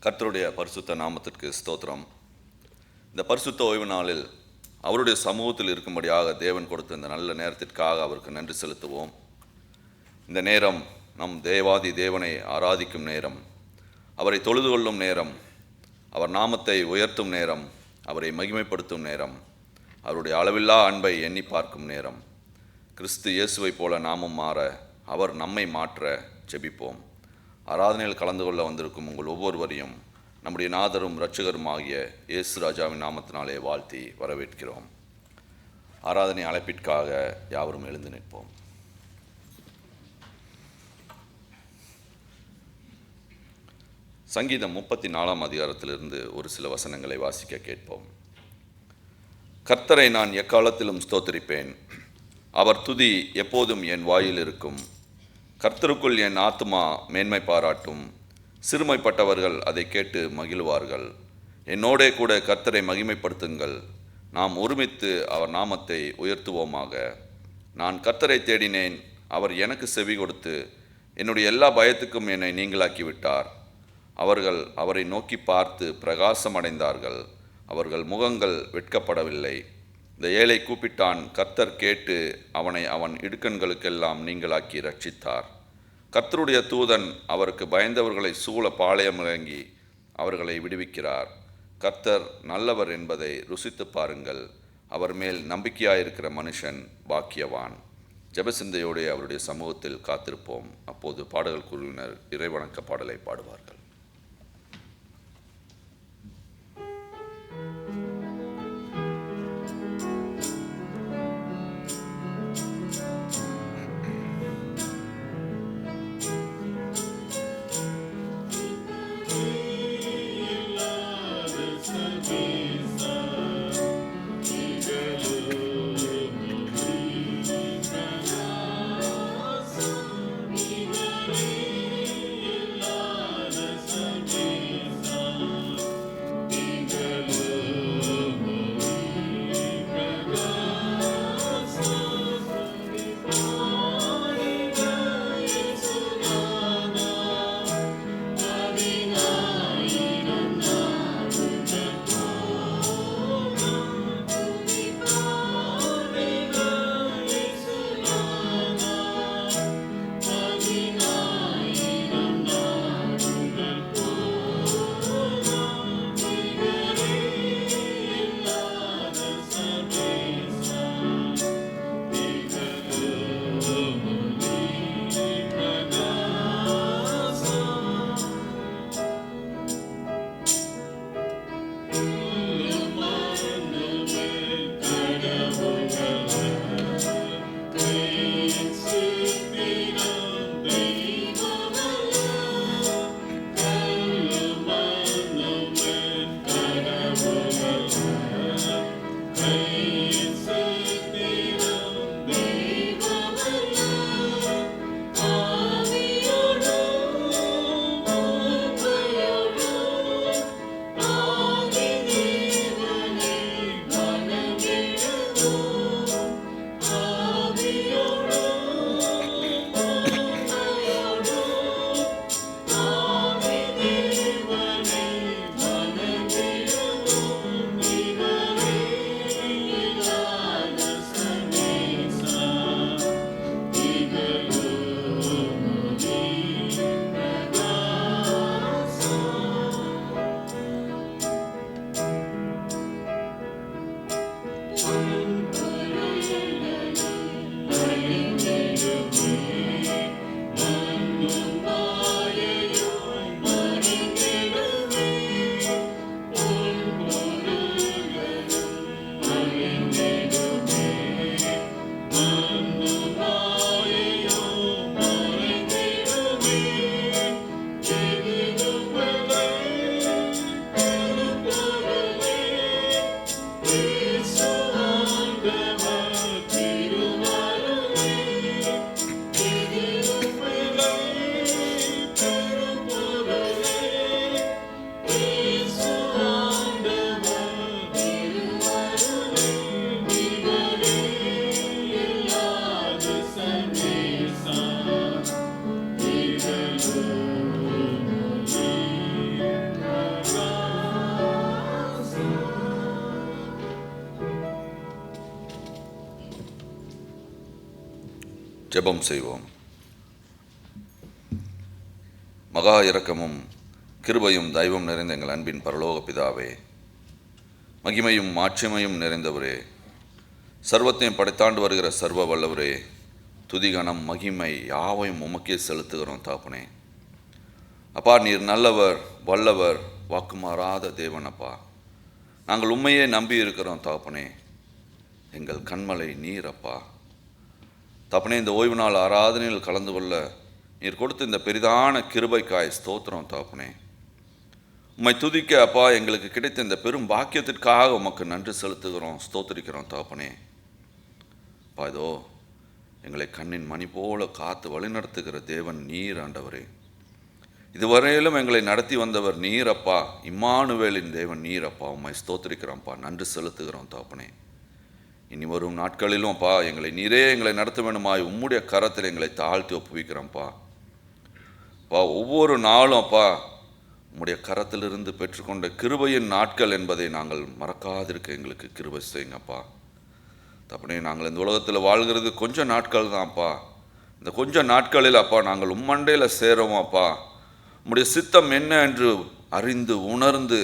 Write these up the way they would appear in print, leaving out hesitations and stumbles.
கர்த்தருடைய பரிசுத்த நாமத்திற்கு ஸ்தோத்திரம். இந்த பரிசுத்த ஓய்வு நாளில் அவருடைய சமூகத்தில் இருக்கும்படியாக தேவன் கொடுத்த இந்த நல்ல நேரத்திற்காக அவருக்கு நன்றி செலுத்துவோம். இந்த நேரம் நம் தேவாதி தேவனை ஆராதிக்கும் நேரம், அவரை தொழுது கொள்ளும் நேரம், அவர் நாமத்தை உயர்த்தும் நேரம், அவரை மகிமைப்படுத்தும் நேரம், அவருடைய அளவில்லா அன்பை எண்ணி பார்க்கும் நேரம். கிறிஸ்து இயேசுவை போல நாமும் மாற, அவர் நம்மை மாற்ற ஜெபிப்போம். ஆராதனையில் கலந்து கொள்ள வந்திருக்கும் உங்கள் ஒவ்வொருவரையும் நம்முடைய நாதரும் இரட்சகரும் ஆகிய இயேசு ராஜாவின் நாமத்தினாலே வாழ்த்தி வரவேற்கிறோம். ஆராதனை அழைப்பிற்காக யாவரும் எழுந்து நிற்போம். சங்கீதம் 34 அதிகாரத்திலிருந்து ஒரு சில வசனங்களை வாசிக்க கேட்போம். கர்த்தரை நான் எக்காலத்திலும் ஸ்தோத்திரிப்பேன், அவர் துதி எப்போதும் என் வாயில் இருக்கும். கர்த்தருக்குள் என் ஆத்துமா மேன்மை பாராட்டும், சிறுமைப்பட்டவர்கள் அதை கேட்டு மகிழ்வார்கள். என்னோடே கூட கர்த்தரை மகிமைப்படுத்துங்கள், நாம் ஒருமித்து அவர் நாமத்தை உயர்த்துவோமாக. நான் கர்த்தரை தேடினேன், அவர் எனக்கு செவி கொடுத்து என்னுடைய எல்லா பயத்துக்கும் என்னை நீங்களாக்கிவிட்டார். அவர்கள் அவரை நோக்கி பார்த்து பிரகாசம் அடைந்தார்கள், அவர்கள் முகங்கள் வெட்கப்படவில்லை. இந்த ஏழை கூப்பிட்டான், கர்த்தர் கேட்டு அவனை அவன் இடுக்கண்களுக்கெல்லாம் நீங்களாக்கி ரட்சித்தார். கர்த்தருடைய தூதன் அவருக்கு பயந்தவர்களை சூழ பாளையம் இறங்கி அவர்களை விடுவிக்கிறார். கர்த்தர் நல்லவர் என்பதை ருசித்து பாருங்கள், அவர் மேல் நம்பிக்கையாயிருக்கிற மனுஷன் பாக்கியவான். ஜெபசிந்தையோடு அவருடைய சமூகத்தில் காத்திருப்போம். அப்போது பாடல் குழுவினர் இறைவணக்க பாடலை பாடுவார்கள். ஜெபம் செய்வோம். மகா இரக்கமும் கிருபையும் தயவும் நிறைந்த எங்கள் அன்பின் பரலோக பிதாவே, மகிமையும் மாட்சிமையும் நிறைந்தவரே, சர்வத்தையும் படைத்தாண்டு வருகிற சர்வ வல்லவரே, துதிகணம் மகிமை யாவையும் உமக்கே செலுத்துகிறோம் தாப்பனே. அப்பா, நீர் நல்லவர், வல்லவர், வாக்குமாறாத தேவன். அப்பா, நாங்கள் உண்மையே நம்பி இருக்கிறோம் தாப்பனே. எங்கள் கண்மலை நீர் அப்பா. தாப்பனே, இந்த ஓய்வு நாள் ஆராதனையில் கலந்து கொள்ள நீர் கொடுத்த இந்த பெரிதான கிருபைக்காய் ஸ்தோத்திரம் தாப்பனே. உம்மை துதிக்க அப்பா எங்களுக்கு கிடைத்த இந்த பெரும் பாக்கியத்திற்காக உமக்கு நன்றி செலுத்துகிறோம், ஸ்தோத்திரிக்கிறோம் தாப்பனே. அப்பா, இதோ எங்களை கண்ணின் மணி போல காத்து வழிநடத்துகிற தேவன் நீர் ஆண்டவரே. இதுவரையிலும் எங்களை நடத்தி வந்தவர் நீர் அப்பா. இம்மானுவேலின் தேவன் நீர் அப்பா. உம்மை ஸ்தோத்திரிக்கிறோம்ப்பா, நன்றி செலுத்துகிறோம் தாப்பனே. இனி வரும் நாட்களிலும் அப்பா எங்களை நடத்த வேண்டுமாய் உம்முடைய கரத்தில் எங்களை தாழ்த்தி ஒப்புவிக்கிறோம்ப்பா. அப்பா, ஒவ்வொரு நாளும் அப்பா உம்முடைய கரத்திலிருந்து பெற்றுக்கொண்ட கிருபையின் நாட்கள் என்பதை நாங்கள் மறக்காதிருக்க எங்களுக்கு கிருபை செய்யுங்கப்பா. தப்பனே, நாங்கள் இந்த உலகத்தில் வாழ்கிறது கொஞ்சம் நாட்கள் தான்ப்பா. இந்த கொஞ்சம் நாட்களில் அப்பா நாங்கள் உம்மண்டையில் சேரோம் அப்பா. உம்முடைய சித்தம் என்ன என்று அறிந்து உணர்ந்து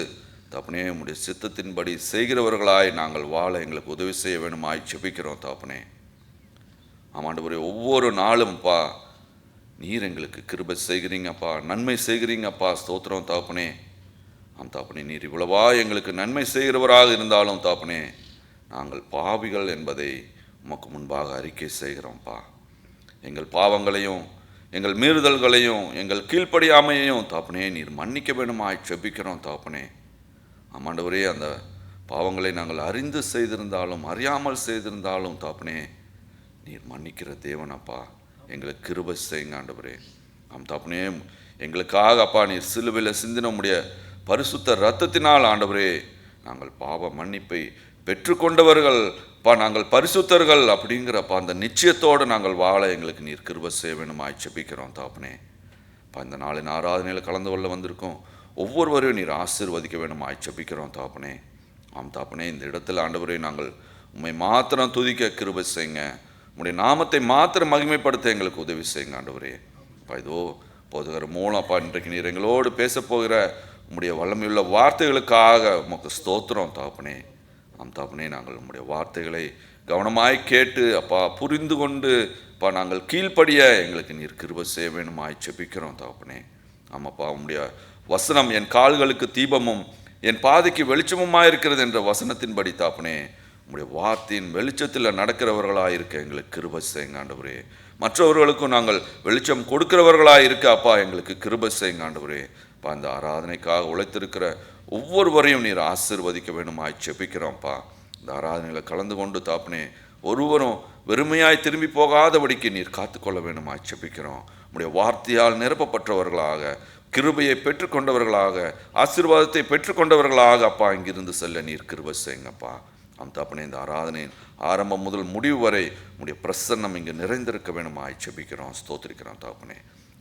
தப்பனே உம்முடைய சித்தத்தின்படி செய்கிறவர்களாய் நாங்கள் வாழ எங்களுக்கு உதவி செய்ய வேணுமாய் ஜெபிக்கிறோம் தாப்பனே. ஆமாண்டவரே, ஒவ்வொரு நாளும்ப்பா நீர் எங்களுக்கு கிருபை செய்கிறீங்கப்பா, நன்மை செய்கிறீங்கப்பா. ஸ்தோத்திரம் தாப்பனே. ஆம் தாப்பனே, நீர் இவ்வளவா எங்களுக்கு நன்மை செய்கிறவராக இருந்தாலும் தாப்பனே, நாங்கள் பாவிகள் என்பதை உமக்கு முன்பாக அறிக்கை செய்கிறோம்ப்பா. எங்கள் பாவங்களையும் எங்கள் மீறுதல்களையும் எங்கள் கீழ்ப்படியாமையையும் தாப்பனே நீர் மன்னிக்க வேணுமாய் ஜெபிக்கிறோம் தாப்பனே. ஆமாண்டவரே, அந்த பாவங்களை நாங்கள் அறிந்து செய்திருந்தாலும் அறியாமல் செய்திருந்தாலும் தாப்பனே நீர் மன்னிக்கிற தேவனப்பா. எங்களுக்கு கிருபை செய்யுங்க ஆண்டவரே. ஆம் தாப்பனே, எங்களுக்காக அப்பா நீர் சிலுவையில் சிந்தின உம்முடைய பரிசுத்த இரத்தத்தினால் ஆண்டவரே நாங்கள் பாவ மன்னிப்பை பெற்றுக்கொண்டவர்கள் அப்பா, நாங்கள் பரிசுத்தர்கள் அப்படிங்கிறப்பா அந்த நிச்சயத்தோடு நாங்கள் வாழ எங்களுக்கு நீர் கிருபை செய்ய வேணுமாய் ஜெபிக்கிறோம் தாப்பனே. அப்பா, இந்த நாளின் ஆராதனையில் கலந்து கொள்ள வந்திருக்கோம் ஒவ்வொருவரையும் நீர் ஆசீர்வதிக்க வேணுமாய் ஜெபிக்கிறோம் தாப்பனே. ஆம் தாப்பனே, இந்த இடத்துல ஆண்டவரே நாங்கள் உம்மை மாத்திரம் துதிக்க கிருபை செய்யுங்க. உம்முடைய நாமத்தை மாத்திரம் மகிமைப்படுத்த எங்களுக்கு உதவி செய்யுங்க ஆண்டவரே. அப்பா, இதோ போதுகிற மூலம் அப்பா இன்றைக்கு நீர் எங்களோடு பேசப்போகிற உம்முடைய வல்லமையுள்ள வார்த்தைகளுக்காக உமக்கு ஸ்தோத்திரம் தாப்பனே. ஆம் தாப்பனே, நாங்கள் உம்முடைய வார்த்தைகளை கவனமாய் கேட்டு அப்பா புரிந்து கொண்டு அப்பா நாங்கள் கீழ்ப்படிய எங்களுக்கு நீர் கிருபை செய்ய வேணுமாய் ஜெபிக்கிறோம் தாப்பனே. ஆமாப்பா, உம்முடைய வசனம் என் கால்களுக்கு தீபமும் என் பாதைக்கு வெளிச்சமுமாக இருக்கிறது என்ற வசனத்தின்படி தாப்பனே உம்முடைய வார்த்தையின் வெளிச்சத்தில் நடக்கிறவர்களாக இருக்க எங்களுக்கு கிருபை செய்யுங்க ஆண்டவரே. மற்றவர்களுக்கும் நாங்கள் வெளிச்சம் கொடுக்கிறவர்களாக இருக்க அப்பா எங்களுக்கு கிருபை செய்யுங்க ஆண்டவரே. அப்பா, இந்த ஆராதனைக்காக உழைத்திருக்கிற ஒவ்வொருவரையும் நீர் ஆசீர்வதிக்க வேணுமாய் ஜெபிக்கிறோம்ப்பா. இந்த ஆராதனையில் கலந்து கொண்டு தாப்பனே ஒருவரும் வெறுமையாய் திரும்பி போகாதபடிக்கு நீர் காத்துக்கொள்ள வேணுமாய் ஜெபிக்கிறோம். உம்முடைய வார்த்தையால் நிரப்பப்பட்டவர்களாக கிருபையை பெற்றுக்கொண்டவர்களாக ஆசீர்வாதத்தை பெற்றுக்கொண்டவர்களாக அப்பா இங்கிருந்து செல்ல நீர் கிருபை செய்யுங்கப்பா. ஆம் தாப்பனே, இந்த ஆராதனையின் ஆரம்பம் முதல் முடிவு வரை உம்முடைய பிரசன்னம் இங்கு நிறைந்திருக்க வேணுமாய் ஜெபிக்கிறோம், ஸ்தோத்திரிக்கிறோம் தாப்பனே.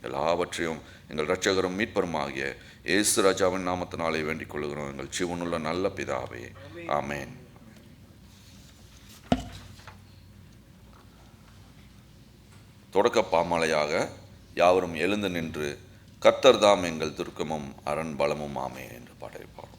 எல்லாவற்றையும் எங்கள் இரட்சகரும் மீட்பருமாகிய இயேசு ராஜாவின் நாமத்தினாலே வேண்டிக் கொள்கிறோம் எங்கள் ஜீவனுள்ள நல்ல பிதாவே, ஆமேன். தொடக்க பாமாலையாக யாவரும் எழுந்து நின்று கர்த்தர் தாம் எங்கள் துர்க்கமும் அரண் பலமும் ஆமே என்று பாடல் பாடும்.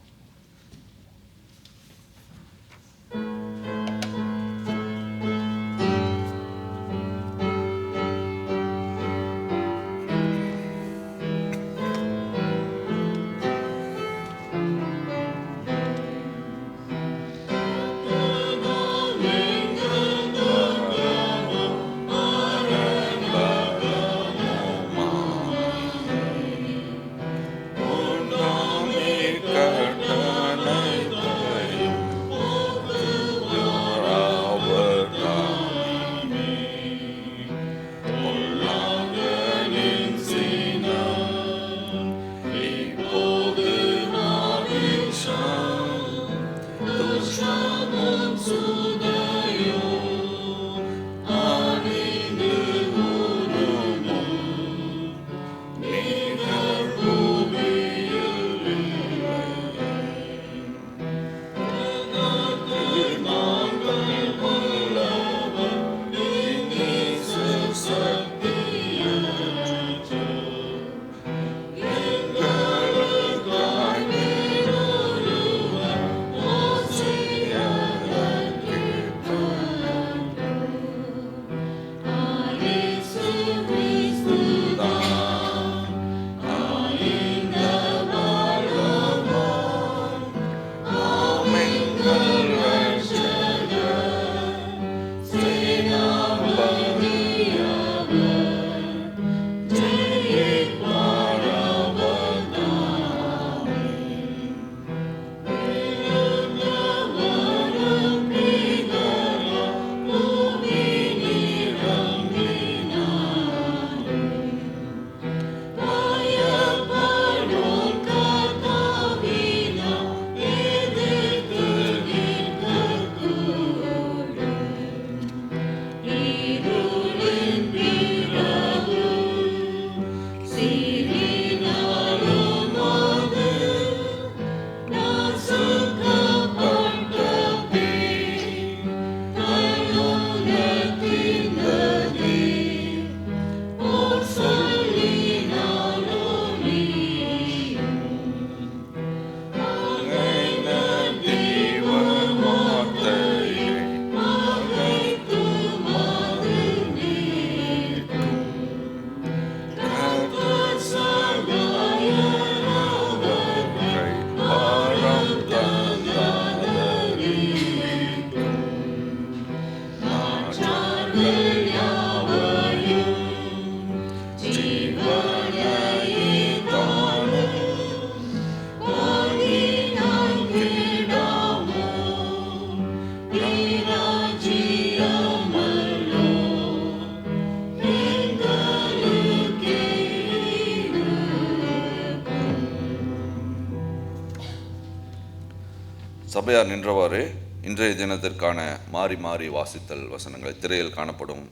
சபையார் நின்றவாறு இன்றைய தினத்திற்கான மாறி மாறி வாசித்தல் வசனங்களை, திரையில் காணப்படும்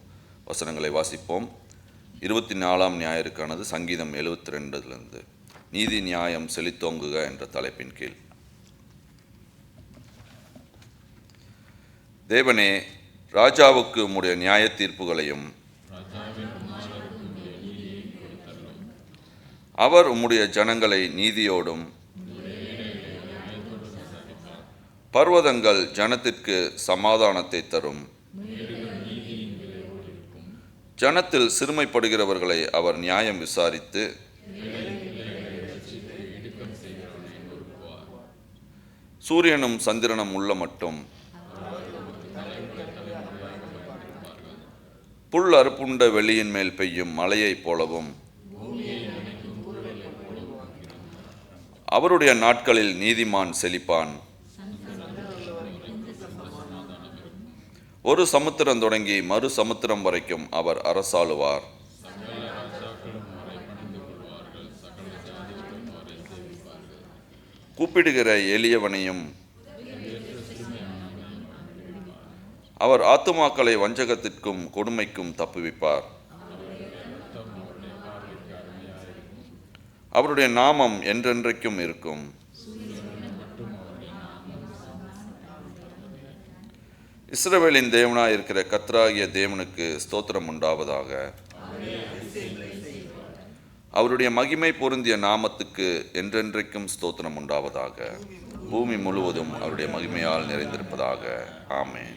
வசனங்களை வாசிப்போம். 24ஆம் ஞாயிறுக்கானது சங்கீதம் 72 நீதி நியாயம் செழித்தோங்குக என்ற தலைப்பின் கீழ். தேவனே, ராஜாவுக்கு உம்முடைய நியாய தீர்ப்புகளையும் அவர் உம்முடைய ஜனங்களை நீதியோடும் பர்வதங்கள் ஜனத்திற்கு சமாதானத்தை தரும். ஜனத்தில் சிறுமைப்படுகிறவர்களை அவர் நியாயம் விசாரித்து சூரியனும் சந்திரனும் உள்ள மட்டும் புல் அறுப்புண்ட வெளியின் மேல் பெய்யும் மழையைப் போலவும் அவருடைய நாட்களில் நீதிமான் செழிப்பான். ஒரு சமுத்திரம் தொடங்கி மறு சமுத்திரம் வரைக்கும் அவர் அரசாளுவார். கூப்பிடுகிற எளியவனையும் அவர் ஆத்துமாக்களை வஞ்சகத்திற்கும் கொடுமைக்கும் தப்புவிப்பார். அவருடைய நாமம் என்றென்றைக்கும் இருக்கும். இஸ்ரவேலின் தேவனாய் இருக்கிற கர்த்தராகிய தேவனுக்கு ஸ்தோத்திரம் உண்டாவதாக. அவருடைய மகிமை பொருந்திய நாமத்துக்கு என்றென்றைக்கும் ஸ்தோத்திரம் உண்டாவதாக. பூமி முழுவதும் அவருடைய மகிமையால் நிறைந்திருப்பதாக. ஆமென்.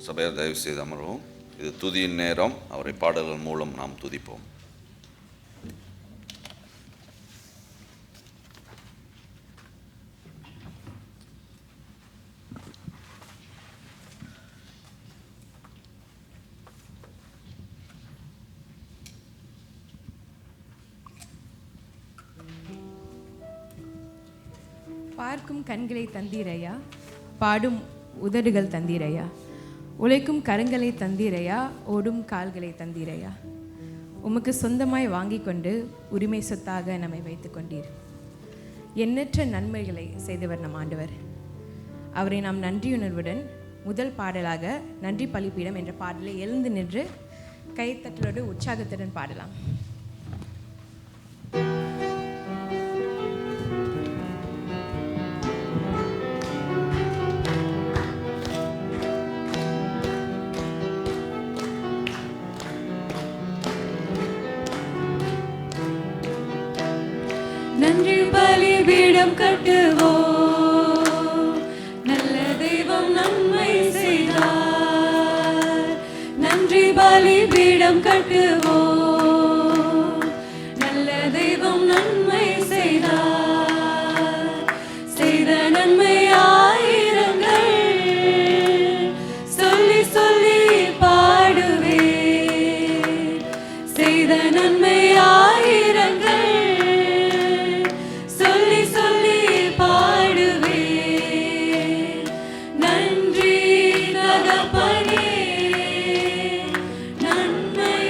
சபையார் தயவு செய்து அமர்வோம். இது துதியின் நேரம். அவரை பாடல்கள் மூலம் நாம் துதிப்போம். பார்க்கும் கண்களை தந்தீரையா, பாடும் உதடுகள் தந்தீரையா, உழைக்கும் கரங்களை தந்தீரையா, ஓடும் கால்களை தந்தீரையா. உமக்கு சொந்தமாய் வாங்கி கொண்டு உரிமை சொத்தாக நம்மை வைத்து கொண்டீர். எண்ணற்ற நன்மைகளை செய்தவர் நம் ஆண்டவர். அவரை நாம் நன்றியுணர்வுடன் முதல் பாடலாக நன்றி பலிப்பீடம் என்ற பாடலை எழுந்து நின்று கைத்தட்டலோடு உற்சாகத்துடன் பாடலாம். நன்றி பலிபீடம் கட்டுவோம், நல்ல தெய்வம் நன்மை செய்தார். நன்றி பலிபீடம் கட்டுவோம், நல்ல தெய்வம் நன்மை செய்தார். செய்த நன்மை ஆயிரங்கள் சொல்லி சொல்லி பாடுவேன். செய்த நன்மை ஆயிரங்கள் நன்றி தகப்பனே, நன்மை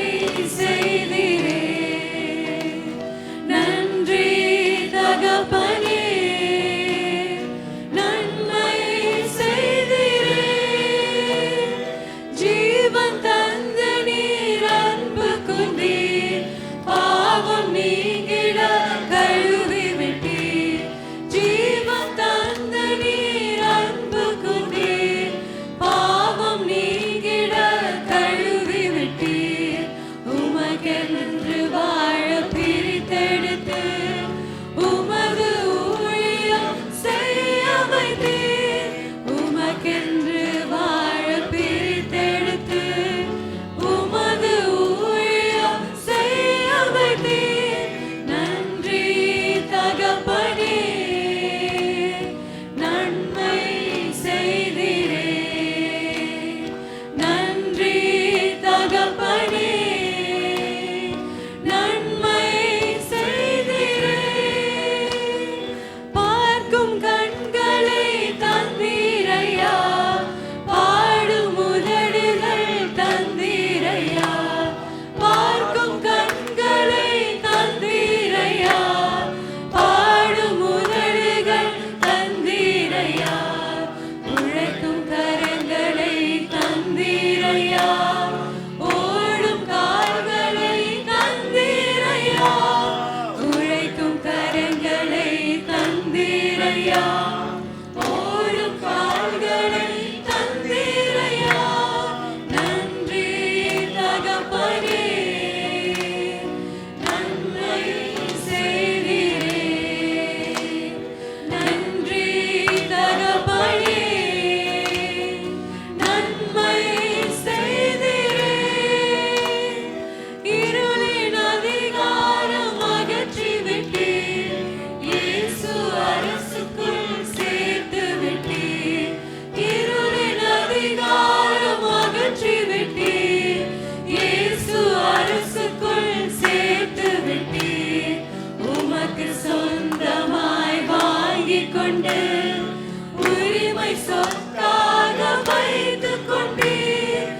உரிமை சொத்தாக வைத்துக் கொண்டீர்.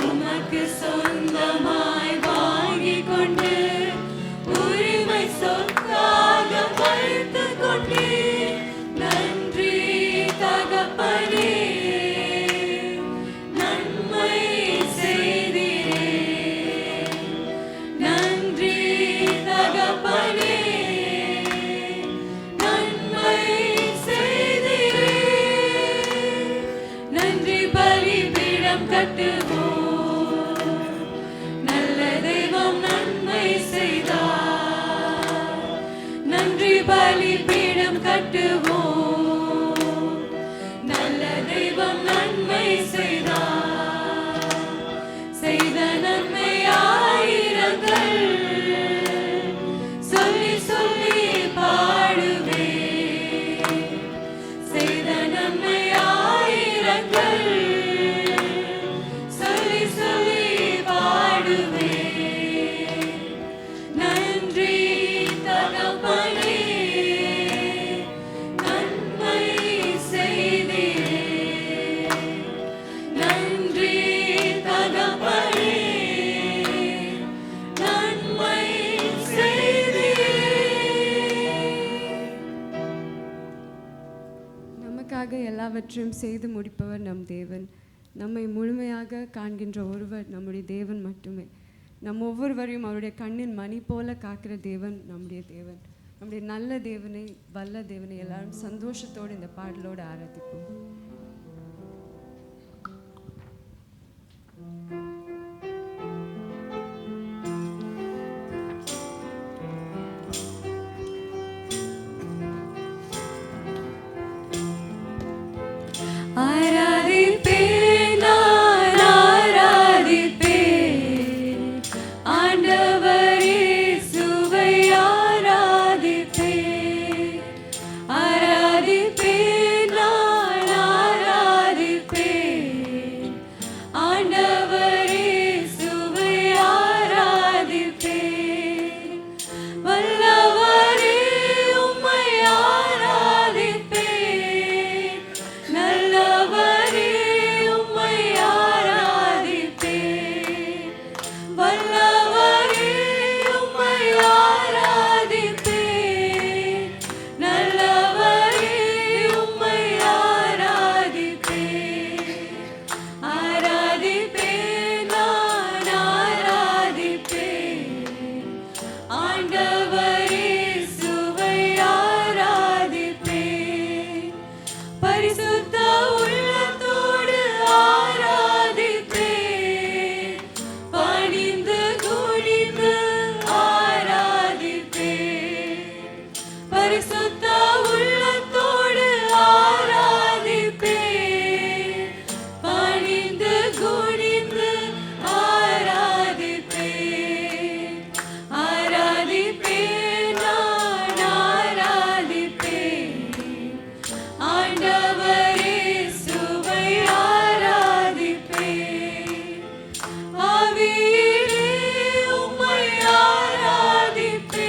உமக்கு சொந்தமாய் வாங்கிக் கொண்டு உரிமை சொத்தாக வைத்துக் கொண்டீர். நன்றி தகப்பனே, நன்மை செய்தீரே. நன்றி தகப்பனே, நன்மை செய்தீரே. நன்றி பலிபீடம் கட்டுவோம், நல்ல தெய்வம் நன்மை செய்தார். நன்றி பலிபீடம் கட்டுவோம், நல்ல தெய்வம் நன்மை செய்தார். செய்த நன்மை ஆயிரங்கள் சொல்லி சொல்லி பாடுவே. செய்த நன்மை ஆயிரங்கள் சொல்லி சொல்லி பாடுவே. நன்றி தகப்பனே, நன்மை செய்தீரே. நன்றி தகப்பனே, நன்மை செய்தீரே. நமக்காக எல்லாவற்றையும் செய்து முடிப்பவர் நம் தேவன். நம்மை முழுமையாக காண்கின்ற ஒருவர் நம்முடைய தேவன் மட்டுமே. நம் ஒவ்வொருவரையும் அவருடைய கண்ணின் மணி போல காக்கிற தேவன் நம்முடைய தேவன். நம்முடைய நல்ல தேவனை, வல்ல தேவனை எல்லாரும் சந்தோஷத்தோடு இந்த பாடலோடு ஆராதிப்போம். ஆராதிப்பேன், நான் ஆராதிப்பேன். ஆண்டவர் இயேசுவை ஆராதிப்பேன். ஆராதிப்பேன், நான் ஆராதிப்பேன். ஆண்டவர் இயேசுவை ஆராதிப்பேன். வல்லவரே உம்மை ஆராதிப்பேன். நல்லவரே உம்மை ஆராதிப்பேன். வல்லவரே உம்மை ஆராதிப்பேன். நல்லவரே உம்மை ஆராதிப்பேன். ஆராதிப்பேன், நான் ஆராதிப்பேன். ஆண்டவர் இயேசுவை ஆராதிப்பேன். பரிசுத்த உள்ளத்தோடு ஆராதிப்பேன். பணிந்து குனிந்து ஆராதிப்பேன். பரிசுத்த உள்ளத்தோடு ஆராதிப்பேன். பணிந்து குனிந்து ஆராதிப்பேன். ஆராதிப்பேன், நான் ஆராதிப்பேன். ஆண்டவர் இயேசுவை ஆராதிப்பேன். ஆவியிலே உம்மை ஆராதிப்பேன்.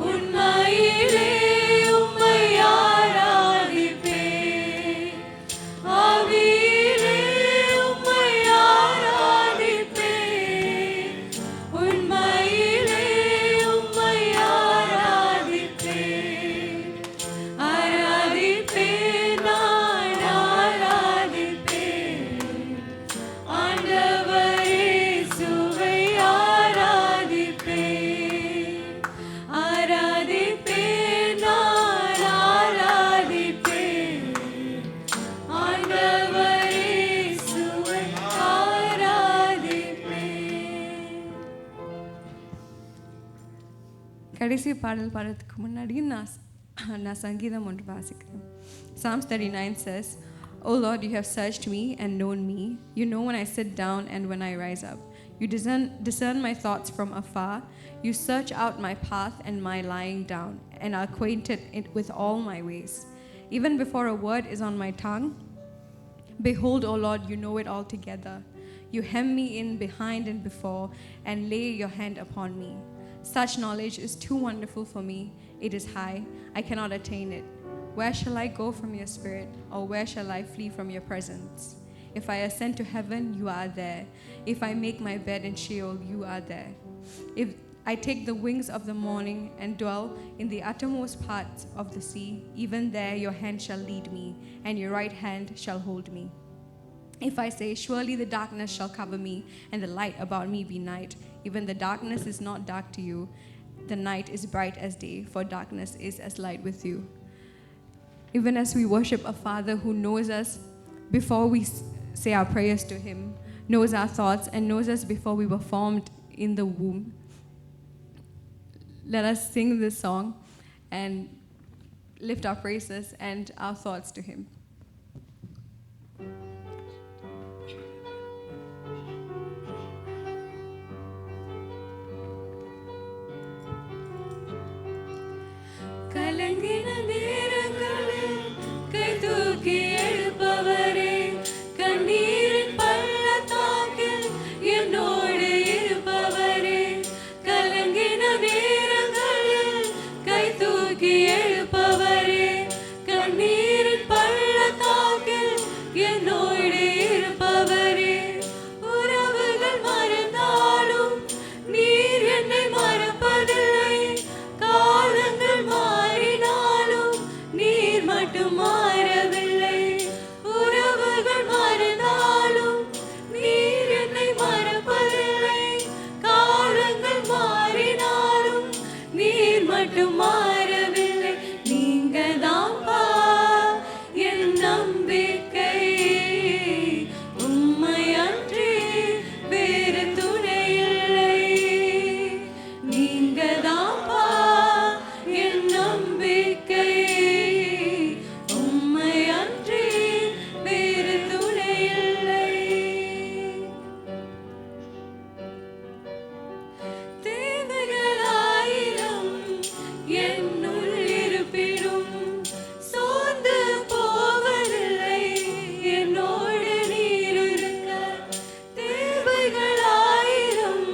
உண்மையிலே உம்மை ஆராதிப்பேன். ஆவியிலே உம்மை ஆராதிப்பேன். உண்மையிலே உம்மை ஆராதிப்பேன். ஆராதிப்பேன், நான் ஆராதிப்பேன். ஆண்டவர் இயேசுவை ஆராதிப்பேன். ஆராதிப்பேன், நான் ஆராதிப்பேன். ஆண்டவர் இயேசுவை ஆராதிப்பேன். கடைசி பாடல் பாடுறதுக்கு முன்னாடி நான் சங்கீதம் ஒன்று வாசிக்கிறேன். Psalms 39 says, O Lord, you have searched me and known me. You know when I sit down and when I rise up. You discern my thoughts from afar. You search out my path and my lying down, and are acquainted with all my ways. Even before a word is on my tongue, behold, O Lord, you know it altogether. You hem me in behind and before, and lay your hand upon me. Such knowledge is too wonderful for me. It is high. I cannot attain it. Where shall I go from your spirit, or where shall I flee from your presence? If I ascend to heaven, you are there. If I make my bed in Sheol, you are there. If I take the wings of the morning and dwell in the uttermost parts of the sea, even there your hand shall lead me, and your right hand shall hold me. If I say, surely the darkness shall cover me, and the light about me be night, even the darkness is not dark to you, the night is bright as day, for darkness is as light with you. Even as we worship a Father who knows us before we say our prayers to Him, knows our thoughts, and knows us before we were formed in the womb, let us sing this song and lift our praises and our thoughts to Him. கலங்கின நேரங்களில் கை தூக்கி எழுப்பவரே, கண்ணீரின் பள்ளத்தாக்கில் என்னோடு இருப்பவரே. கலங்கின நேரங்களில் கை தூக்கி எழுப்பவரே, கண்ணீரின் பள்ளத்தாக்கில் என்னோடு இருப்பவரே. உறவுகள் மறந்தாலும் நீர் என்னை மறப்பதில்லை, காலங்கள் மாறினாலும் நீர் மட்டும் மாறவில்லை. உறவுகள் மறந்தாலும் நீர் என்னை மறப்பதில்லை, காலங்கள் மாறினாலும் நீர் மட்டும் மாறவில்லை. நீங்க தான்ப்பா என் நம்பிக்கை, உம்மை அன்றி வேறு துணை இல்லை. நீங்க தான்ப்பா என் நம்பிக்கை, உம்மை அன்றி வேறு துணை இல்லை. தேவைகள் ஆயிரம் என்னுள் இருப்பினும் சோர்ந்து போவதில்லை, என்னோடு நீர் இருக்க. தேவைகள் ஆயிரம்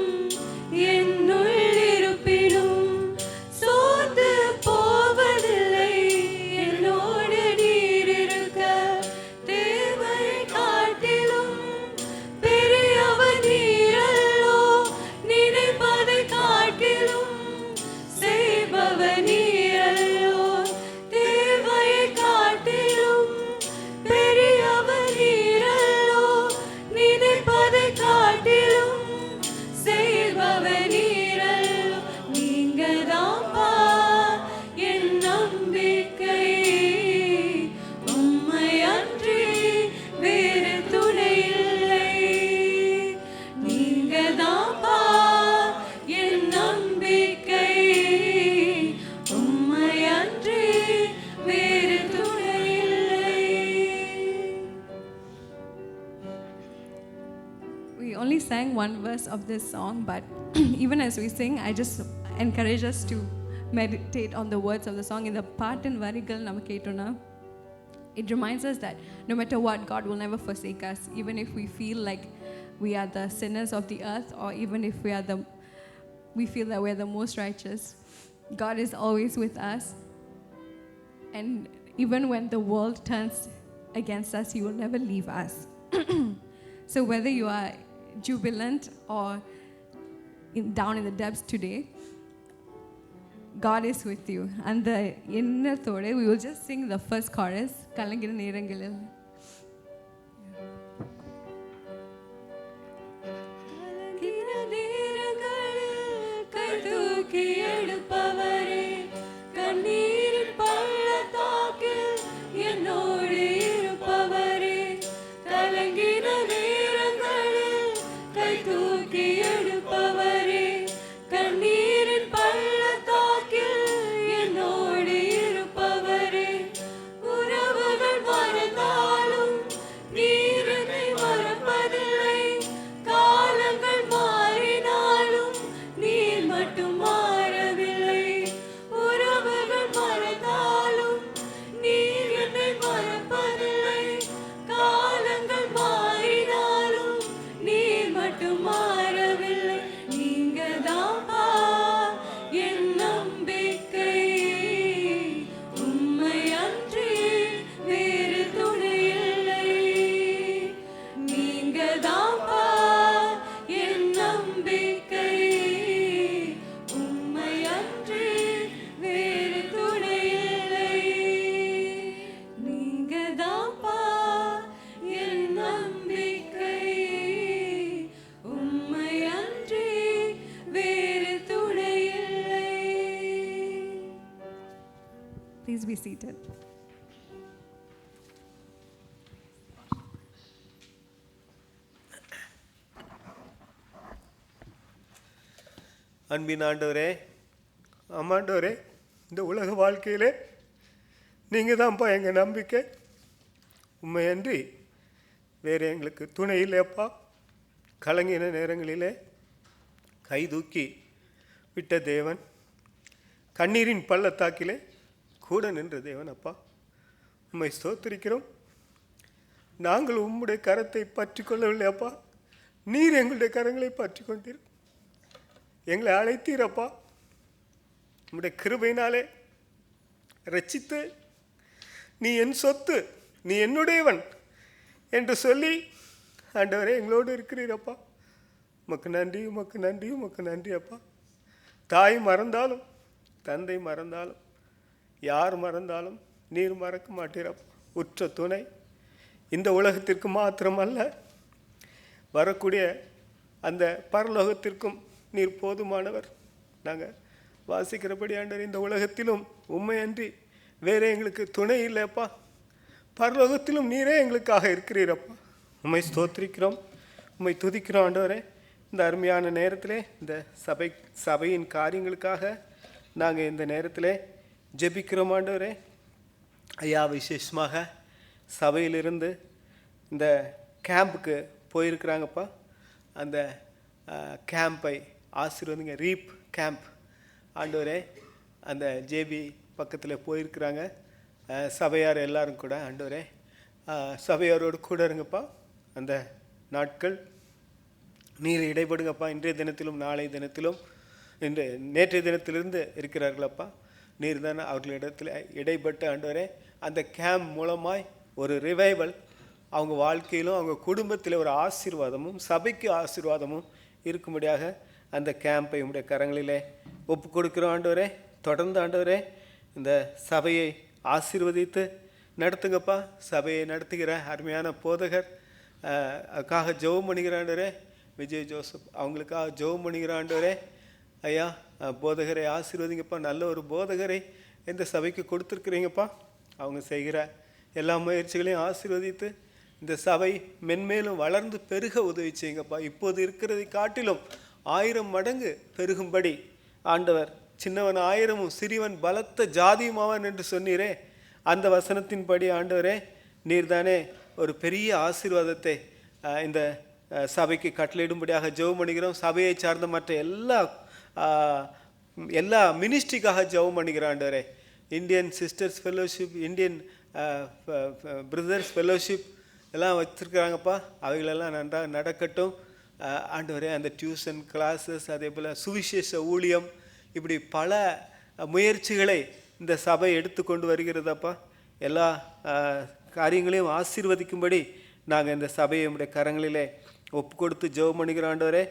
என்னுள் இருப்பினும் சோர்ந்து போவதில்லை, என்னோடு நீர் இருக்க. தேவையை காட்டிலும் பெரியவர் நீரல்லோ, நினைப்பதை காட்டிலும் செய்பவர் நீரல்லோ. தேவையை காட்டிலும் பெரியவர் நீரல்லோ, நினைப்பதை காட்டிலும் செய்பவர் நீரல்லோ. நீங்க தான்ப்பா என் நம்பிக்கை, உம்மை அன்றி வேறு துணை இல்லை. நீங்க தான்ப்பா என் நம்பிக்கை, உம்மை அன்றி வேறு துணை இல்லை. We only sang one verse of this song, but even as we sing, I just encourage us to meditate on the words of the song. In the part in Varigal நம்ம கேட்டோம்னா, it reminds us that no matter what, God will never forsake us, even if we feel like we are the sinners of the earth, or even if we feel that we're the most righteous. God is always with us, and even when the world turns against us, He will never leave us. So whether you are jubilant or down in the depths today, God is with you. And the எண்ணத்தோட we will just sing the first chorus, கலங்கின நேரங்களில். கலங்கின நேரங்களில் கை தூக்கி எடுப்பவரே, கண்ணீரின் பள்ளத்தாக்கில் என்னோடு இருப்பவரே. கலங்கின நேரங்களில் கை தூக்கி எடுப்பவரே, கண்ணீரின் பள்ளத்தாக்கில் என்னோடு இருப்பவரே. உறவுகள் மறந்தாலும் be seated. அன்பின் ஆண்டவரே, ஆமாண்டவரே, இந்த உலக வாழ்க்கையிலே நீங்கள் தான்ப்பா எங்கள் நம்பிக்கை. உண்மையன்றி வேறு எங்களுக்கு துணை இல்லையப்பா. கலங்கின நேரங்களிலே கை தூக்கி விட்ட தேவன், கண்ணீரின் பள்ளத்தாக்கிலே கூட நின்ற தேவன் அப்பா, உம்மை ஸ்தோத்திரிக்கிறோம். நாங்கள் உம்முடைய கரத்தை பற்றி கொள்ளவில்லை அப்பா, நீர் எங்களுடைய கரங்களை பற்றி கொண்டீர், எங்களை அழைத்தீரப்பா. உம்முடைய கிருபையினாலே ரட்சித்து நீ என் சொத்து, நீ என்னுடையவன் என்று சொல்லி ஆண்டவரே எங்களோடு இருக்கிறீரப்பா. உமக்கு நன்றி, உமக்கு நன்றி, உமக்கு நன்றி அப்பா. தாய் மறந்தாலும் தந்தை மறந்தாலும் யார் மறந்தாலும் நீர் மறக்க மாட்டீரப்பா. உற்ற துணை இந்த உலகத்திற்கு மாத்திரமல்ல, வரக்கூடிய அந்த பரலோகத்திற்கும் நீர் போதுமானவர். நாங்கள் வாசிக்கிறபடி ஆண்டவர், இந்த உலகத்திலும் உண்மையன்றி வேறு எங்களுக்கு துணை இல்லைப்பா. பரலோகத்திலும் நீரே எங்களுக்காக இருக்கிறீரப்பா. உம்மை ஸ்தோத்திரிக்கிறோம், உம்மை துதிக்கிறோம் ஆண்டவரே. இந்த அருமையான நேரத்திலே இந்த சபையின் காரியங்களுக்காக நாங்கள் இந்த நேரத்தில் ஜெபிக்கிறோம் ஆண்டவரே. ஐயா, விசேஷமாக சபையிலிருந்து இந்த கேம்புக்கு போயிருக்கிறாங்கப்பா. அந்த கேம்பை ஆசீர்வதிங்க. ரீப் கேம்ப் ஆண்டவரே, அந்த ஜேபி பக்கத்தில் போயிருக்கிறாங்க. சபையார் எல்லாரும் கூட ஆண்டவரே, சபையாரோடு கூட இருங்கப்பா. அந்த நாட்கள் நீர் இடைப்படுங்கப்பா. இன்றைய தினத்திலும் நாளைய தினத்திலும் நேற்றைய தினத்திலிருந்து இருக்கிறார்களப்பா. நீர் தானே அவர்களிடத்தில் இடைப்பட்டு ஆண்டவரே, அந்த கேம்ப் மூலமாய் ஒரு ரிவைவல் அவங்க வாழ்க்கையிலும் அவங்க குடும்பத்தில் ஒரு ஆசீர்வாதமும் சபைக்கு ஆசீர்வாதமும் இருக்கும்படியாக அந்த கேம்பை உடைய கரங்களிலே ஒப்பு கொடுக்கிறோம் ஆண்டவரே. தொடர்ந்து ஆண்டவரே இந்த சபையை ஆசீர்வதித்து நடத்துங்கப்பா. சபையை நடத்துகிற அருமையான போதகர் அதுக்காக ஜெபம் பண்ணுகிற ஆண்டவரே, விஜய் ஜோசப் அவங்களுக்காக ஜெபம் பண்ணுகிற ஆண்டவரே. ஐயா, போதகரை ஆசீர்வதிங்கப்பா. நல்ல ஒரு போதகரை இந்த சபைக்கு கொடுத்துருக்குறீங்கப்பா. அவங்க செய்கிற எல்லா முயற்சிகளையும் ஆசீர்வதித்து இந்த சபை மென்மேலும் வளர்ந்து பெருக உதவி செய்யுங்கப்பா. இப்போது இருக்கிறதை காட்டிலும் 1000 மடங்கு பெருகும்படி ஆண்டவர், சின்னவன் 1000 சிறியவன் பலத்த ஜாதியுமாவன் என்று சொன்னீரே, அந்த வசனத்தின்படி ஆண்டவரே நீர்தானே ஒரு பெரிய ஆசீர்வாதத்தை இந்த சபைக்கு கட்டளையிடும்படியாக ஜெபம் பண்ணுகிறோம். சபையை சார்ந்த மற்ற எல்லா மினிஸ்ட்ரிக்காக ஜெபம் பண்ணுகிறோம் ஆண்டவரே. Indian sisters fellowship, Indian brothers fellowship எல்லாம் வச்சுருக்குறாங்கப்பா. அவைகளெல்லாம் நன்றாக நடக்கட்டும் ஆண்டவரே. அந்த டியூஷன் கிளாஸஸ், அதே போல் சுவிசேஷ ஊழியம், இப்படி பல முயற்சிகளை இந்த சபை எடுத்துக்கொண்டு வருகிறதப்பா. எல்லா காரியங்களையும் ஆசீர்வதிக்கும்படி நாங்கள் இந்த சபையை நம்முடைய கரங்களிலே ஒப்பு கொடுத்து ஜெபம் பண்ணுகிறோம் ஆண்டவரே.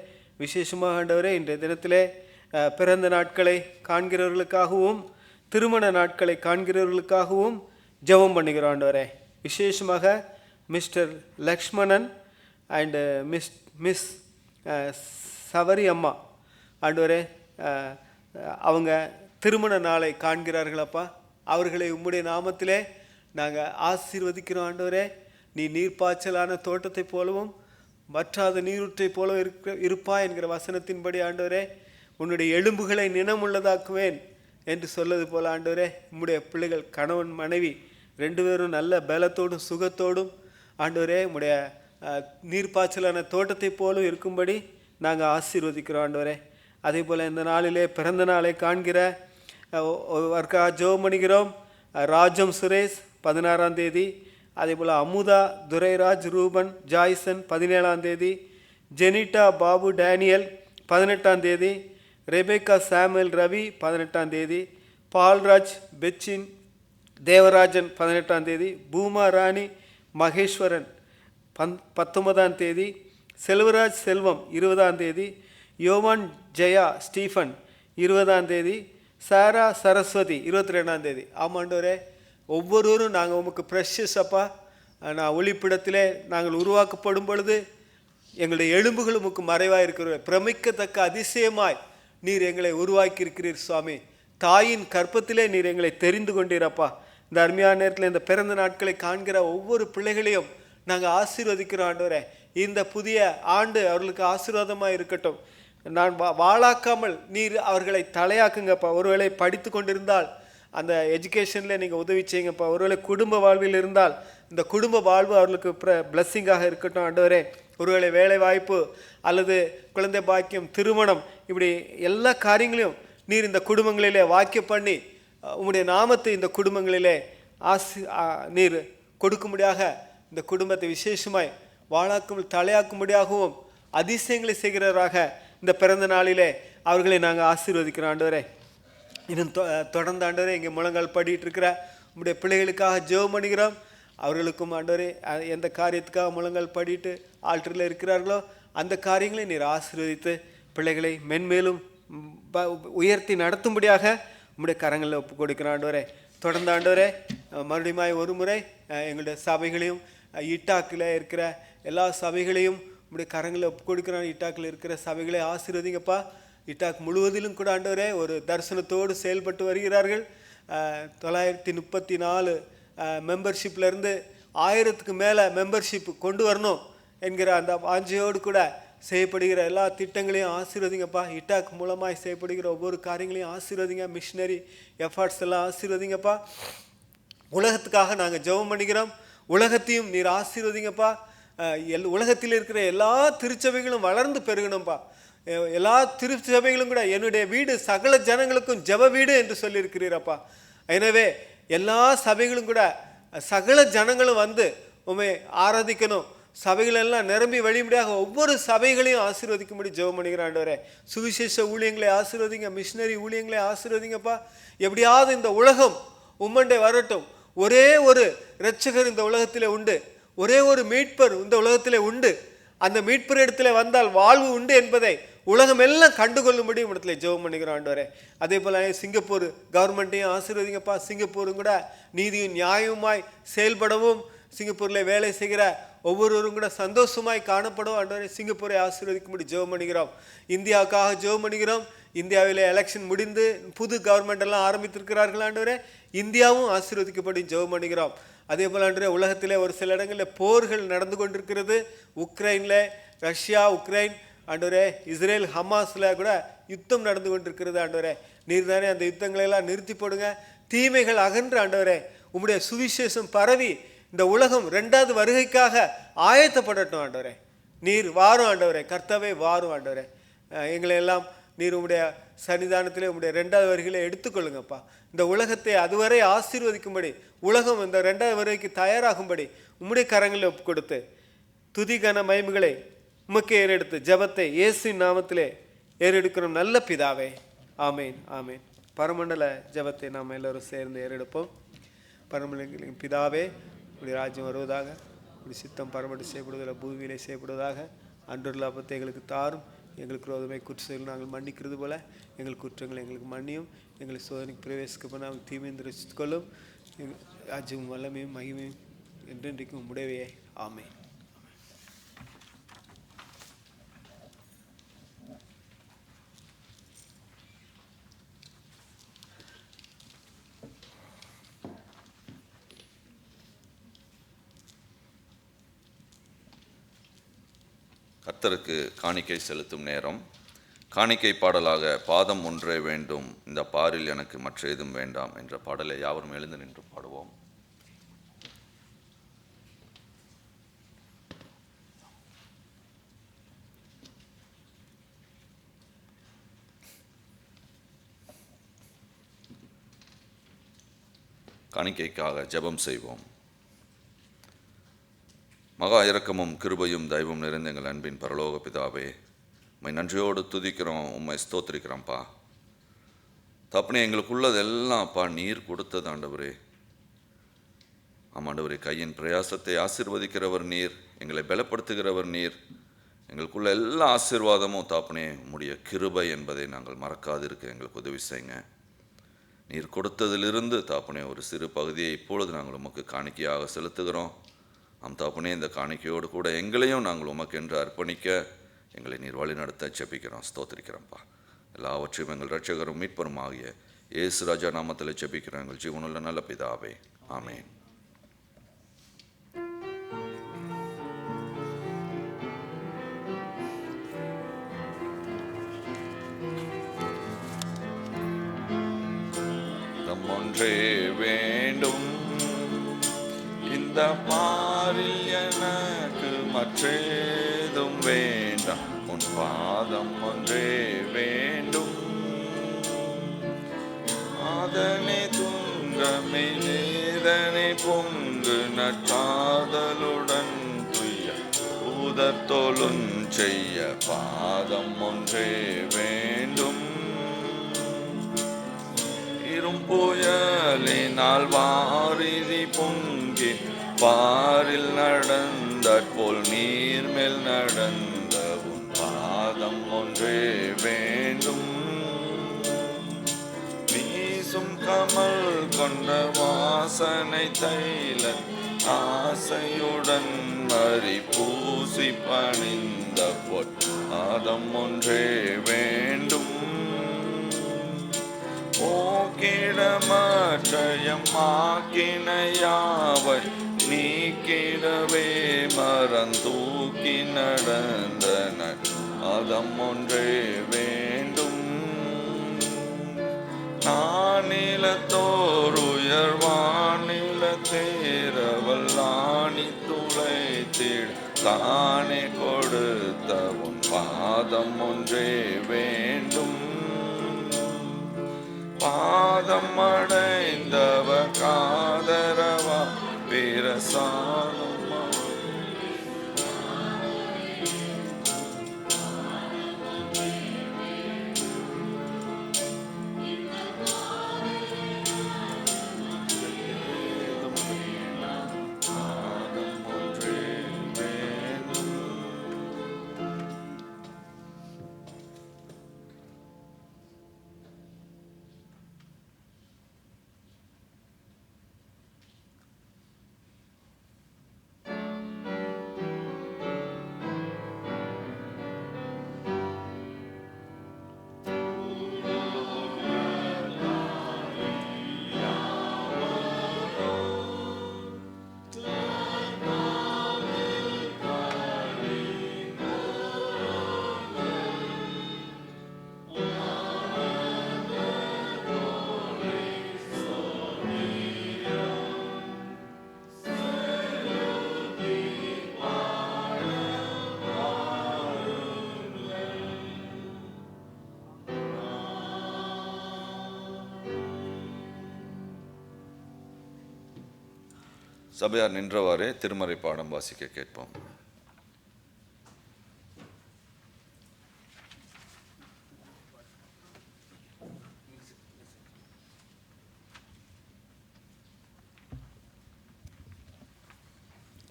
விசேஷமாக ஆண்டவரே, இன்றைய தினத்திலே பிறந்த நாட்களை காண்கிறவர்களுக்காகவும் திருமண நாட்களை காண்கிறவர்களுக்காகவும் ஜெபம் பண்ணுகிறோம் ஆண்டவரே. விசேஷமாக மிஸ்டர் லக்ஷ்மணன் அண்டு மிஸ் சவரி அம்மா ஆண்டவரே, அவங்க திருமண நாளை காண்கிறார்களப்பா. அவர்களை உம்முடைய நாமத்திலே நாங்கள் ஆசீர்வதிக்கிறோம் ஆண்டவரே. நீ நீர்ப்பாய்ச்சலான தோட்டத்தை போலவும் வற்றாத நீரூற்றை போல இருப்பா என்கிற வசனத்தின்படி ஆண்டவரே, உன்னுடைய எலும்புகளை நினமுள்ளதாக்குவேன் என்று சொல்வது போல ஆண்டவரே, உம்முடைய பிள்ளைகள் கணவன் மனைவி 2 பேரும் நல்ல பலத்தோடும் சுகத்தோடும் ஆண்டவரே உம்முடைய நீர்ப்பாய்ச்சலான தோட்டத்தை போலும் இருக்கும்படி நாங்கள் ஆசீர்வதிக்கிறோம் ஆண்டவரே. அதே போல் இந்த நாளிலே பிறந்த நாளை காண்கிற ஒருவருக்காக ஜெபம் பண்ணுகிறோம். ராஜம் சுரேஷ் 16ஆம் தேதி, அதே போல் அமுதா துரைராஜ் ரூபன் ஜாய்சன் 17ஆம் தேதி, ஜெனிட்டா பாபு டேனியல் 18ஆம் தேதி, ரெபேக்கா சாமுவேல் ரவி 18ஆம் தேதி, பால்ராஜ் பெச்சின் தேவராஜன் 18ஆம் தேதி, பூமா ராணி மகேஸ்வரன் 19ஆம் தேதி, செல்வராஜ் செல்வம் 20ஆம் தேதி, யோவான் ஜெயா ஸ்டீஃபன் 20ஆம் தேதி, சாரா சரஸ்வதி 22ஆம் தேதி. ஆமாண்டவரே, ஒவ்வொருவரும் நாங்கள் உமக்கு ப்ரெஷஸ் அப்பா. நான் ஒளிப்பிடத்திலே நாங்கள் உருவாக்கப்படும் பொழுது எங்களுடைய எலும்புகள் உமக்கு மறைவாக இருக்கிற பிரமிக்கத்தக்க அதிசயமாய் நீர் எங்களை உருவாக்கி இருக்கிறீர் சுவாமி. தாயின் கற்பத்திலே நீர் எங்களை தெரிந்து கொண்டீரப்பா. இந்த அருமையான நேரத்தில் இந்த பிறந்த நாட்களை காண்கிற ஒவ்வொரு பிள்ளைகளையும் நாங்கள் ஆசீர்வதிக்கிறோம் ஆண்டவரே. இந்த புதிய ஆண்டு அவர்களுக்கு ஆசீர்வாதமாக இருக்கட்டும். நான் வாழாக்காமல் நீர் அவர்களை தலையாக்குங்கப்பா. ஒருவேளை படித்து கொண்டிருந்தால் அந்த எஜுகேஷனில் நீங்கள் உதவி செய்யுங்கப்பா. ஒருவேளை குடும்ப வாழ்வில் இருந்தால் இந்த குடும்ப வாழ்வு அவர்களுக்கு பிளஸ்ஸிங்காக இருக்கட்டும் ஆண்டவரே. ஒருவேளை வேலை வாய்ப்பு அல்லது குழந்தை பாக்கியம், திருமணம், இப்படி எல்லா காரியங்களையும் நீர் இந்த குடும்பங்களிலே வாக்கிய பண்ணி உம்முடைய நாமத்தை இந்த குடும்பங்களிலே நீர் கொடுக்கும்படியாக, இந்த குடும்பத்தை விசேஷமாய் வாழாக்கும் தலையாக்கும்படியாகவும் அதிசயங்களை செய்கிறவராக இந்த பிறந்த நாளிலே அவர்களை நாங்கள் ஆசீர்வதிக்கிறோம் ஆண்டவரே. இன்னும் தொடர்ந்து ஆண்டவரே இங்கே முழங்கால் படிட்டு இருக்கிற உங்களுடைய பிள்ளைகளுக்காக ஜெபம் பண்ணுகிறோம். அவர்களுக்கும் ஆண்டவரே எந்த காரியத்துக்காக முழங்கால் படிட்டு ஆல்டரில் இருக்கிறார்களோ அந்த காரியங்களை நீர் ஆசீர்வதித்து பிள்ளைகளை மென்மேலும் உயர்த்தி நடத்தும்படியாக உங்களுடைய கரங்களில் ஒப்பு கொடுக்கிறோம் ஆண்டவரே. தொடர்ந்து ஆண்டவரே மறுபடியும் ஒரு முறை எங்களுடைய சபைகளையும் இட்டாக்கில் இருக்கிற எல்லா சபைகளையும் உங்களுடைய கரங்களில் ஒப்பு கொடுக்குறான். இட்டாக்கில் இருக்கிற சபைகளை ஆசீர்வதிங்கப்பா. இட்டாக் முழுவதிலும் கூட ஆண்டவரே ஒரு தரிசனத்தோடு செயல்பட்டு வருகிறார்கள். 934 மெம்பர்ஷிப்லேருந்து 1000க்கு மேலே மெம்பர்ஷிப் கொண்டு வரணும் என்கிற அந்த வாஞ்சையோடு கூட செய்யப்படுகிற எல்லா திட்டங்களையும் ஆசீர்வதிங்கப்பா. இட்டாக் மூலமாக செய்யப்படுகிற ஒவ்வொரு காரியங்களையும் ஆசீர்வதிங்க. மிஷினரி எஃபர்ட்ஸ் எல்லாம் ஆசீர்வதிங்கப்பா. உலகத்துக்காக நாங்கள் ஜெபம் பண்ணிக்கிறோம். உலகத்தையும் நீர் ஆசீர்வதிங்கப்பா. உலகத்தில் இருக்கிற எல்லா திருச்சபைகளும் வளர்ந்து பெருகணும்ப்பா. எல்லா திருச்சபைகளும் கூட என்னுடைய வீடு சகல ஜனங்களுக்கும் ஜெப வீடு என்று சொல்லியிருக்கிறீரப்பா. எனவே எல்லா சபைகளும் கூட சகல ஜனங்களும் வந்து உண்மை ஆராதிக்கணும். சபைகளெல்லாம் நிரம்பி வழிமுடியாக ஒவ்வொரு சபைகளையும் ஆசீர்வதிக்கும்படி ஜெபம் பண்ணிக்கிறேன் ஆண்டவரே. சுவிசேஷ ஊழியங்களை ஆசீர்வதிங்க. மிஷினரி ஊழியங்களை ஆசீர்வதிங்கப்பா. எப்படியாவது இந்த உலகம் உம்மண்டை வரட்டும். ஒரே ஒரு இரட்சகர் இந்த உலகத்திலே உண்டு. ஒரே ஒரு மீட்பர் இந்த உலகத்திலே உண்டு. அந்த மீட்பர் இடத்துல வந்தால் வாழ்வு உண்டு என்பதை உலகம் எல்லாம் கண்டுகொள்ளும்படி இடத்துல ஜெபம் பண்ணிக்கிறோம் ஆண்டவரே. அதே போல் சிங்கப்பூர் கவர்மெண்ட்டையும் ஆசீர்வதிங்கப்பா. சிங்கப்பூரும் கூட நீதியும் நியாயமாய் செயல்படவும், சிங்கப்பூரில் வேலை செய்கிற ஒவ்வொருவரும் கூட சந்தோஷமாய் காணப்படும் ஆண்டவரே. சிங்கப்பூரை ஆசீர்வதிக்கும்படி ஜெபம் பண்ணுகிறோம். இந்தியாவுக்காக ஜெபம் பண்ணுகிறோம். இந்தியாவில் எலெக்ஷன் முடிந்து புது கவர்மெண்ட் எல்லாம் ஆரம்பித்திருக்கிறார்கள் ஆண்டவரே. இந்தியாவும் ஆசீர்வதிக்கப்படி ஜெபம் பண்ணுகிறோம். அதே போல் ஆண்டவரே ஒரு சில இடங்களில் போர்கள் நடந்து கொண்டிருக்கிறது. உக்ரைனில் ரஷ்யா, உக்ரைன் ஆண்டவரே, இஸ்ரேல் ஹமாஸில் கூட யுத்தம் நடந்து கொண்டிருக்கிறது ஆண்டவரே. நீர் தானே அந்த யுத்தங்களெல்லாம் நிறுத்தி போடுங்க. தீமைகள் அகன்று ஆண்டவரே உம்முடைய சுவிசேஷம் பரவி இந்த உலகம் 2வது வருகைக்காக ஆயத்தப்படட்டும் ஆண்டவரே. நீர் வாரும் ஆண்டவரே. கர்த்தாவே வாரும் ஆண்டவரே. எங்களை எல்லாம் நீர் உம்முடைய சன்னிதானத்திலே உம்முடைய 2வது வருகையிலே எடுத்துக்கொள்ளுங்கப்பா. இந்த உலகத்தை அதுவரை ஆசீர்வதிக்கும்படி, உலகம் இந்த 2வது வருகைக்கு தயாராகும்படி உம்முடைய கரங்களில் ஒப்பு கொடுத்து துதிகன மகிமைகளை உமக்கு ஏறெடுத்து ஜெபத்தை இயேசுவின் நாமத்திலே ஏறெடுக்கிறோம் நல்ல பிதாவே. ஆமேன், ஆமேன். பரமண்டல ஜெபத்தை நாம் எல்லோரும் சேர்ந்து ஏறெடுப்போம். பரமண்டல பிதாவே, உடைய ராஜ்யம் வருவதாக, உடைய சித்தம் பரமண்டு செய்யப்படுவதில் பூமியிலே செய்யப்படுவதாக. அன்றுள்ள அப்பத்தை எங்களுக்கு தாரும். எங்களுக்கு ரோதமை குற்றங்கள் நாங்கள் மன்னிக்கிறது போல எங்கள் குற்றங்களை எங்களுக்கு மன்னியும். எங்களை சோதனைக்கு பிரவேசிக்க பண்ண நாங்கள் தீமையை ரசித்துக்கொள்ளும். ராஜ்யமும் வல்லமையும் மகிமையும் என்றென்றைக்கும் உடையவே. ஆமேன். கர்த்தருக்கு காணிக்கை செலுத்தும் நேரம். காணிக்கை பாடலாக பாதம் ஒன்றே வேண்டும், இந்த பாரில் எனக்கு மற்ற எதுவும் வேண்டாம் என்ற பாடலை யாவரும் எழுந்து நின்று பாடுவோம். காணிக்கைக்காக ஜெபம் செய்வோம். மகா இரக்கமும் கிருபையும் தயவும் நிறைந்த எங்கள் அன்பின் பரலோக பிதாவே, உம்மை நன்றியோடு துதிக்கிறோம், உம்மை ஸ்தோத்திரிக்கிறோம்ப்பா. தப்புனே எங்களுக்குள்ளது எல்லாம்ப்பா நீர் கொடுத்தது ஆண்டவரே. ஆமாண்டவரே, கையின் பிரயாசத்தை ஆசீர்வதிக்கிறவர் நீர், எங்களை பலப்படுத்துகிறவர் நீர். எங்களுக்குள்ள எல்லா ஆசீர்வாதமும் தாப்புனே உம்முடைய கிருபை என்பதை நாங்கள் மறக்காதிருக்க எங்களுக்கு உதவி செய்யுங்க. நீர் கொடுத்ததிலிருந்து தாப்புனே ஒரு சிறு பகுதியை இப்பொழுது நாங்கள் உமக்கு காணிக்கையாக செலுத்துகிறோம். தாப்புனே இந்த காணிக்கையோடு கூட எங்களையும் நாங்கள் உமக்கென்று அர்ப்பணிக்க எங்களை நீர் வழி நடத்த ஜெபிக்கிறோம், ஸ்தோத்திரிக்கிறோம்ப்பா. எல்லாவற்றையும் எங்கள் இரட்சகரும் மீட்பரும் ஆகிய இயேசு ராஜா நாமத்தில் ஜெபிக்கிறோம் எங்கள் ஜீவனுள்ள நல்ல பிதாவே. ஆமென். ஒன்றே வேண்டும், இந்த பாரில் எனக்கு மற்றேதும் வேண்டாம். உன் பாதம் ஒன்றே வேண்டும், அதனை துன்பமே நேதனை பொங்கு நற்றாதலுடன் துய்ய ஊதத்தோலுன் செய்ய பாதம் ஒன்றே வேண்டும். புயலினால் வாரிதி பொங்கி பாரில் நடந்தற்போல் நீர்மேல் நடந்த உன் பாதம் ஒன்றே வேண்டும். வீசும் கமல் கொண்ட வாசனை தைல ஆசையுடன் மறி பூசி பணிந்த பாதம் ஒன்றே வேண்டும். போக்கிடமற்றம் ஆக்கினையாவை நீக்கிடவே மறந்தூக்கி நடந்தன அதம் ஒன்றே வேண்டும். நானிலத்தோர் உயர்வானில தேரவல் ஆணி துளைத்திட தானே கொடுத்த உன் பாதம் ஒன்றே வேண்டும். பாதம் அடைந்தவ காதரவா பிரசானம் சபையார் நின்றவாறே திருமறை பாடம் வாசிக்க கேட்போம்.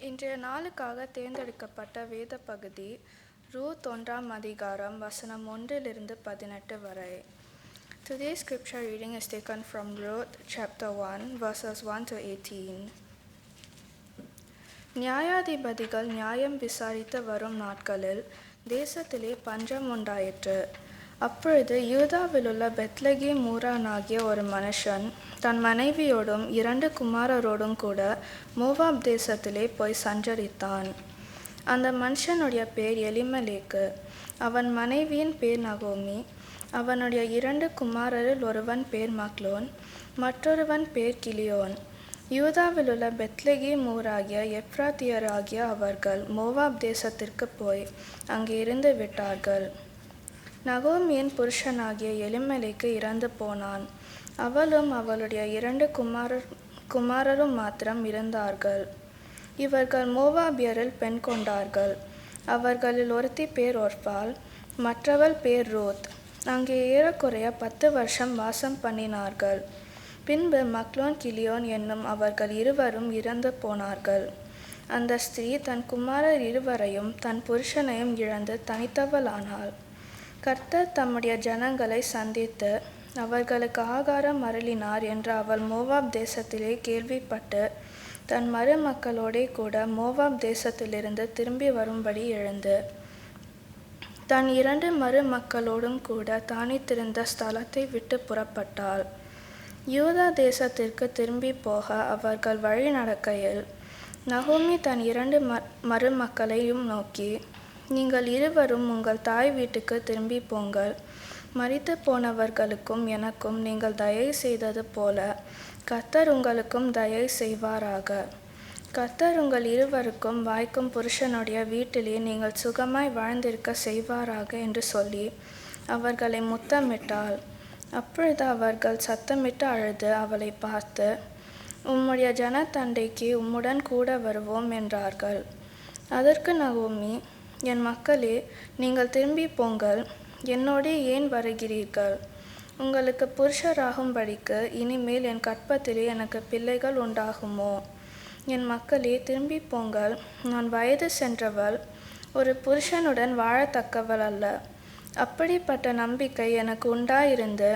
இன்றைய நாளுக்காக தேர்ந்தெடுக்கப்பட்ட வேத பகுதி ரூத் 1 அதிகாரம் வசனம் 1-18 வரை. Today's scripture reading is taken from Ruth chapter 1 verses 1-18. நியாயாதிபதிகள் நியாயம் விசாரித்து வரும் நாட்களில் தேசத்திலே பஞ்சம் உண்டாயிற்று. அப்பொழுது யூதாவிலுள்ள பெத்லகேம் ஊரானாகிய ஒரு மனுஷன் தன் மனைவியோடும் 2 குமாரரோடும் கூட மோவாப் தேசத்திலே போய் சஞ்சரித்தான். அந்த மனுஷனுடைய பேர் எலிமெலேக்கு, அவன் மனைவியின் பேர் நகோமி. அவனுடைய 2 குமாரரில் ஒருவன் பேர் மக்லோன், மற்றொருவன் பேர் கிலியோன். யூதாவிலுள்ள பெத்லகேம் ஊராகிய எப்ராத்தியராகிய அவர்கள் மோவாப் தேசத்திற்கு போய் அங்கே இருந்து விட்டார்கள். நகோமியின் புருஷனாகிய எலிமெலேக்கு இறந்து போனான். அவளும் அவளுடைய 2 குமாரரும் மாத்திரம் இருந்தார்கள். இவர்கள் மோவாபியரில் பெண் கொண்டார்கள். அவர்களில் ஒருத்தி பேர் ஒர்பால், மற்றவள் பேர் ரூத். அங்கே ஏறக்குறைய 10 வருஷம் வாசம் பண்ணினார்கள். பின்பு மக்லோன் கிலியோன் என்னும் அவர்கள் இருவரும் இறந்து போனார்கள். அந்த ஸ்திரீ தன் குமாரர் இருவரையும் தன் புருஷனையும் இழந்து தனித்தவளானாள். கர்த்தர் தம்முடைய ஜனங்களை சந்தித்து அவர்களுக்கு ஆகாரம் அருளினார் என்று அவள் மோவாப் தேசத்திலே கேள்விப்பட்டு தன் மருமக்களோடே கூட மோவாப் தேசத்திலிருந்து திரும்பி வரும்படி எழுந்து தன் 2 மருமக்களோடும் கூட தானித்திருந்த ஸ்தலத்தை விட்டு புறப்பட்டாள். யூதா தேசத்திற்கு திரும்பி போக அவர்கள் வழி நடக்கையில் நகோமி தன் 2 மருமக்களையும் நோக்கி, நீங்கள் இருவரும் உங்கள் தாய் வீட்டுக்கு திரும்பி போங்கள். மரித்து போனவர்களுக்கும் எனக்கும் நீங்கள் தயை செய்தது போல கர்த்தர் உங்களுக்கும் தயை செய்வாராக. கர்த்தர் உங்கள் இருவருக்கும் வாய்க்கும் புருஷனுடைய வீட்டிலே நீங்கள் சுகமாய் வாழ்ந்திருக்க செய்வாராக என்று சொல்லி அவர்களை முத்தமிட்டாள். அப்பொழுது அவர்கள் சத்தமிட்டு அழுது அவளை பார்த்து, உம்முடைய ஜனத்தண்டைக்கு உம்முடன் கூட வருவோம் என்றார்கள். அதற்கு நகோமி, என் மக்களே, நீங்கள் திரும்பி போங்கள், என்னோடே ஏன் வருகிறீர்கள்? உங்களுக்கு புருஷராகும்படிக்கு இனிமேல் என் கற்பத்திலே எனக்கு பிள்ளைகள் உண்டாகுமோ? என் மக்களே, திரும்பி போங்கள். நான் வயது சென்றவள், ஒரு புருஷனுடன் வாழத்தக்கவள் அல்ல. அப்படிப்பட்ட நம்பிக்கை எனக்கு உண்டாயிருந்து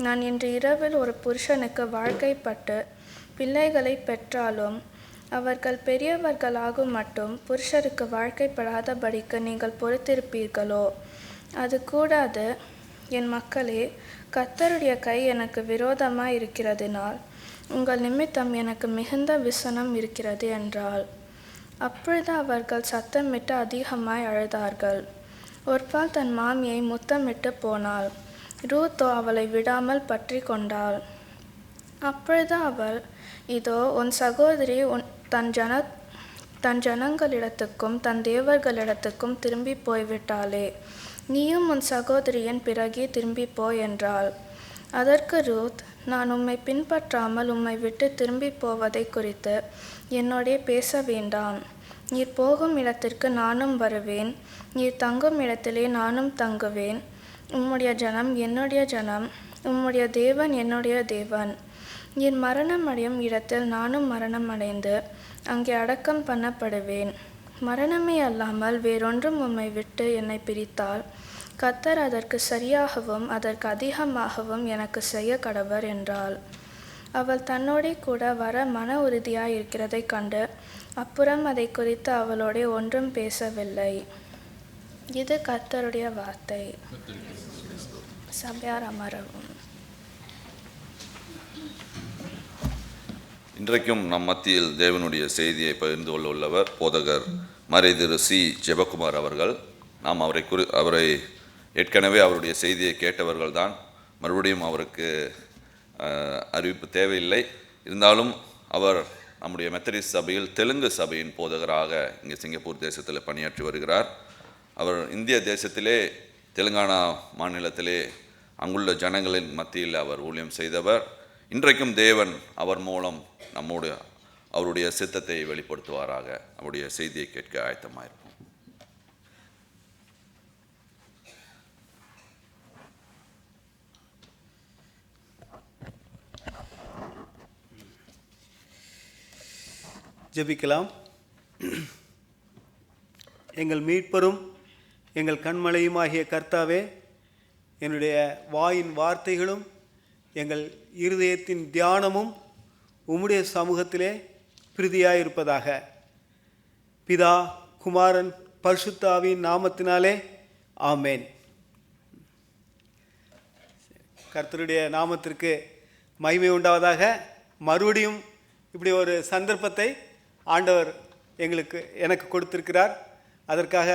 நான் இன்று இரவில் ஒரு புருஷனுக்கு வாழ்க்கைப்பட்டு பிள்ளைகளை பெற்றாலும் அவர்கள் பெரியவர்களாகும் மட்டும் புருஷருக்கு வாழ்க்கைப்படாதபடிக்கு நீங்கள் பொறுத்திருப்பீர்களோ? அது கூடாது. என் மக்களே, கர்த்தருடைய கை எனக்கு விரோதமாய் இருக்கிறதினால் உங்கள் நிமித்தம் எனக்கு மிகுந்த விசனம் இருக்கிறது என்றாள். அப்பொழுது அவர்கள் சத்தமிட்டு அதிகமாய் அழுதார்கள். ஒர்பாள் தன் மாமியை முத்தமிட்டு போனாள். ரூத்தோ அவளை விடாமல் பற்றி கொண்டாள். அப்பொழுது அவள், இதோ உன் சகோதரி தன் ஜனங்களிடத்துக்கும் தன் தேவர்களிடத்துக்கும் திரும்பி போய்விட்டாளே, நீயும் உன் சகோதரியின் பிறகே திரும்பி போய் என்றாள். அதற்கு ரூத், நான் உம்மை பின்பற்றாமல் உம்மை விட்டு திரும்பி போவதை குறித்து என்னோடே பேச வேண்டாம். நீர் போகும் இடத்திற்கு நானும் வருவேன், நீர் தங்கும் இடத்திலே நானும் தங்குவேன். உம்முடைய ஜனம் என்னுடைய ஜனம், உம்முடைய தேவன் என்னுடைய தேவன். நீர் மரணமடையும் இடத்தில் நானும் மரணமடைந்து அங்கே அடக்கம் பண்ணப்படுவேன். மரணமே அல்லாமல் வேறொன்றும் உம்மை விட்டு என்னை பிரித்தால் கர்த்தர் அதற்கு சரியாகவும் அதற்கு அதிகமாகவும் எனக்கு செய்ய கடவர் என்றாள். அவள் தன்னோடே கூட வர மன உறுதியாயிருக்கிறதை கண்டு அப்புறம் அதை குறித்து அவளோடே ஒன்றும் பேசவில்லை. இது கர்த்தருடைய வார்த்தை. சபையார் அமரவும். இன்றைக்கும் நம் மத்தியில் தேவனுடைய செய்தியை பகிர்ந்து கொள்ள உள்ளவர் போதகர் மறைதிரு சி ஜெபக்குமார் அவர்கள். நாம் அவரை ஏற்கனவே அவருடைய செய்தியை கேட்டவர்கள் தான். மறுபடியும் அவருக்கு அறிவிப்பு தேவையில்லை. இருந்தாலும் அவர் நம்முடைய மெத்தடிஸ்ட் சபையில் தெலுங்கு சபையின் போதகராக இங்கே சிங்கப்பூர் தேசத்தில் பணியாற்றி வருகிறார். அவர் இந்திய தேசத்திலே தெலுங்கானா மாநிலத்திலே அங்குள்ள ஜனங்களின் மத்தியில் அவர் ஊழியம் செய்தவர். இன்றைக்கும் தேவன் அவர் மூலம் நம்முடைய அவருடைய சித்தத்தை வெளிப்படுத்துவாராக. அவருடைய செய்தியை கேட்க ஆயத்தமாயிருப்போம். ஜெபிக்கலாம். எங்கள் மீட்பரும் எங்கள் கண்மலையுமாகிய கர்த்தாவே, என்னுடைய வாயின் வார்த்தைகளும் எங்கள் இருதயத்தின் தியானமும் உம்முடைய சமூகத்திலே பிரீதியாயிருப்பதாக. பிதா, குமாரன், பரிசுத்த ஆவியின் நாமத்தினாலே ஆமேன். கர்த்தருடைய நாமத்திற்கு மகிமை உண்டாவதாக. மறுபடியும் இப்படி ஒரு சந்தர்ப்பத்தை ஆண்டவர் எனக்கு கொடுத்திருக்கிறார். அதற்காக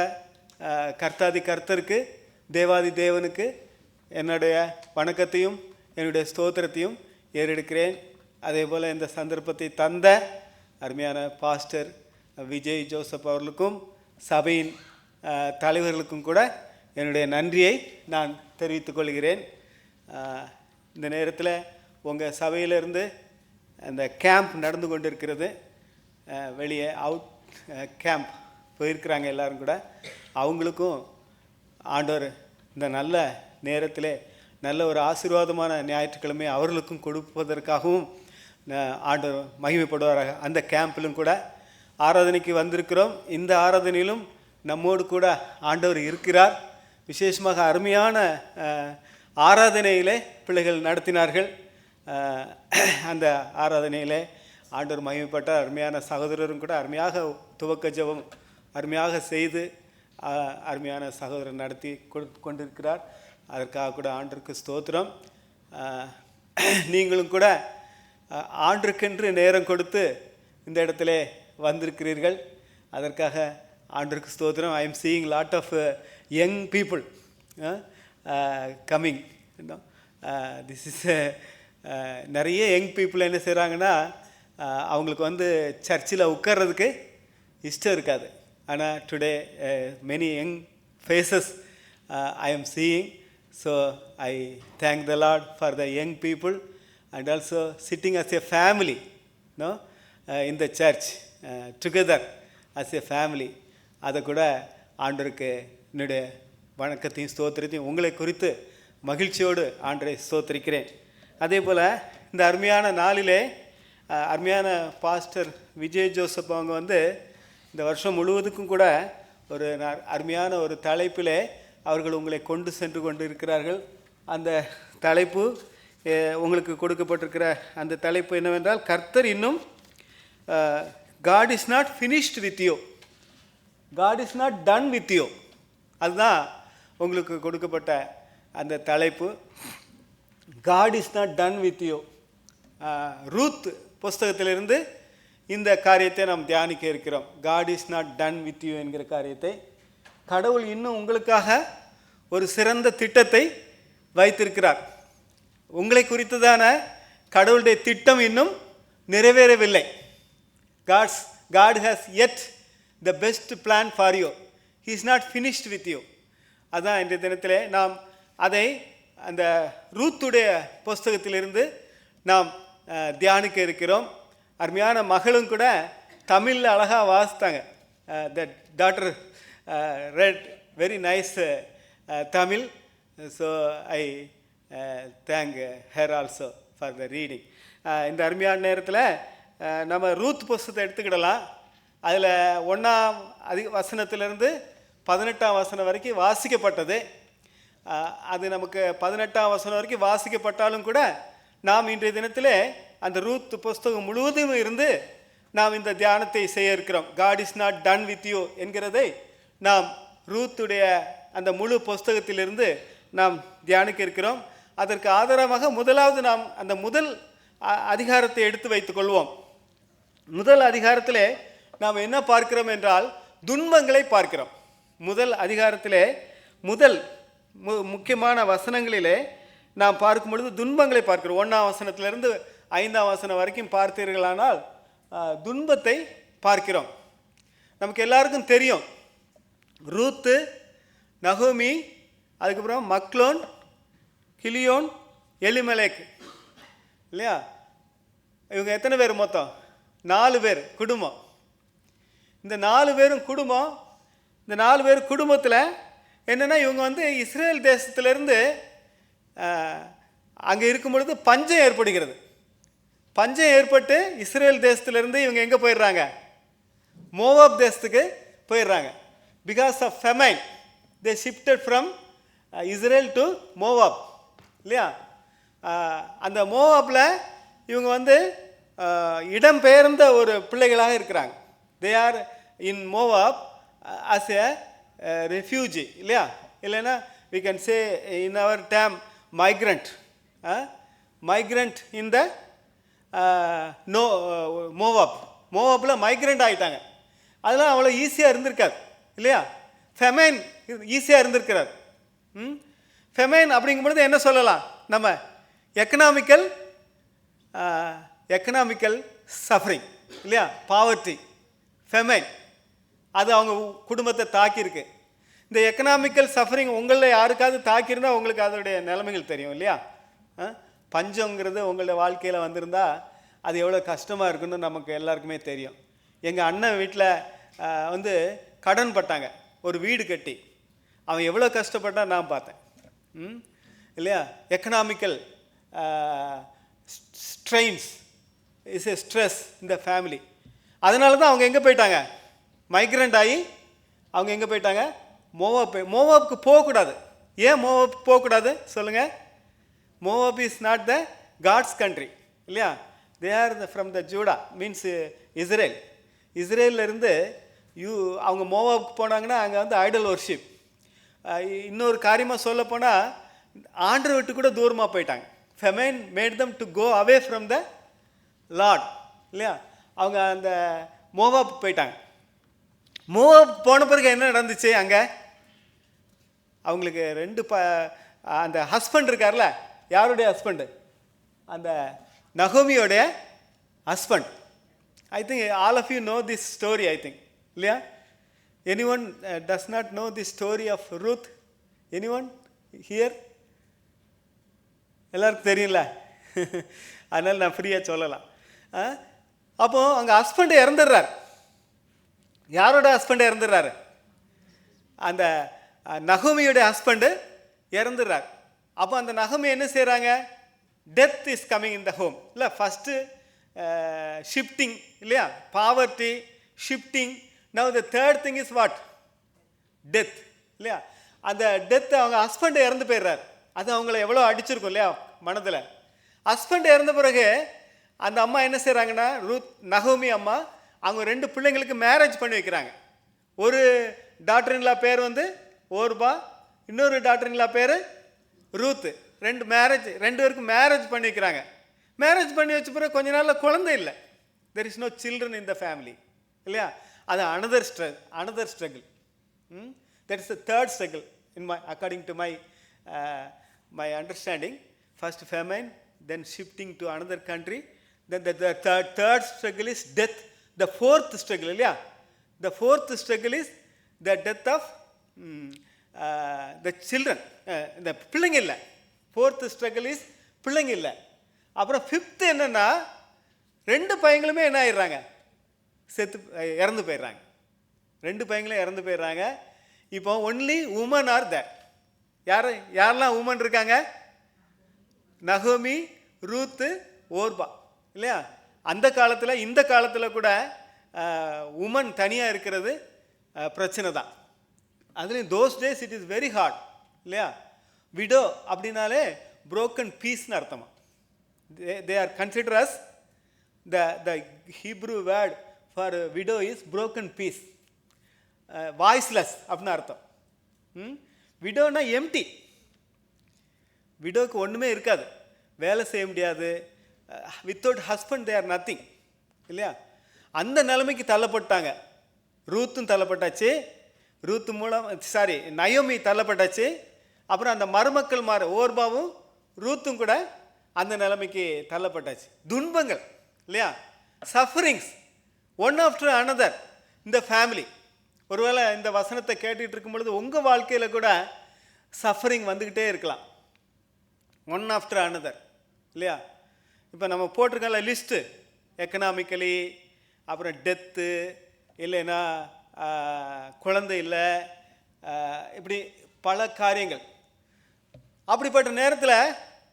கர்த்தாதி கர்த்தருக்கு, தேவாதி தேவனுக்கு என்னுடைய வணக்கத்தையும் என்னுடைய ஸ்தோத்திரத்தையும் ஏறெடுக்கிறேன். அதே போல் இந்த சந்தர்ப்பத்தை தந்த அருமையான பாஸ்டர் விஜய் ஜோசப் அவர்களுக்கும் சபையின் தலைவர்களுக்கும் கூட என்னுடைய நன்றியை நான் தெரிவித்துக் கொள்கிறேன். இந்த நேரத்தில் உங்கள் சபையிலிருந்து அந்த கேம்ப் நடந்து கொண்டிருக்கிறது. வெளியே அவுட் கேம்ப் போயிருக்கிறாங்க எல்லாரும் கூட. அவங்களுக்கும் ஆண்டவர் இந்த நல்ல நேரத்தில் நல்ல ஒரு ஆசீர்வாதமான ஞாயிற்றுக்கிழமை அவர்களுக்கும் கொடுப்பதற்காகவும் ஆண்டவர் மகிமைப்படுவாராக. அந்த கேம்பிலும் கூட ஆராதனைக்கு வந்திருக்கிறோம். இந்த ஆராதனையிலும் நம்மோடு கூட ஆண்டவர் இருக்கிறார். விசேஷமாக அருமையான ஆராதனையிலே பிள்ளைகள் நடத்தினார்கள். அந்த ஆராதனையிலே ஆண்டவர் மகிமைப்பட்டார். அருமையான சகோதரரும் கூட அருமையாக துவக்க ஜெபம் அருமையாக செய்து அருமையான சகோதரர் நடத்தி கொண்டிருக்கிறார். அதற்காக கூட ஆண்டவருக்கு ஸ்தோத்திரம். நீங்களும் கூட ஆண்டருக்கென்று நேரம் கொடுத்து இந்த இடத்துல வந்திருக்கிறீர்கள். அதற்காக ஆண்டருக்கு ஸ்தோத்திரம். I am seeing lot of young people coming. This is நிறைய யங் பீப்புள் என்ன செய்கிறாங்கன்னா, அவங்களுக்கு வந்து சர்ச்சில் உட்கார்றதுக்கு இஷ்டம் இருக்காது. ஆனால் today many young faces I am seeing. So I thank the Lord for the young people and also sitting as a family, no, in the church together as a family. அதை கூட ஆண்டவருக்கு என்னுடைய வணக்கத்தையும் ஸ்தோத்திரத்தையும் உங்களை குறித்து மகிழ்ச்சியோடு ஆண்டரை ஸ்தோத்திரிக்கிறேன். அதே போல் இந்த அருமையான நாளிலே அருமையான பாஸ்டர் விஜய் ஜோசப் அவங்க வந்து இந்த வருஷம் முழுவதுக்கும் கூட ஒரு அருமையான ஒரு தலைப்பிலே அவர்கள் உங்களை கொண்டு சென்று கொண்டு இருக்கிறார்கள். அந்த தலைப்பு உங்களுக்கு கொடுக்கப்பட்டிருக்கிற அந்த தலைப்பு என்னவென்றால், கர்த்தர் இன்னும் God is not finished with you, God is not done with you. அதுதான் உங்களுக்கு கொடுக்கப்பட்ட அந்த தலைப்பு. God is not done with you. Ruth புஸ்தகத்திலிருந்து இந்த காரியத்தை நாம் தியானிக்க இருக்கிறோம். God is not done with you என்கிற காரியத்தை. கடவுள் இன்னும் உங்களுக்காக ஒரு சிறந்த திட்டத்தை வைத்திருக்கிறார். உங்களை குறித்ததான கடவுளுடைய திட்டம் இன்னும் நிறைவேறவில்லை. God has yet the best plan for you. He is not finished with you. அதான் இன்றைய தினத்திலே நாம் அதை அந்த ரூத்துடைய புஸ்தகத்திலிருந்து நாம் தியானிக்க இருக்கிறோம். அருமையான மகளும் கூட தமிழில் அழகாக வாசித்தாங்க. The daughter read very nice Tamil, so I thank her also for the reading. இந்த அருமையான நேரத்தில் நம்ம ரூத் புஸ்தகத்தை எடுத்துக்கிடலாம். அதில் 1ஆம் வசனத்திலிருந்து 18ஆம் வசனம் வரைக்கும் வாசிக்கப்பட்டது. அது நமக்கு 18ஆம் வசனம் வரைக்கும் வாசிக்கப்பட்டாலும் கூட நாம் இன்றைய தினத்தில் அந்த ரூத் புஸ்தகம் முழுவதும் இருந்து நாம் இந்த தியானத்தை செய்ய இருக்கிறோம். God is not done with you என்கிறதை நாம் ரூத்துடைய அந்த முழு புஸ்தகத்திலிருந்து நாம் தியானிக்க இருக்கிறோம். அதற்கு ஆதாரமாக முதலாவது நாம் அந்த முதல் அதிகாரத்தை எடுத்து வைத்துக் கொள்வோம். முதல் அதிகாரத்திலே நாம் என்ன பார்க்கிறோம் என்றால், துன்பங்களை பார்க்கிறோம். முதல் அதிகாரத்திலே முதல் முக்கியமான வசனங்களிலே நாம் பார்க்கும் பொழுது துன்பங்களை பார்க்கிறோம். 1ஆம் வசனத்திலிருந்து 5ஆம் வசனம் வரைக்கும் பார்த்தீர்களானால் துன்பத்தை பார்க்கிறோம். நமக்கு எல்லாருக்கும் தெரியும், ரூத்து, நகோமி, அதுக்கப்புறம் மக்லோன், கிலியோன், எலிமெலேக், இல்லையா? இவங்க எத்தனை பேர்? மொத்தம் 4 பேர் குடும்பம். இந்த 4 பேரும் குடும்பம். இந்த 4 பேர் குடும்பத்தில் என்னென்னா, இவங்க வந்து இஸ்ரேல் தேசத்திலேருந்து அங்கே இருக்கும் பொழுது பஞ்சம் ஏற்படுகிறது. பஞ்சம் ஏற்பட்டு இஸ்ரேல் தேசத்திலேருந்து இவங்க எங்கே போயிடுறாங்க? மோவாப் தேசத்துக்கு போயிடுறாங்க. Because of famine they shifted from Israel to Moab, இல்லையா? அந்த மோவாப்பில் இவங்க வந்து இடம்பெயர்ந்த ஒரு பிள்ளைகளாக இருக்கிறாங்க. They are in Moab as a refugee, இல்லையா? இல்லைன்னா we can say in our term migrant, migrant in the மோவாப்பில் மைக்ரண்ட் ஆகிட்டாங்க. அதெல்லாம் அவ்வளோ ஈஸியாக இருந்திருக்காது, இல்லையா? ஃபெமைன் ஈஸியாக இருந்திருக்கிறார். ஃபெமைன் அப்படிங்கும்பொழுது என்ன சொல்லலாம் நம்ம? எக்கனாமிக்கல் சஃபரிங், இல்லையா? பாவர்ட்டி, ஃபெமைன், அது அவங்க குடும்பத்தை தாக்கியிருக்கு. இந்த எக்கனாமிக்கல் சஃபரிங் உங்களில் யாருக்காவது தாக்கியிருந்தால் உங்களுக்கு அதோடைய நிலைமைகள் தெரியும், இல்லையா? பஞ்சங்கிறது உங்களுடைய வாழ்க்கையில் வந்திருந்தால் அது எவ்வளோ கஷ்டமாக இருக்குன்னு நமக்கு எல்லாருக்குமே தெரியும். எங்கள் அண்ணன் வீட்டில் வந்து கடன் பட்டாங்க, ஒரு வீடு கட்டி. அவன் எவ்வளோ கஷ்டப்பட்டான் நான் பார்த்தேன், இல்லையா? Economical strains is a stress இந்த ஃபேமிலி. அதனால தான் அவங்க எங்கே போயிட்டாங்க? மைக்ரண்ட் ஆகி அவங்க எங்கே போயிட்டாங்க? மோவாப்புக்கு போகக்கூடாது. ஏன் மோவாப் போகக்கூடாது சொல்லுங்கள்? Moab is not the God's country, இல்லையா? They are from the Judah, means Israel. இஸ்ரேலிருந்து அவங்க மோவாப்புக்கு போனாங்கன்னா அங்கே வந்து ஐடல் வர்ஷிப். இன்னொரு காரியமாக சொல்ல போனால் ஆண்டரை விட்டு கூட தூரமாக போயிட்டாங்க. Famine made them to go away from the Lord இல்லையா. அவங்க அந்த மோவாப் போயிட்டாங்க. மோவாப் போன பிறகு என்ன நடந்துச்சு அங்கே? அவங்களுக்கு அந்த ஹஸ்பண்ட் இருக்கார்ல, யாருடைய ஹஸ்பண்டு? அந்த நகோமியோடைய husband. I think all of you know this story, I think இல்லையா? Anyone does not know the story of Ruth? Anyone here? எல்லாருக்கும் தெரியல. அதனால் நான் ஃப்ரீயாக சொல்லலாம். அப்போது அங்கே ஹஸ்பண்டு இறந்துடுறார். யாரோட ஹஸ்பண்டு இறந்துடுறாரு? அந்த நகோமியோடைய ஹஸ்பண்டு இறந்துடுறார். அப்போ அந்த நகோமி என்ன செய்கிறாங்க? Death is coming in the home இல்லை. ஃபஸ்ட்டு ஷிஃப்டிங் இல்லையா, poverty, shifting. Now the third thing is what? Death இல்லையா. அந்த டெத் அவங்க ஹஸ்பண்டு இறந்து போயிடுறார். அது அவங்கள எவ்வளோ அடிச்சிருக்கும் இல்லையா மனதில். ஹஸ்பண்ட் இறந்த பிறகு அந்த அம்மா என்ன செய்கிறாங்கன்னா, நகோமி அம்மா அவங்க 2 பிள்ளைங்களுக்கு மேரேஜ் பண்ணி வைக்கிறாங்க. ஒரு டாக்டரின்லா பேர் ஓர்பா, இன்னொரு டாக்டரின்லா பேர் ரூத்து. 2 பேருக்கும் மேரேஜ் பண்ணி வைக்கிறாங்க. மேரேஜ் பண்ணி வச்ச பிறகு கொஞ்ச நாளில் குழந்தை இல்லை. There is no children in the family இல்லையா. அது another struggle. That is the third struggle in according to my understanding. First famine, then shifting to another country, then the third struggle is death. The fourth struggle, yeah, the fourth struggle is the death of the children, the பிள்ளைங்க இல்லை. fourth struggle is பிள்ளைங்க இல்லை. அப்புறம் fifth என்னன்னா, 2 பையங்களுமே என்ன ஆயிடுறாங்க? இறந்து போயிடுறாங்க. 2 பையங்களும் இறந்து போயிடுறாங்க. இப்போ ஒன்லி உமன் ஆர் தேர். யாரெல்லாம் உமன் இருக்காங்க? நகோமி, ரூத்து, ஓர்பா இல்லையா. அந்த காலத்தில் இந்த காலத்தில் கூட உமன் தனியாக இருக்கிறது பிரச்சனை தான். அதுலேயும் those days it is very hard இல்லையா. விடோ அப்படின்னாலே புரோக்கன் பீஸ்னு அர்த்தமா. They are consider as the Hebrew word for widow is broken piece, voiceless அப்படின்னு அர்த்தம். விடோனா எம்டி. விடோக்கு ஒன்றுமே இருக்காது, வேலை செய்ய முடியாது. Without husband they are nothing இல்லையா. அந்த நிலைமைக்கு தள்ளப்பட்டாங்க. ரூத்தும் தள்ளப்பட்டாச்சு, நயோமி தள்ளப்பட்டாச்சு. அப்புறம் அந்த மருமக்கள் ஓர்பாவும் ரூத்தும் கூட அந்த நிலைமைக்கு தள்ளப்பட்டாச்சு. துன்பங்கள் இல்லையா, சஃபரிங்ஸ் ஒன் ஆஃப்டர் அனதர் இந்த ஃபேமிலி. ஒருவேளை இந்த வசனத்தை கேட்டுட்டு இருக்கும் பொழுது உங்கள் வாழ்க்கையில் கூட சஃபரிங் வந்துக்கிட்டே இருக்கலாம், ஒன் ஆஃப்டர் அனதர் இல்லையா. இப்போ நம்ம போட்டிருக்கோம்ல லிஸ்ட்டு, எக்கனாமிக்கலி, அப்புறம் டெத்து, இல்லைன்னா குழந்தை இல்லை, இப்படி பல காரியங்கள். அப்படிப்பட்ட நேரத்தில்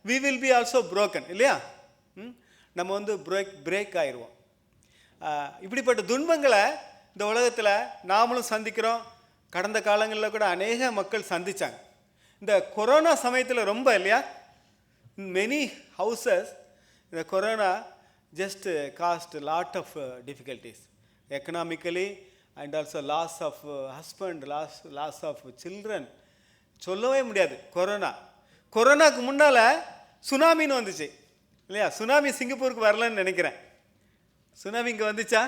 we will be also broken இல்லையா. நம்ம பிரேக் ஆயிடுவோம். இப்படிப்பட்ட துன்பங்களை இந்த உலகத்தில் நாமளும் சந்திக்கிறோம். கடந்த காலங்களில் கூட அநேக மக்கள் சந்தித்தாங்க. இந்த கொரோனா சமயத்தில் ரொம்ப இல்லையா, மெனி ஹவுசஸ் இந்த corona just cost lot of difficulties economically and also loss of husband, loss of children. சொல்லவே முடியாது. கொரோனாக்கு முன்னால் சுனாமின்னு வந்துச்சு இல்லையா. சுனாமி சிங்கப்பூருக்கு வரலன்னு நினைக்கிறேன். சுனாமி இங்கே வந்துச்சா?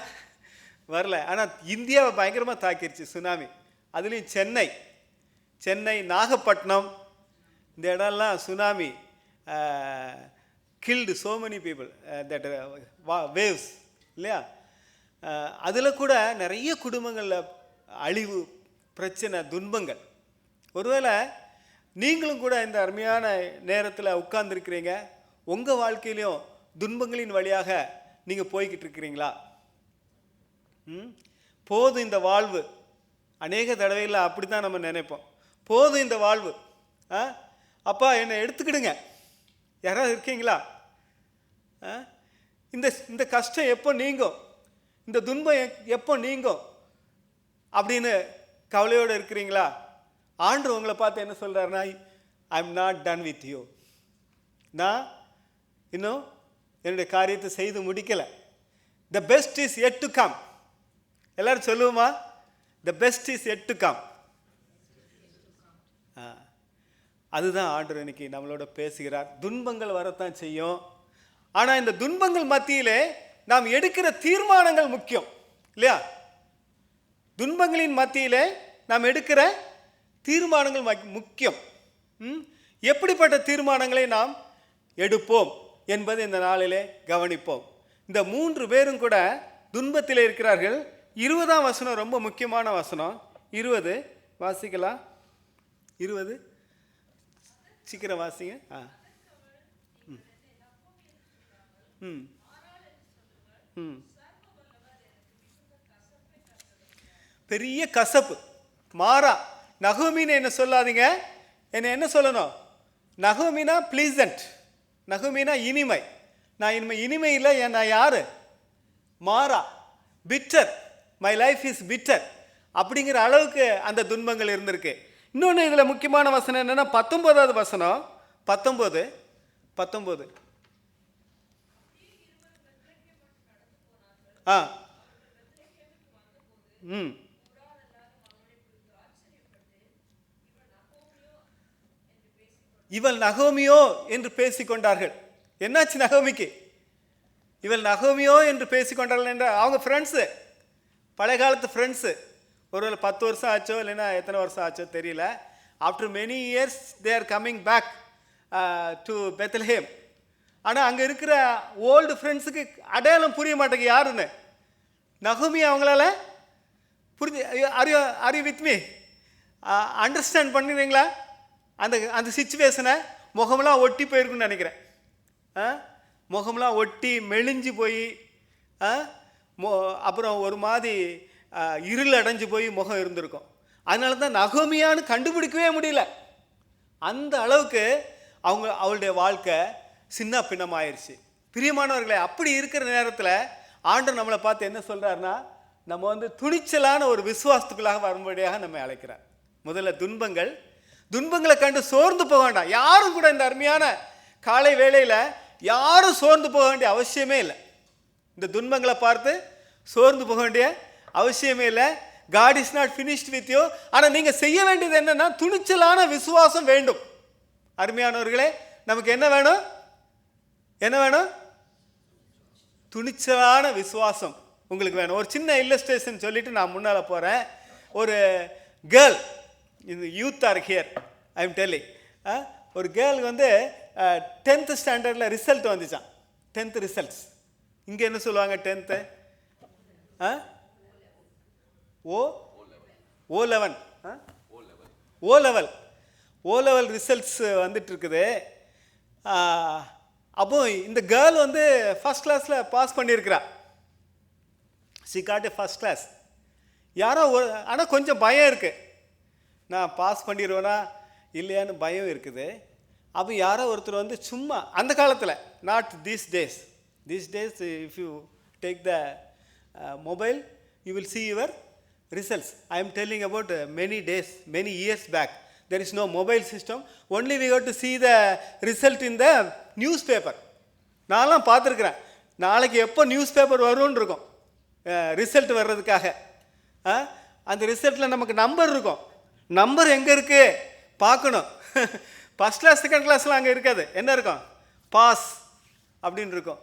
வரல. ஆனால் இந்தியாவை பயங்கரமாக தாக்கிடுச்சு சுனாமி. அதுலேயும் சென்னை, நாகப்பட்டினம், இந்த இடம்லாம் tsunami killed so many people, that waves இல்லையா. அதில் கூட நிறைய குடும்பங்களில் அழிவு, பிரச்சனை, துன்பங்கள். ஒருவேளை நீங்களும் கூட இந்த அருமையான நேரத்தில் உட்கார்ந்துருக்கிறீங்க. உங்கள் வாழ்க்கையிலையும் துன்பங்களின் வழியாக நீங்கள் போய்கிட்டு இருக்கிறீங்களா? போதும் இந்த வாழ்வு. அநேக தடவைகளில் அப்படி தான் நம்ம நினைப்போம். போதும் இந்த வாழ்வு, அப்பா என்னை எடுத்துக்கிடுங்க. யாராவது இருக்கீங்களா? இந்த கஷ்டம் எப்போ நீங்கும், இந்த துன்பம் எப்போ நீங்கும் அப்படின்னு கவலையோடு இருக்கிறீங்களா? ஆண்டவர் உங்களை பார்த்து என்ன சொல்கிறாருன்னா, I am not done with you. நான் இன்னும் என்னுடைய காரியத்தை செய்து முடிக்கலை. The best is yet to come. எல்லாரும் சொல்லுவோமா? The best is yet to come. அதுதான் ஆண்டவர் இன்னைக்கு நம்மளோட பேசுகிறார். துன்பங்கள் வரத்தான் செய்யும். ஆனால் இந்த துன்பங்கள் மத்தியிலே நாம் எடுக்கிற தீர்மானங்கள் முக்கியம் இல்லையா? துன்பங்களின் மத்தியிலே நாம் எடுக்கிற தீர்மானங்கள் முக்கியம். எப்படிப்பட்ட தீர்மானங்களை நாம் எடுப்போம் என்பது இந்த நாளிலே கவனிப்போம். இந்த 3 பேரும் கூட துன்பத்தில் இருக்கிறார்கள். 20ஆம் வசனம் ரொம்ப முக்கியமான வசனம். 20 வாசிக்கலாம். 20 சீக்கிரம் வாசிங்க. பெரிய கசப்பு மாறா. நகோமின்னு என்ன சொல்லாதீங்க, என்ன சொல்லணும்? நகோமினா ப்ளீசன்ட், நகோமினா இனிமை. நான் இனிமை இல்லை, நான் யாரு? மாறா. Bitter, my life is bitter அப்படிங்கிற அளவுக்கு அந்த துன்பங்கள் இருந்திருக்கு. இன்னொன்று இதில் முக்கியமான வசனம் என்னென்னா 19வது வசனம். 19 இவள் நகோமியோ என்று பேசிக்கொண்டார்கள். என்னாச்சு நகோமிக்கு? இவள் நகோமியோ என்று பேசிக்கொண்டார்கள் என்ற அவங்க ஃப்ரெண்ட்ஸு, பழைய காலத்து ஃப்ரெண்ட்ஸு. ஒருவேளை 10 வருஷம் ஆச்சோ இல்லைன்னா எத்தனை வருஷம் ஆச்சோ தெரியல. After many years they are coming back to Bethlehem. ஆனால் அங்கே இருக்கிற ஓல்டு ஃப்ரெண்ட்ஸுக்கு அடையாளம் புரிய மாட்டேங்குது யாருன்னு. நகோமி அவங்களால புரிஞ்சு are you with me? Understand பண்ணுறீங்களா அந்த சிச்சுவேஷனை? முகமெல்லாம் ஒட்டி போயிருக்குன்னு நினைக்கிறேன். முகமெல்லாம் ஒட்டி மெலிஞ்சு போய் அப்புறம் ஒரு மாதிரி இருள் அடைஞ்சு போய் முகம் இருந்திருக்கும். அதனால தான் நகோமியான்னு கண்டுபிடிக்கவே முடியல. அந்த அளவுக்கு அவளுடைய வாழ்க்கை சின்ன பின்னமாயிருச்சு. பிரியமானவர்களே, அப்படி இருக்கிற நேரத்தில் ஆண்டவர் நம்மளை பார்த்து என்ன சொல்கிறாருன்னா, நம்ம துணிச்சலான ஒரு விசுவாசத்துக்குள்ளாக வரும்படியாக நம்ம அழைக்கிறார். முதல்ல துன்பங்களை கண்டு சோர்ந்து போக வேண்டாம். யாரும் கூட இந்த அருமையான காலை வேளையில் யாரும் சோர்ந்து போக வேண்டிய அவசியமே இல்லை. இந்த துன்பங்களை பார்த்து சோர்ந்து போக வேண்டிய அவசியமே இல்லை. God is not finished with you. ஆனால் நீங்கள் செய்ய வேண்டியது என்னன்னா, துணிச்சலான விசுவாசம் வேண்டும். அருமையானவர்களே, நமக்கு என்ன வேணும்? துணிச்சலான விசுவாசம் உங்களுக்கு வேணும். ஒரு சின்ன இல்லஸ்ட்ரேஷன் சொல்லிட்டு நான் முன்னால் போகிறேன். ஒரு கேர்ள், இந்த youth are here, I am telling. ஒரு கேர்ளுக்கு 10th ஸ்டாண்டர்டில் ரிசல்ட் வந்துச்சான். 10th results. இங்கே என்ன சொல்லுவாங்க? 10th ஓ லெவல் ரிசல்ட்ஸ் வந்துட்டு இருக்குது. அப்போ இந்த கேர்ள் ஃபர்ஸ்ட் கிளாஸில் பாஸ் பண்ணியிருக்கிறா. She got a first class. யாரோ ஆனால் கொஞ்சம் பயம் இருக்குது, நான் பாஸ் பண்ணிடுவேனா இல்லையான்னு பயம் இருக்குது. அப்போ யாரோ ஒருத்தர் சும்மா, அந்த காலத்தில், not these days if you take the mobile you will see your results. I am telling about many years back. There is no mobile system. Only we got to see the result in the newspaper. நான்லாம் பார்த்துருக்குறேன். நாளைக்கு எப்போ news paper வரும்னு இருக்கும் result வர்றதுக்காக. அந்த ரிசல்ட்டில் நமக்கு number இருக்கும். நம்பர் எங்கே இருக்குது பார்க்கணும். ஃபஸ்ட் கிளாஸ் செகண்ட் கிளாஸ்லாம் அங்கே இருக்காது. என்ன இருக்கும்? பாஸ் அப்படின்னு இருக்கும்.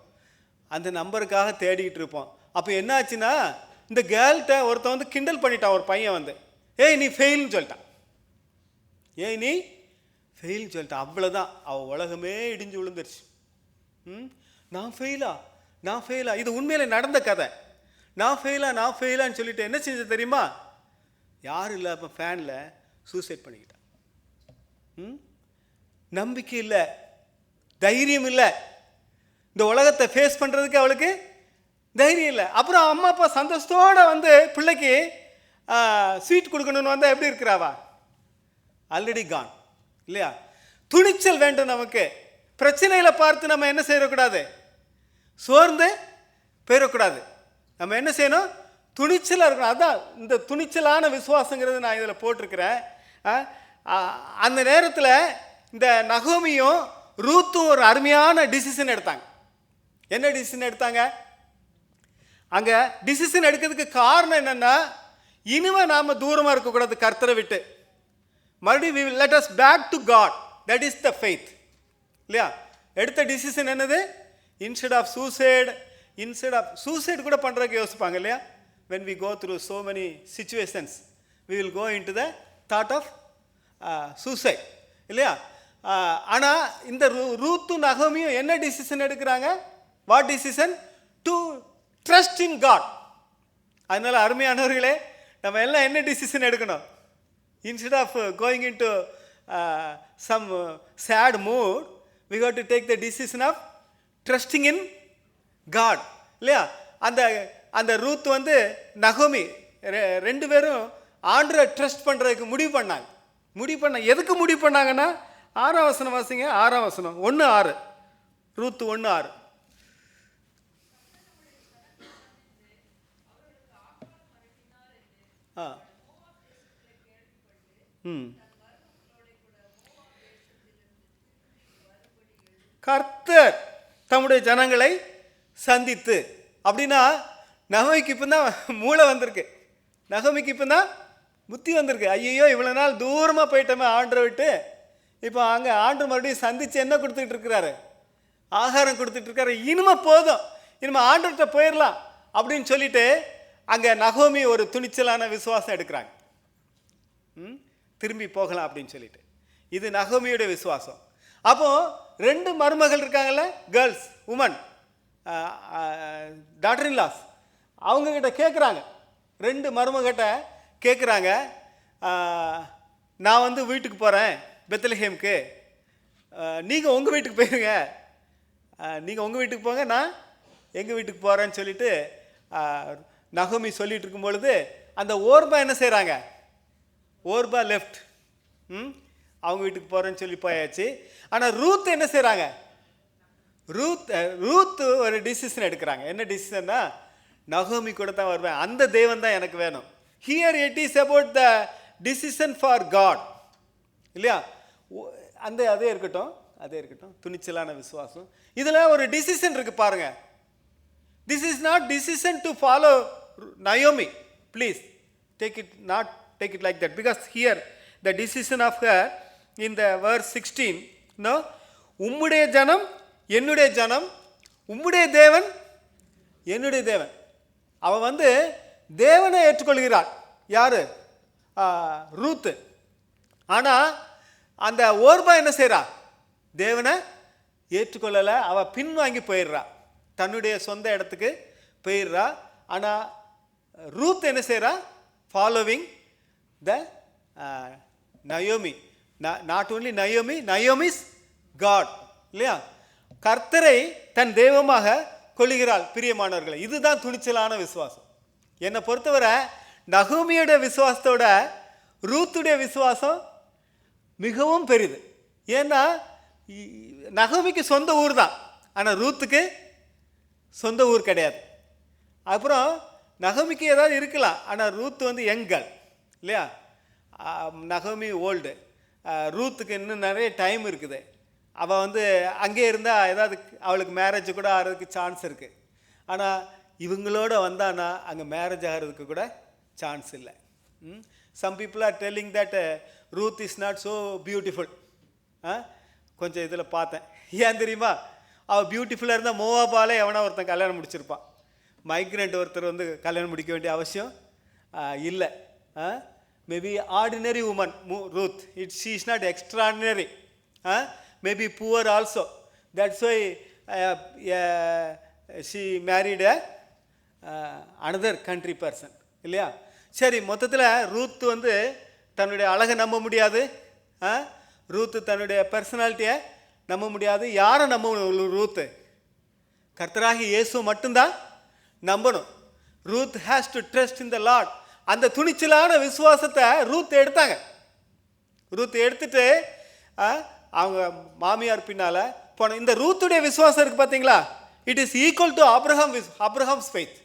அந்த நம்பருக்காக தேடிக்கிட்டு இருப்போம். அப்போ என்ன ஆச்சுன்னா, இந்த கேர்ள்கிட்ட ஒருத்தன் கிண்டல் பண்ணிட்டான். ஒரு பையன் ஏய் நீ ஃபெயில்னு சொல்லிட்டான். அவ்வளோதான், அவள் உலகமே இடிஞ்சு விழுந்துருச்சு. நான் ஃபெயிலா? இது உண்மையில நடந்த கதை. நான் ஃபெயிலான்னு சொல்லிட்டு என்ன செஞ்ச தெரியுமா? யாரும் இல்லை, அப்போ ஃபேனில் சூசைட் பண்ணிக்கிட்டான். நம்பிக்கை இல்லை, தைரியம் இல்லை, இந்த உலகத்தை ஃபேஸ் பண்ணுறதுக்கு அவளுக்கு தைரியம் இல்லை. அப்புறம் அம்மா அப்பா சந்தோஷத்தோடு பிள்ளைக்கு ஸ்வீட் கொடுக்கணும்னு வந்தால் எப்படி இருக்கிறாவா? ஆல்ரெடி கான் இல்லையா? துணிச்சல் வேண்டும் நமக்கு. பிரச்சனையில் பார்த்து நம்ம என்ன செய்யக்கூடாது? சோர்ந்து போயிடக்கூடாது. நம்ம என்ன செய்யணும்? துணிச்சலாக இருக்கணும். அதுதான் இந்த துணிச்சலான விசுவாசங்கிறது நான் இதில் போட்டிருக்கிறேன். அந்த நேரத்தில் இந்த நகோமியும் ரூத்தும் ஒரு அருமையான டிசிஷன் எடுத்தாங்க. என்ன டிசிஷன் எடுத்தாங்க? அங்கே டிசிஷன் எடுக்கிறதுக்கு காரணம் என்னென்னா, இனிமே நாம் தூரமாக இருக்கக்கூடாது கர்த்தரை விட்டு. மறுபடியும் we will let us back to God. That is the faith இல்லையா? எடுத்த டிசிஷன் என்னது? இன்ஸ்டெட் ஆஃப் சூசைட் கூட பண்ணுறதுக்கு யோசிப்பாங்க இல்லையா? when we go through so many situations we will go into the thought of suicide இல்லையா? ஆனால் இந்த ரூத்து நகோமியும் என்ன டிசிஷன் எடுக்கிறாங்க? What decision? To trust in God. அதனால அருமையானவர்களே, நம்ம எல்லாம் என்ன டிசிஷன் எடுக்கணும்? Instead of going in to some sad mood we got to take the decision of trusting in God இல்லையா? அந்த ரூத் வந்து நகோமி ரெண்டு பேரும் ஆண்டரை ட்ரஸ்ட் பண்ணுறதுக்கு முடிவு பண்ணாங்க. எதுக்கு முடிவு பண்ணாங்கன்னா 6ஆம் வசனம் வாசிங்க. 6ஆம் வசனம் 1:6 ரூத் 1:6. கர்த்தர் தம்முடைய ஜனங்களை சந்தித்து அப்படின்னா நகோமிக்கு இப்போ தான் மூளை வந்திருக்கு, நகோமிக்கு இப்போ தான் புத்தி வந்திருக்கு. ஐயோ இவ்வளோ நாள் தூரமாக போயிட்டோமே ஆண்டரை விட்டு, இப்போ அங்கே ஆண்டு மறுபடியும் சந்தித்து என்ன கொடுத்துட்டு இருக்கிறாரு? ஆகாரம் கொடுத்துட்டு இருக்காரு. இனிமே போதும், இனிமே ஆண்டர்கிட்ட போயிடலாம் அப்படின்னு சொல்லிட்டு அங்கே நகோமி ஒரு துணிச்சலான விசுவாசம் எடுக்கிறாங்க. திரும்பி போகலாம் அப்படின்னு சொல்லிட்டு. இது நகோமியோட விசுவாசம். அப்போது 2 மருமகள் இருக்காங்கல்ல, girls, woman, daughter in laws, அவங்கக்கிட்ட கேட்குறாங்க. 2 மருமகிட்ட கேட்குறாங்க, நான் வந்து வீட்டுக்கு போகிறேன் பெத்லஹேமுக்கு, நீங்கள் உங்கள் வீட்டுக்கு போயிருங்க, நீங்கள் உங்கள் வீட்டுக்கு போங்க, நான் எங்கள் வீட்டுக்கு போகிறேன்னு சொல்லிட்டு நகோமி சொல்லிட்டு இருக்கும் பொழுது அந்த ஓர்பா என்ன செய்கிறாங்க? ஓர்பா லெஃப்ட், அவங்க வீட்டுக்கு போகிறேன்னு சொல்லி போயாச்சு. ஆனால் ரூத் என்ன செய்கிறாங்க? ரூத் ஒரு டிசிஷன் எடுக்கிறாங்க. என்ன டிசிஷன்னா, நகோமி கூட தான் வருவேன், அந்த தேவன் தான் எனக்கு வேணும். Here it is about the decision for God இல்லையா? அதே இருக்கட்டும் துணிச்சலான விசுவாசம். இதில் ஒரு டிசிஷன் இருக்கு பாருங்க. This is not decision to follow Naomi, please take it like that, because here the decision of her in the verse 16, no, உம்முடைய ஜனம் என்னுடைய ஜனம், உம்முடைய தேவன் என்னுடைய தேவன். அவன் வந்து தேவனை ஏற்றுக்கொள்கிறார். யாரு? ரூத்து. ஆனால் அந்த ஓர்பா என்ன செய்கிறா? தேவனை ஏற்றுக்கொள்ளலை. அவள் பின்வாங்கி போயிடுறா, தன்னுடைய சொந்த இடத்துக்கு போயிடுறா. ஆனால் ரூத் என்ன செய்கிறா? Following the Naomi. Not only Naomi, Naomi's God இல்லையா? கர்த்தரை தன் தெய்வமாக கொள்ளுகிறாள். பிரியமானவர்களை, இதுதான் துணிச்சலான விசுவாசம். என்னை பொறுத்தவரை நகோமியோட விசுவாசத்தோட ரூத்துடைய விசுவாசம் மிகவும் பெரிது. ஏன்னா நகோமிக்கு சொந்த ஊர் தான், ஆனால் ரூத்துக்கு சொந்த ஊர் கிடையாது. அப்புறம் நகோமிக்கு ஏதாவது இருக்கலாம், ஆனால் ரூத் வந்து யங்கல் இல்லையா? நகோமி ஓல்டு, ரூத்துக்கு இன்னும் நிறைய டைம் இருக்குது. அவள் வந்து அங்கே இருந்தால் ஏதாவது அவளுக்கு மேரேஜ் கூட ஆகிறதுக்கு சான்ஸ் இருக்குது. ஆனால் இவங்களோட வந்தானா அங்கே மேரேஜ் ஆகிறதுக்கு கூட சான்ஸ் இல்லை. Some people are telling that Ruth is not so beautiful. கொஞ்சம் இதில் பார்த்தேன். ஏன் தெரியுமா? அவள் பியூட்டிஃபுல்லாக இருந்தால் மோவாபாலே எவனா ஒருத்தன் கல்யாணம் முடிச்சிருப்பான். மைக்ரெண்ட் ஒருத்தர் வந்து கல்யாணம் முடிக்க வேண்டிய அவசியம் இல்லை. Maybe ordinary woman Ruth, she is not extraordinary. Maybe poor also. That's why she married another country person இல்லையா? சரி, மொத்தத்தில் ரூத் வந்து தன்னுடைய அழகை நம்ப முடியாது, ரூத்து தன்னுடைய பர்சனாலிட்டியை நம்ப முடியாது. யாரை நம்பணும்? ரூத்து கர்த்தராகி இயேசு மட்டும்தான் நம்பணும். Ruth has to trust in the Lord. அந்த துணிச்சலான விசுவாசத்தை ரூத் எடுத்தாங்க. ரூத் எடுத்துட்டு அவங்க மாமியார் பின்னால் போன இந்த ரூத்துடைய விசுவாசம் இருக்குது பார்த்தீங்களா? It is equal to Abraham's faith.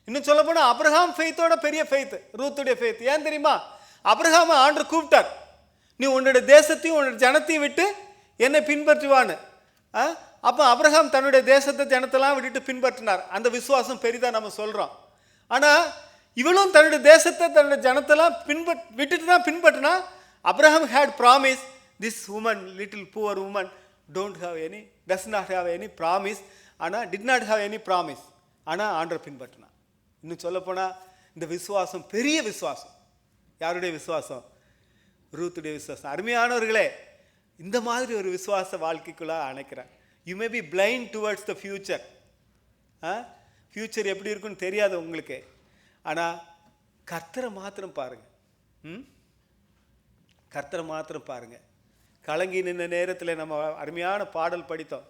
இன்னும் சொல்ல போனால் அப்ரஹாம் ஃபெய்த்தோட பெரிய ஃபெய்த் ரூத்துடைய ஃபெய்த். ஏன் தெரியுமா? அப்ரஹாமை ஆண்டவர் கூப்பிட்டார், நீ உன்னுடைய தேசத்தையும் உன்னுடைய ஜனத்தையும் விட்டு என்னை பின்பற்றுவான்னு. அப்போ அப்ரஹாம் தன்னுடைய தேசத்தை ஜனத்தெல்லாம் விட்டுட்டு பின்பற்றினார். அந்த விசுவாசம் பெரிதாக நம்ம சொல்கிறோம். ஆனால் இவளும் தன்னுடைய தேசத்தை தன்னுடைய ஜனத்தெல்லாம் விட்டுட்டு தான் பின்பற்றினா. Abraham had promise this woman, little poor woman does not have any promise, ஆனால் did not have any promise, ஆனால் ஆண்டரை பின்பற்றினான். இன்னும் சொல்லப்போனால் இந்த விசுவாசம் பெரிய விசுவாசம். யாருடைய விசுவாசம்? ரூத்துடைய விசுவாசம். அருமையானவர்களே, இந்த மாதிரி ஒரு விசுவாச வாழ்க்கைக்குள்ளே அணைக்கிறேன். You may be blind towards the future. Future எப்படி இருக்குன்னு தெரியாது உங்களுக்கு, ஆனால் கர்த்தரை மாத்திரம் பாருங்கள். கர்த்தரை மாத்திரம் பாருங்கள். கலங்கி நின்ற நேரத்தில் நம்ம அருமையான பாடல் படித்தோம்.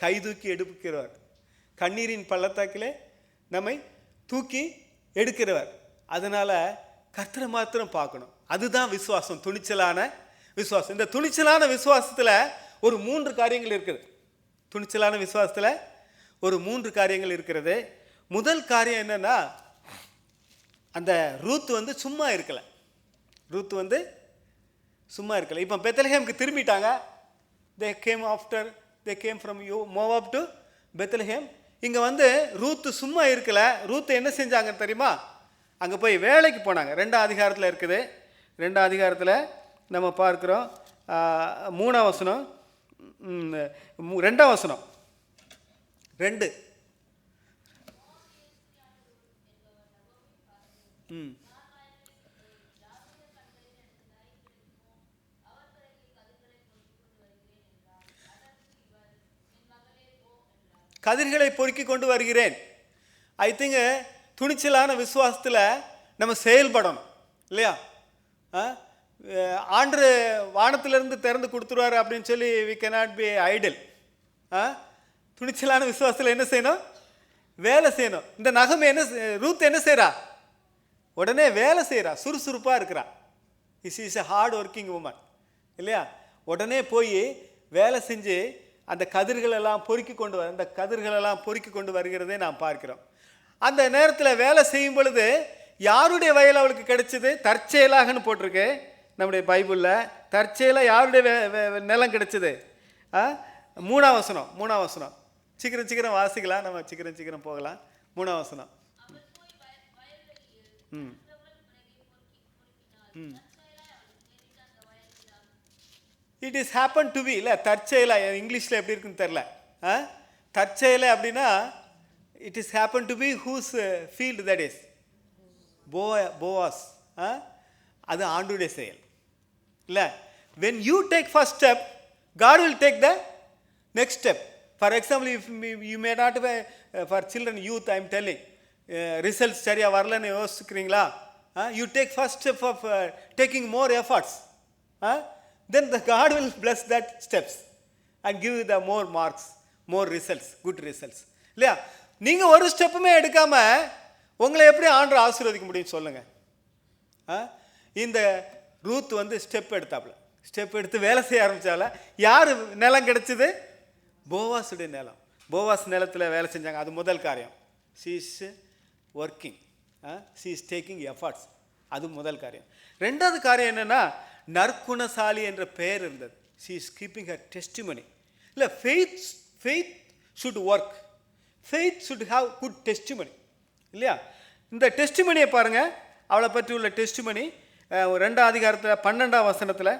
கை தூக்கி எடுக்கிறவர், கண்ணீரின் பள்ளத்தாக்கிலே நம்மை தூக்கி எடுக்கிறவர். அதனால் கர்த்தரை மாத்திரம் பார்க்கணும். அதுதான் விசுவாசம், துணிச்சலான விசுவாசம். இந்த துணிச்சலான விசுவாசத்தில் ஒரு 3 காரியங்கள் இருக்குது. துணிச்சலான விசுவாசத்தில் ஒரு 3 காரியங்கள் இருக்கிறது. முதல் காரியம் என்னன்னா, அந்த ரூத் வந்து சும்மா இருக்கலை. ரூத் வந்து சும்மா இருக்கலை. இப்போ பெத்லஹேமுக்கு திரும்பிட்டாங்க. They came from Moab to Bethlehem. இங்கே வந்து ரூத்து சும்மா இருக்கலை. ரூத்து என்ன செஞ்சாங்க தெரியுமா? அங்கே போய் வேலைக்கு போனாங்க. 2ஆம் அதிகாரத்தில் இருக்குது. 2ஆம் அதிகாரத்தில் நம்ம பார்க்குறோம். 3ஆம் வசனம், 2ஆம் வசனம் 2. கதிர்களை பொறுக்கி கொண்டு வருகிறேன். ஐ திங்க் துணிச்சலான விசுவாசத்தில் நம்ம செயல்படணும் இல்லையா? ஆண்டு வானத்திலிருந்து திறந்து கொடுத்துருவார் அப்படின்னு சொல்லி வி cannot be idle. துணிச்சலான விசுவாசத்தில் என்ன செய்யணும்? வேலை செய்யணும். இந்த நகமை ரூத் என்ன செய்கிறா? உடனே வேலை செய்கிறா, சுறுசுறுப்பாக இருக்கிறா. Is a hard working woman இல்லையா? உடனே போய் வேலை செஞ்சு அந்த கதிர்களெல்லாம் பொறுக்கி கொண்டு வருகிறதை நாம் பார்க்கிறோம். அந்த நேரத்தில் வேலை செய்யும் பொழுது யாருடைய வயல் அவளுக்கு கிடைச்சது? தற்செயலாகன்னு போட்டிருக்கு நம்முடைய பைபிளில். தற்செயலாக யாருடைய நிலம் கிடைச்சது? 3ஆம் வசனம். சீக்கிரம் வாசிக்கலாம், நம்ம சீக்கிரம் போகலாம். 3ஆம் வசனம். It is happen to be இல்லை, தற்செயலா. இங்கிலீஷில் எப்படி இருக்குன்னு தெரில. தற்செயலை அப்படின்னா it is happen to be whose field, that is Boaz. அது ஆண்டுடைய செயல் இல்லை. When you take first step, God will take the next step. For example, if you may not for children, youth, I am telling, results சரியாக வரலன்னு யோசிக்கிறீங்களா? You take first step of taking more efforts. Then the God will bless that steps and give you the more marks, more results, good results. இல்லையா? நீங்கள் ஒரு ஸ்டெப்புமே எடுக்காமல் உங்களை எப்படி ஆண்டவர் ஆசீர்வதிக்க முடியும் சொல்லுங்கள்? இந்த ரூத் வந்து ஸ்டெப் எடுத்து வேலை செய்ய ஆரம்பித்தால யார் நிலம் கிடைச்சிது? போவாஸுடைய நிலம். போவாஸ் நிலத்தில் வேலை செஞ்சாங்க. அது முதல் காரியம். she is working, she is taking efforts. அது முதல் காரியம். 2வது காரியம் என்னென்னா, நற்குணசாலி என்ற பெயர் இருந்தது. she is keeping her testimony. இல்லை, faith should work, faith should have good testimony இல்லையா? இந்த டெஸ்டிமனியை பாருங்கள். அவளை பற்றி உள்ள டெஸ்டிமனி 2ஆம் அதிகாரத்தில் 12ஆம் வசனத்தில்,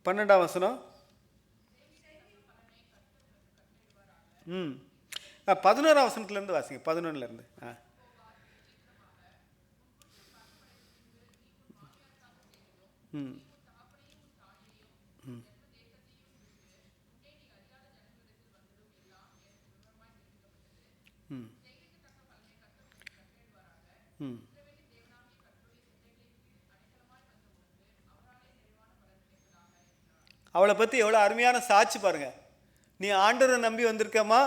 12ஆம் வசனம். 11ஆம் வசனத்துலேருந்து வாசிங்க. 11லேருந்து. அவளை பற்றி எவ்வளோ அருமையான சாட்சி பாருங்க. நீ ஆண்டவரை நம்பி வந்திருக்கமா?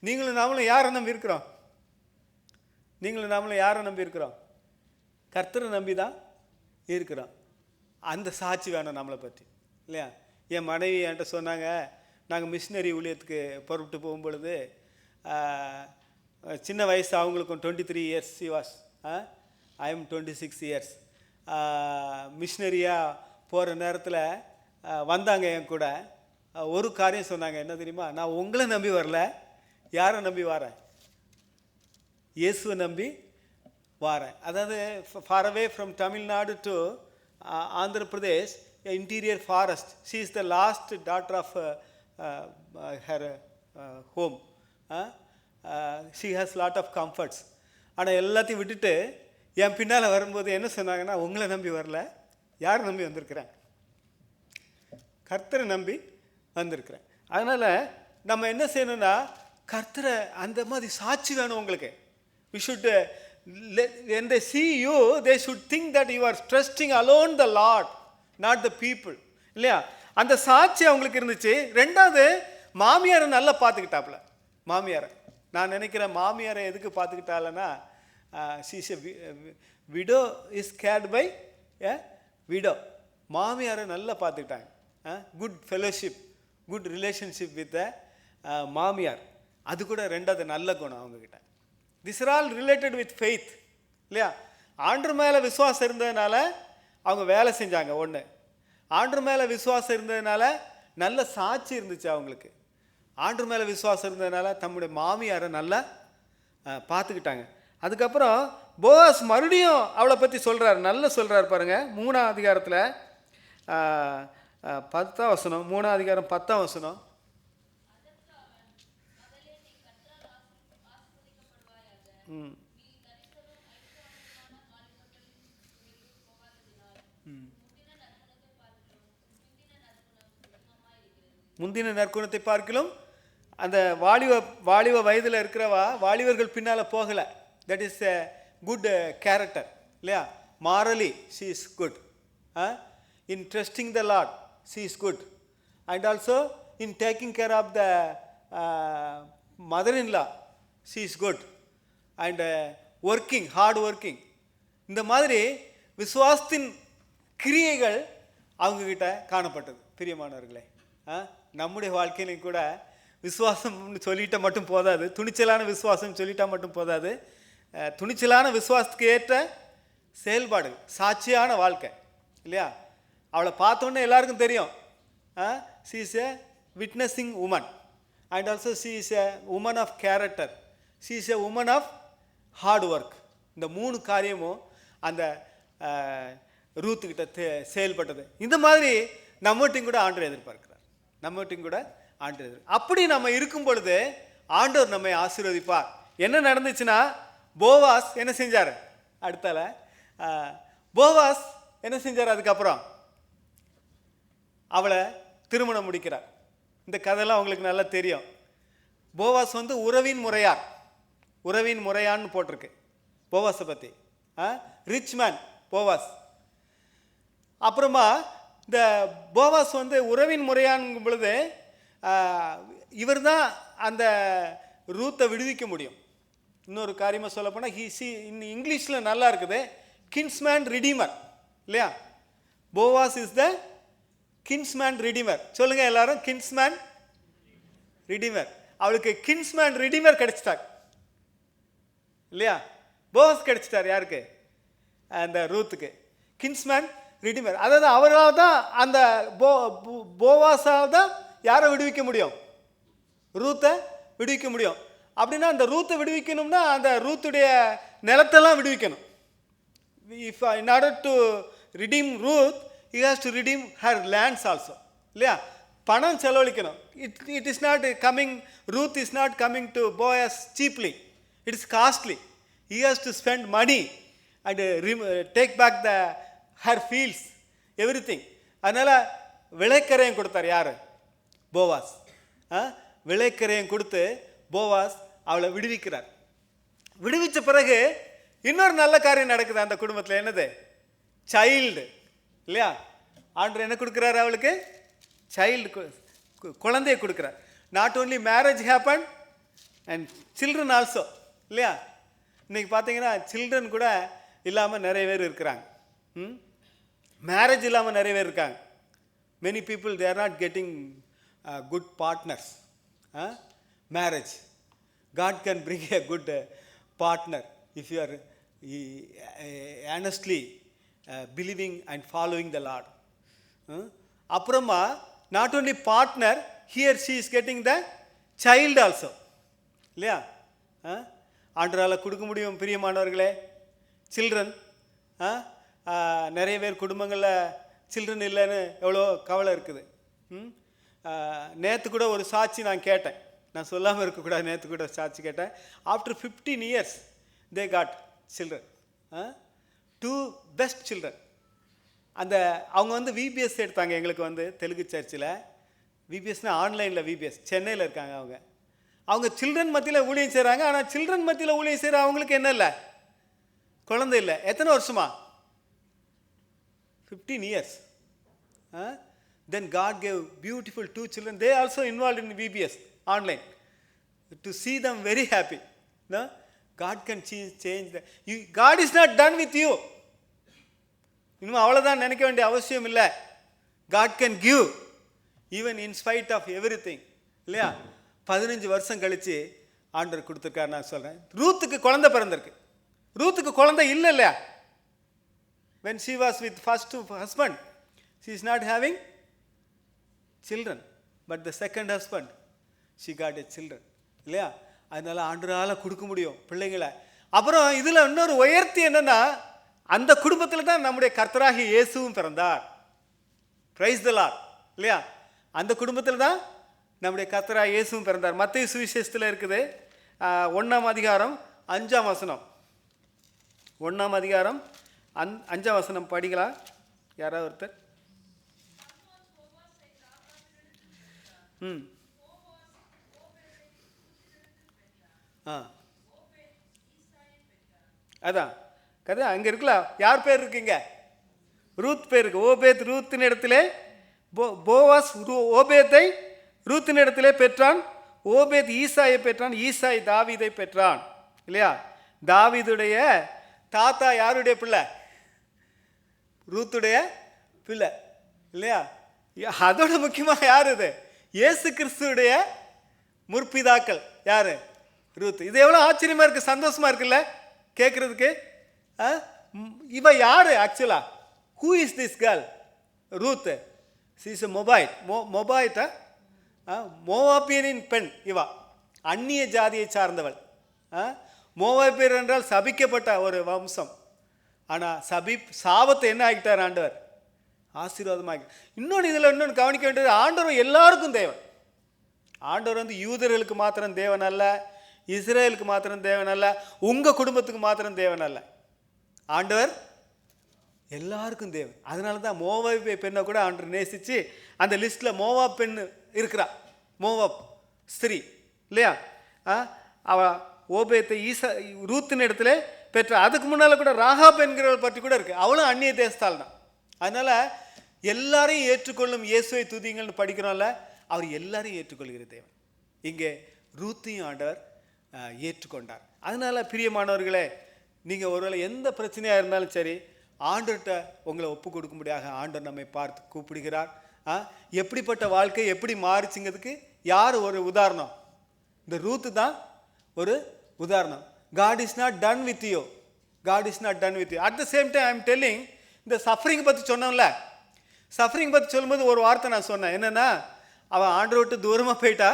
நீங்களும் நாமளும் யாரை நம்பி இருக்கிறோம்? கர்த்தரை நம்பி தான் இருக்கிறோம். அந்த சாட்சி வேணும் நம்மளை பற்றி இல்லையா? என் மனைவி என்கிட்ட சொன்னாங்க, நாங்கள் மிஷினரி ஊழியத்துக்கு புறப்பட்டு போகும்பொழுது, சின்ன வயசு அவங்களுக்கும் 23 years, C was, I am 26 years. மிஷினரியாக போகிற நேரத்தில் வந்தாங்க என் கூட. ஒரு காரியம் சொன்னாங்க, என்ன தெரியுமா? நான் உங்களை நம்பி வரல, யாரை நம்பி வரேன்? இயேசுவை நம்பி வரேன். அதாவது far away from Tamil Nadu to Andhra Pradesh, interior forest. She is the last daughter of her home. She has lot of comforts. ஆனால் எல்லாத்தையும் விட்டுட்டு என் பின்னால் வரும்போது என்ன சொன்னாங்கன்னா, உங்களை நம்பி வரல, யார் நம்பி வந்திருக்கிறேன்? கர்த்தரை நம்பி வந்திருக்கிறேன். அதனால் நம்ம என்ன செய்யணும்னா, கர்த்தரை அந்த மாதிரி சாட்சி வேணும் உங்களுக்கு. We should, when they see you, they should think that you are trusting alone the Lord, not the people. இல்லையா? அந்த சாட்சி அவங்களுக்கு இருந்துச்சு. ரெண்டாவது, மாமியாரை நல்லா பார்த்துக்கிட்டாப்புல. மாமியாரை நான் நினைக்கிறேன், மாமியாரை எதுக்கு பார்த்துக்கிட்டாலன்னா, she's a widow is cared by a widow. மாமியாரை நல்லா பார்த்துக்கிட்டாங்க. Good fellowship, good relationship with மாமியார். அது கூட ரெண்டாவது நல்ல குணம் அவங்கக்கிட்ட. This are all related with faith. இல்லையா? ஆண்டவர் மேலே விசுவாசம் இருந்ததுனால அவங்க வேலை செஞ்சாங்க. ஒன்று, ஆண்டவர் மேலே விசுவாசம் இருந்ததுனால நல்ல சாட்சி இருந்துச்சு அவங்களுக்கு. ஆண்டவர் மேலே விசுவாசம் இருந்ததுனால தம்முடைய மாமியாரை நல்லா பார்த்துக்கிட்டாங்க. அதுக்கப்புறம் போவாஸ் மறுபடியும் அவளை பற்றி சொல்கிறார், நல்லா சொல்கிறார் பாருங்கள். 3ஆம் அதிகாரத்தில் 10ஆம் வசனம், 3ஆம் அதிகாரம் 10ஆம் வசனம். முந்தின நற்குணத்தை பார்க்கிலும் அந்த வாலிப வயதில் இருக்கிறவா வாலிபர்கள் பின்னால் போகலை. That is a good character. இல்லையா? Morally she is good. In trusting the Lord, she is good. And also in taking care of the mother-in-law, she is good. And working, hard working. இந்த மாதிரி விசுவாசத்தின் கிரியைகள் அவங்கக்கிட்ட காணப்பட்டது. பிரியமானவர்களே, நம்முடைய வாழ்க்கையிலையும் கூட விசுவாசம்னு சொல்லிட்டா மட்டும் போதாது, துணிச்சலான விசுவாசம் சொல்லிட்டா மட்டும் போதாது. துணிச்சலான விசுவாசத்துக்கு ஏற்ற செயல்பாடு, சாட்சியான வாழ்க்கை. இல்லையா? அவளை பார்த்தோன்னே எல்லாருக்கும் தெரியும், she is a witnessing woman. And also she is a woman of character. She is a woman of hard work. இந்த 3 காரியமும் அந்த ரூத்துக்கிட்ட செயல்பட்டது. இந்த மாதிரி நம்மகிட்டையும் கூட ஆண்டவர் எதிர்பார்க்கிறார். நம்மகிட்டையும் கூட ஆண்டவர் அப்படி நம்ம இருக்கும் பொழுது ஆண்டவர் நம்மை ஆசீர்வதிப்பார். என்ன நடந்துச்சுன்னா, போவாஸ் என்ன செஞ்சார்? அடுத்தால போவாஸ் என்ன செஞ்சார்? அதுக்கப்புறம் அவளை திருமணம் முடிக்கிறார். இந்த கதையெல்லாம் அவங்களுக்கு நல்லா தெரியும். போவாஸ் வந்து உறவின் முறையான்னு போட்டிருக்கு போவாஸை பற்றி. Rich man Boaz. அப்புறமா இந்த போவாஸ் வந்து உறவின் முறையானுங்கும் பொழுது இவர் தான் அந்த ரூத்தை விடுவிக்க முடியும். இன்னொரு காரியமாக சொல்ல போனால் இங்கிலீஷில் நல்லா இருக்குது, கின்ஸ்மேன் ரிடீமர். இல்லையா? Boaz is the kinsman redeemer. சொல்லுங்க எல்லாரும், கின்ஸ்மேன் ரிடீமர். அவளுக்கு கின்ஸ்மேன் ரிடீமர் கிடைச்சிட்டார். இல்லையா? போவாஸ் கிடைச்சிட்டார். யாருக்கு? அந்த ரூத்துக்கு கின்ஸ்மேன் ரிடீமர். அதாவது அவரால் தான் அந்த போவாஸால் தான் யாரை விடுவிக்க முடியும்? ரூத்தை விடுவிக்க முடியும். அப்படின்னா அந்த ரூத்தை விடுவிக்கணும்னா அந்த ரூத்துடைய நிலத்தெல்லாம் விடுவிக்கணும். If in order to redeem Ruth, he has to redeem her lands also. இல்லையா? பணம் செலவழிக்கணும். It is not coming, Ruth is not coming to Boaz cheaply. It is costly. He has to spend money and take back her fields, everything. அதனால் விளைக்கரையும் கொடுத்தார். யார்? Boaz. விளைக்கரையும் கொடுத்து Boaz அவளை விடுவிக்கிறார். விடுவித்த பிறகு இன்னொரு நல்ல காரியம் நடக்குது அந்த குடும்பத்தில். என்னது? சைல்டு. இல்லையா? ஆண்டவர் என்ன கொடுக்குறாரு அவளுக்கு? சைல்டு, குழந்தையை கொடுக்குறார். Not only marriage happen and children also. இல்லையா? இன்றைக்கி பார்த்தீங்கன்னா சில்ட்ரன் கூட இல்லாமல் நிறைய பேர் இருக்கிறாங்க. மேரேஜ் இல்லாமல் நிறைய பேர் இருக்காங்க. Many people they are not getting good partners. Marriage, God can bring a good partner if you are earnestly believing and following the Lord. அப்புறமா not only partner, here she is getting the child also. இல்லையா? ஆண்டவரால் கொடுக்க முடியும். பிரியமானவர்களே, children நிறைய பேர் குடும்பங்களில் children இல்லைன்னு எவ்வளோ கவலை இருக்குது. நேற்று கூட ஒரு சாட்சி நான் கேட்டேன், நான் சொல்லாமல் இருக்கக்கூடாது, நேற்று கூட சாட்சி கேட்டேன். After 15 years they got children, 2 best children. அந்த அவங்க வந்து விபிஎஸ் எடுத்தாங்க எங்களுக்கு வந்து தெலுங்கு சர்ச்சில். விபிஎஸ்னால் ஆன்லைனில் விபிஎஸ், சென்னையில் இருக்காங்க. அவங்க சில்ட்ரன் மத்தியில் ஊழியம் செய்கிறாங்க. ஆனால் சில்ட்ரன் மத்தியில் ஊழியம் செய்கிற அவங்களுக்கு என்ன இல்லை, குழந்தை இல்லை. எத்தனை வருஷமா? 15 years. Then God gave beautiful 2 children. They also involved in VBS online to see them very happy. No? God can change that. God is not done with you. இன்னும் அவ்வளோதான் நினைக்க வேண்டிய அவசியம் இல்லை. God can give even in spite of everything. இல்லையா? 15 வருஷம் கழித்து ஆண்டவர் கொடுத்துருக்காரு. நான் சொல்கிறேன், ரூத்துக்கு குழந்தை பிறந்திருக்கு. ரூத்துக்கு குழந்தை இல்லை இல்லையா? when she was with first husband, she is not having children, but the second husband she got a children. இல்லையா? அதனால் ஆண்டவரால் கொடுக்க முடியும் பிள்ளைங்களை. அப்புறம் இதில் இன்னொரு உயர்த்தி என்னென்னா, அந்த குடும்பத்தில் தான் நம்முடைய கர்த்தராகிய இயேசுவும் பிறந்தார். Praise the Lord. இல்லையா? அந்த குடும்பத்தில் தான் நம்முடைய கர்த்தராகிய இயேசுவும் பிறந்தார். மத்தேயு சுவிசேஷத்தில் இருக்குது 1ஆம் அதிகாரம் 5ஆம் வசனம். 1ஆம் அதிகாரம் 5ஆம் வசனம் படிக்கலாம் யாராவது ஒருத்தர்? அதான் கதை அங்கே இருக்கலாம். யார் பேர் இருக்குங்க? ரூத் பேர் இருக்கு. ஓபேத் ரூத்தின் இடத்திலே, போவாஸ் ஓபேத்தை ரூத்தின் இடத்திலே பெற்றான். ஓபேத் ஈசாயை பெற்றான். ஈசாய் தாவீதை பெற்றான். இல்லையா? தாவீதுடைய தாத்தா யாருடைய பிள்ளை? ரூத்துடைய பிள்ளை. இல்லையா? அதோட முக்கியமாக யார் இது? இயேசு கிறிஸ்துடைய முற்பிதாக்கள் யாரு? ரூத். இது எவ்வளோ ஆச்சரியமா இருக்கு, சந்தோஷமா இருக்குல்ல கேட்கறதுக்கு. இவ யாரு ஆக்சுவலா? Who is this girl? Ruth. She is a Moabitess, மோவாபியனின் பெண். இவா அந்நிய ஜாதியை சார்ந்தவள். மோவாபியர் என்றால் சபிக்கப்பட்ட ஒரு வம்சம். ஆனால் சாபத்தை என்ன ஆகிட்டார் ஆண்டவர்? ஆசீர்வாதமாக. இன்னொன்று இதில் இன்னொன்று கவனிக்க வேண்டியது, ஆண்டவர் எல்லாருக்கும் தேவன். ஆண்டவர் வந்து யூதர்களுக்கு மாத்திரம் தேவன் அல்ல, இஸ்ரேலுக்கு மாத்திரம் தேவன் அல்ல, உங்கள் குடும்பத்துக்கு மாத்திரம் தேவன் அல்ல. ஆண்டவர் எல்லாருக்கும் தேவன். அதனால தான் மோவாப் பெண்ணை கூட ஆண்டவர் நேசித்து அந்த லிஸ்ட்டில் மோவாப் பெண் இருக்கிறா. மோவாப் ஸ்திரீ இல்லையா? அவ ஓபேத்தை ரூத்தின் இடத்துல பெற்ற. அதுக்கு முன்னால் கூட ராகாப் என்கிறவள் பற்றி கூட இருக்குது. அவளும் அந்நிய தேசத்தால் தான். அதனால் எல்லாரையும் ஏற்றுக்கொள்ளும் இயேசுவை துதிங்கள்னு படிக்கிறோம்ல, அவர் எல்லாரையும் ஏற்றுக்கொள்கிற தேவன். இங்கே ரூத்தையும் ஆண்டவர் ஏற்றுக்கொண்டார். அதனால் பிரியமானவர்களே, நீங்கள் ஒருவேளை எந்த பிரச்சனையாக இருந்தாலும் சரி, ஆண்டவர்கிட்ட உங்களை ஒப்பு கொடுக்கும்படியாக ஆண்டவர் நம்மை பார்த்து கூப்பிடுகிறார். எப்படிப்பட்ட வாழ்க்கை எப்படி மாறிச்சுங்கிறதுக்கு யார் ஒரு உதாரணம்? இந்த ரூத்து தான் ஒரு உதாரணம். God is not done with you. God is not done with you. At the same time I am telling, இந்த சஃபரிங் பற்றி சொன்னோம்ல, சஃபரிங் பற்றி சொல்லும்போது ஒரு வார்த்தை நான் சொன்னேன். என்னென்னா, அவள் ஆண்டவரை விட்டு தூரமாக போயிட்டா,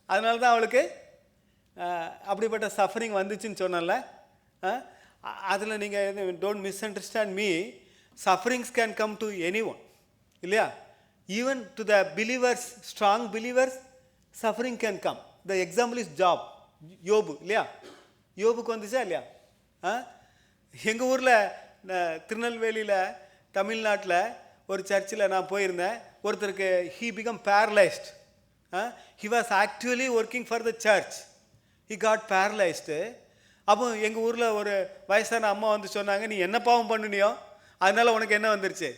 அதனால தான் அவளுக்கு அப்படிப்பட்ட சஃபரிங் வந்துச்சுன்னு சொன்னல. அதில் நீங்கள் don't misunderstand me. Sufferings can come to anyone இல்லையா? Even to the believers, strong believers, suffering can come. The example is Job. யோபு இல்லையா? யோபுக்கு வந்துச்சா இல்லையா? எங்கள் ஊரில் திருநெல்வேலியில் தமிழ்நாட்டில் ஒரு சர்ச்சில் நான் போயிருந்தேன். ஒருத்தருக்கு he become paralysed. He was actually working for the church. He got paralysed. அப்போ எங்கள் ஊரில் ஒரு வயசான அம்மா வந்து சொன்னாங்க, நீ என்ன பாவம் பண்ணினியோ அதனால் உனக்கு என்ன வந்துருச்சு?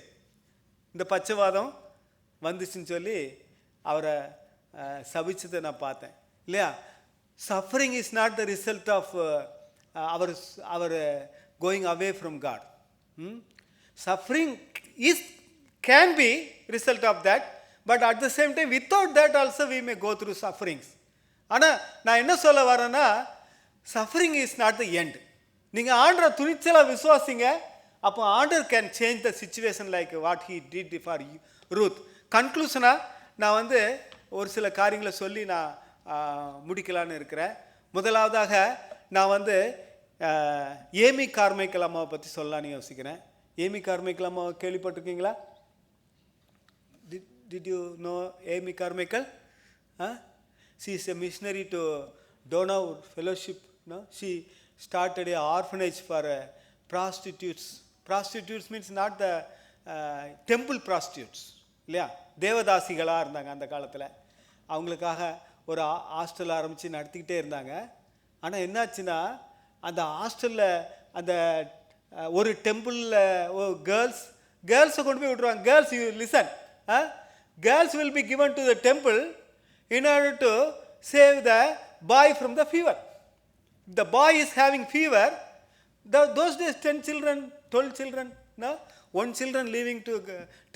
இந்த பச்சைவாதம் வந்துச்சுன்னு சொல்லி அவரை சபிச்சதை நான் பார்த்தேன் இல்லையா? Suffering is not the result of our going away from God. Suffering can be result of that, but at the same time without that also we may go through sufferings. ஆனால் நான் என்ன சொல்ல வரேன்னா, suffering is not the end. நீங்கள் ஆண்டவரை துணிச்சலாக விசுவாசிங்க, அப்போ ஆண்டவர் can change the situation like what he did for Ruth. கன்க்ளூஷனாக நான் வந்து ஒரு சில காரியங்களை சொல்லி நான் முடிக்கலான்னு இருக்கிறேன். முதலாவதாக நான் வந்து ஏமி கார்மைக்கல் அம்மாவை பற்றி சொல்லலான்னு யோசிக்கிறேன். ஏமி கார்மைக்கல் அம்மா கேள்விப்பட்டிருக்கீங்களா? Did you know Amy Carmichael? She is a missionary to Donau Fellowship. No? She started an orphanage for prostitutes. Prostitutes means not the temple prostitutes. இல்லையா, தேவதாசிகளாக இருந்தாங்க அந்த காலத்தில். அவங்களுக்காக ஒரு ஹாஸ்டல் ஆரம்பித்து நடத்திக்கிட்டே இருந்தாங்க. ஆனால் என்னாச்சுன்னா அந்த ஹாஸ்டலில் அந்த ஒரு டெம்பிளில் கேர்ள்ஸை கொண்டு போய் விட்ருவாங்க. Girls you listen, girls will be given to the temple in order to save the boy from the fever. If the boy is having fever, those days 10 children, 12 children, no? One children leaving to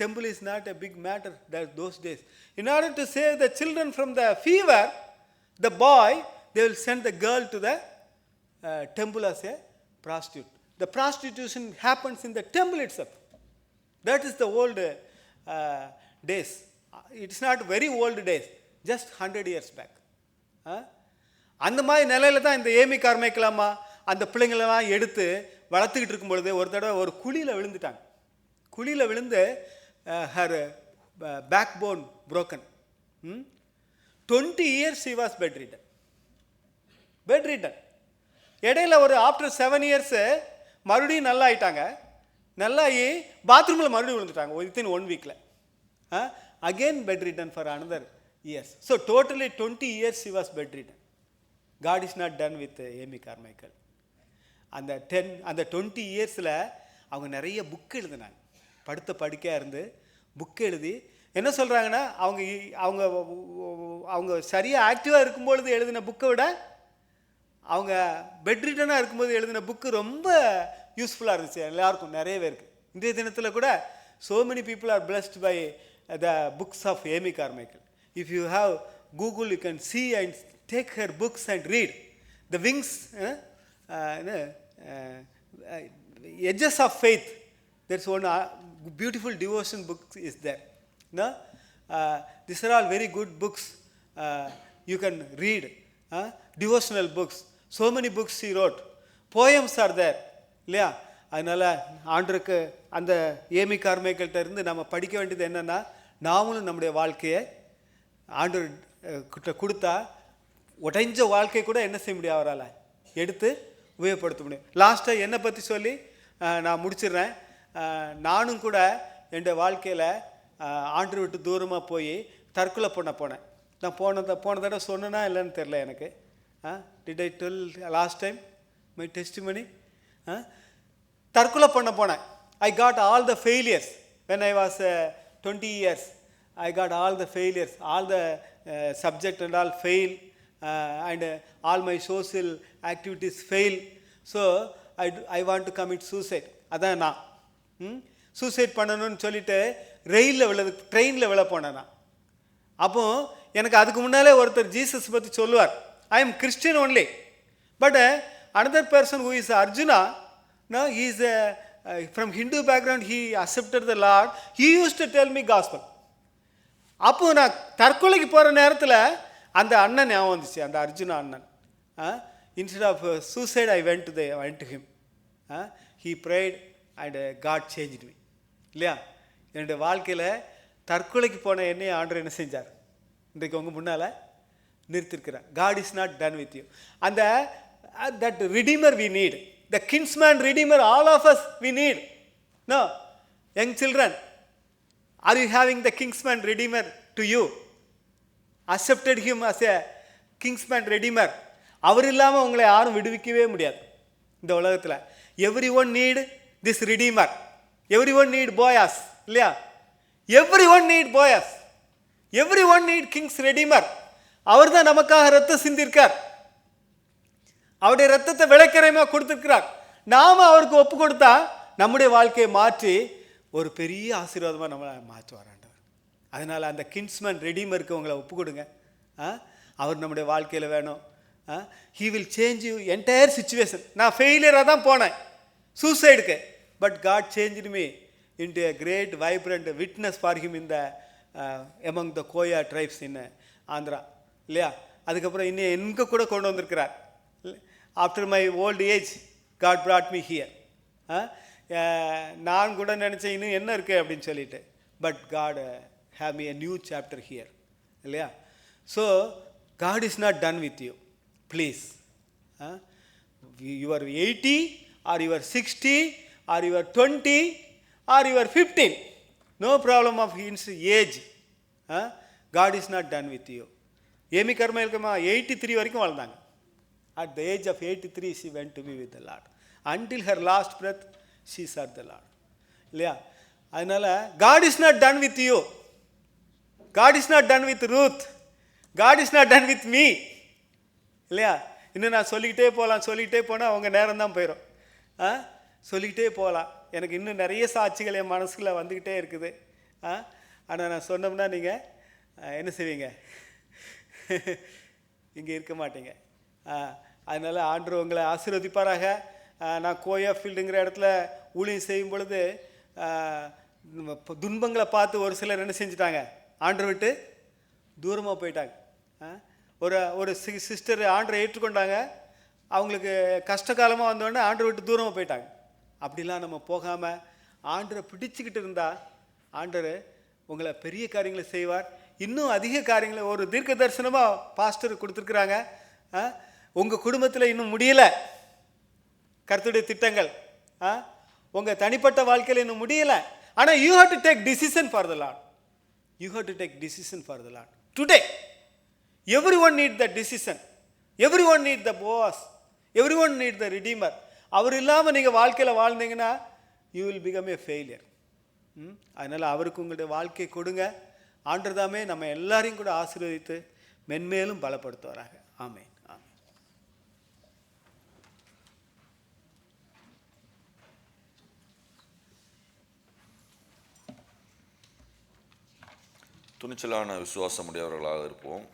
temple is not a big matter those days. In order to save the children from the fever, the boy, they will send the girl to the temple as a prostitute. The prostitution happens in the temple itself. That is the old days. It's not very old days, just 100 years back. அந்த மாதிரி நிலையில தான் இந்த Amy Carmichael அம்மா அந்த பிள்ளைங்களெல்லாம் எடுத்து வளர்த்துக்கிட்டு இருக்கும்பொழுது ஒரு தடவை ஒரு குழியில் விழுந்துட்டாங்க. குழியில் விழுந்து her back bone broken. 20 years she was bedridden. இடையில ஒரு ஆஃப்டர் 7 years மறுபடியும் நல்லா ஆயிட்டாங்க. நல்லாயி பாத்ரூமில் மறுபடியும் விழுந்துட்டாங்க within 1 week. Again bedridden for another years. So totally 20 years she was bedridden. God is not done with Amy Carmichael. அந்த 20 yearsல அவங்க நிறைய புக் எழுதினாங்க. படுத்த படுக்கையாக இருந்து புக் எழுதி என்ன சொல்கிறாங்கன்னா அவங்க சரியாக ஆக்டிவாக இருக்கும்பொழுது எழுதின புக்கை விட அவங்க பெட்ரிட்டனாக இருக்கும்போது எழுதின புக்கு ரொம்ப யூஸ்ஃபுல்லாக இருந்துச்சு எல்லாருக்கும், நிறைய பேருக்கு. இன்றைய தினத்தில் கூட so many people are blessed by the books of Amy Carmichael. If you have Google, you can see and take her books and read. The Wings, Edges of Faith. There's one beautiful devotion book is there. No? These are all very good books. You can read. Devotional books. So many books she wrote. Poems are there. இல்லையா? அதனால் ஆண்டருக்கு அந்த Amy கார்மைக்கல்கிட்ட இருந்து நம்ம படிக்க வேண்டியது என்னென்னா, நாமளும் நம்முடைய வாழ்க்கையை ஆண்டவர் கிட்ட கொடுத்தா உடைஞ்ச வாழ்க்கை கூட என்ன செய்ய முடியும், அவரால் எடுத்து உபயோகப்படுத்த முடியும். லாஸ்ட்டாக என்னை பற்றி சொல்லி நான் முடிச்சிடுறேன். நானும் கூட என்னுடைய வாழ்க்கையில் ஆண்டவர் விட்டு தூரமாக போய் தற்கொலை பண்ண போனேன். நான் போன தடவை சொன்னேன்னா இல்லைன்னு தெரில எனக்கு. Did I tell last time my testimony? தற்கொலை பண்ண போனேன். I got all the failures when I was 20 years. I got all the failures, all the subject and all fail, and all my social activities fail. So I want to commit suicide. அதான் நான் suicide பண்ணணும்னு சொல்லிட்டு ட்ரெயினில் விழ போனேன் நான். அப்போ எனக்கு அதுக்கு முன்னாலே ஒருத்தர் ஜீசஸ் பற்றி சொல்லுவார். I am Christian only, but another person who is Arjuna, no, he is from Hindu background, he accepted the Lord. He used to tell me gospel. அப்போ நான் தற்கொலைக்கு போகிற நேரத்தில் அந்த அண்ணன் ஞாபகம் வந்துச்சு, அந்த அர்ஜுனா அண்ணன். Instead of suicide, I went to him. He prayed and God changed me. இல்லையா? என்னுடைய வாழ்க்கையில் தற்கொலைக்கு போன என்னையை ஆண்டவர் என்ன செஞ்சார், இன்றைக்கு உங்கள் முன்னால் நிறுத்திருக்கிறார். God is not done with you. அந்த that redeemer we need, the kinsman redeemer, all of us we need. No, young children, are you having the kinsman redeemer to you? Accepted him as a kinsman redeemer. அவர் இல்லாமல் உங்களை யாரும் விடுவிக்கவே முடியாது இந்த உலகத்தில். Everyone need this redeemer. Everyone need Boaz. இல்லையா? Everyone need Boaz. Everyone need king's redeemer. அவர் தான் நமக்காக ரத்தம் சிந்திருக்கார். அவருடைய ரத்தத்தை விளைக்கரைமாக கொடுத்துருக்கிறார். நாம் அவருக்கு ஒப்பு கொடுத்தா நம்முடைய வாழ்க்கையை மாற்றி ஒரு பெரிய ஆசீர்வாதமாக நம்மளை மாற்றுவார் ஆண்டவர். அதனால் அந்த கின்ஸ்மேன் ரெடீமருக்கு உங்களை ஒப்பு கொடுங்க. அவர் நம்முடைய வாழ்க்கையில் வேணும். He will change you entire situation. நான் ஃபெயிலியராக தான் போனேன் சூசைடுக்கு, but God changed me into a great vibrant witness for him in the among the Koya tribes in Andhra. இல்லையா? அதுக்கப்புறம் இன்னும் எங்கே கூட கொண்டு வந்திருக்கிறார். After my old age God brought me here. நான் கூட நினச்சேன் இன்னும் என்ன இருக்குது அப்படின்னு சொல்லிட்டு. But God have me a new chapter here, இல்லையா? So God is not done with you. Please, you are 80 or you are 60 or you are 20 or you are 15, no problem of age. God is not done with you. Amy கர்மேல்கமா 83 வரைக்கும் வாழ்ந்தாங்க. At the age of 83 she went to be with the Lord. Until her last breath she served the Lord, இல்லையா? அதனால் God is not done with you. God is not done with Ruth. God is not done with me, இல்லையா? இன்னும் நான் சொல்லிக்கிட்டே போனால் அவங்க நேரம் தான் போயிடும். சொல்லிக்கிட்டே போகலாம். எனக்கு இன்னும் நிறைய சாட்சிகள் என் மனசுக்குள்ள வந்துக்கிட்டே இருக்குது. ஆனால் நான் சொன்னோம்னா நீங்கள் என்ன செய்வீங்க? இங்கே இருக்க மாட்டீங்க. அதனால் ஆண்டவர் உங்களை ஆசீர்வதிப்பாராக. நான் கோயா ஃபீல்டுங்கிற இடத்துல ஊழியம் செய்யும் பொழுது துன்பங்களை பார்த்து ஒரு சிலர் என்ன செஞ்சுட்டாங்க? ஆண்டரை விட்டு தூரமாக போயிட்டாங்க. ஒரு சிஸ்டர் ஆண்டரை ஏற்றுக்கொண்டாங்க. அவங்களுக்கு கஷ்ட காலமாக வந்தோடனே ஆண்டரை விட்டு தூரமாக போயிட்டாங்க. அப்படிலாம் நம்ம போகாமல் ஆண்டரை பிடிச்சிக்கிட்டு இருந்தால் ஆண்டர் உங்களை பெரிய காரியங்களை செய்வார். இன்னும் அதிக காரியங்களை ஒரு தீர்க்க தரிசனமாக பாஸ்டர் கொடுத்துருக்குறாங்க. உங்கள் குடும்பத்தில் இன்னும் முடியலை கர்த்தருடைய திட்டங்கள், உங்கள் தனிப்பட்ட வாழ்க்கையில் இன்னும் முடியலை. ஆனால் you have to take decision for the Lord. You have to take decision for the Lord today. Everyone need the decision. Everyone need the boss. Everyone need the redeemer. அவர் இல்லாமல் நீங்கள் வாழ்க்கையில் வாழ்ந்தீங்கன்னா you will become a failure. அதனால் அவருக்கு உங்களுடைய வாழ்க்கையை கொடுங்க. ஆண்டவர் தாமே நம்ம எல்லாரையும் கூட ஆசீர்வதித்து மென்மேலும் பலப்படுத்துவாராக. ஆமென். துணிச்சலான விசுவாசமுடையவர்களாக இருப்போம்.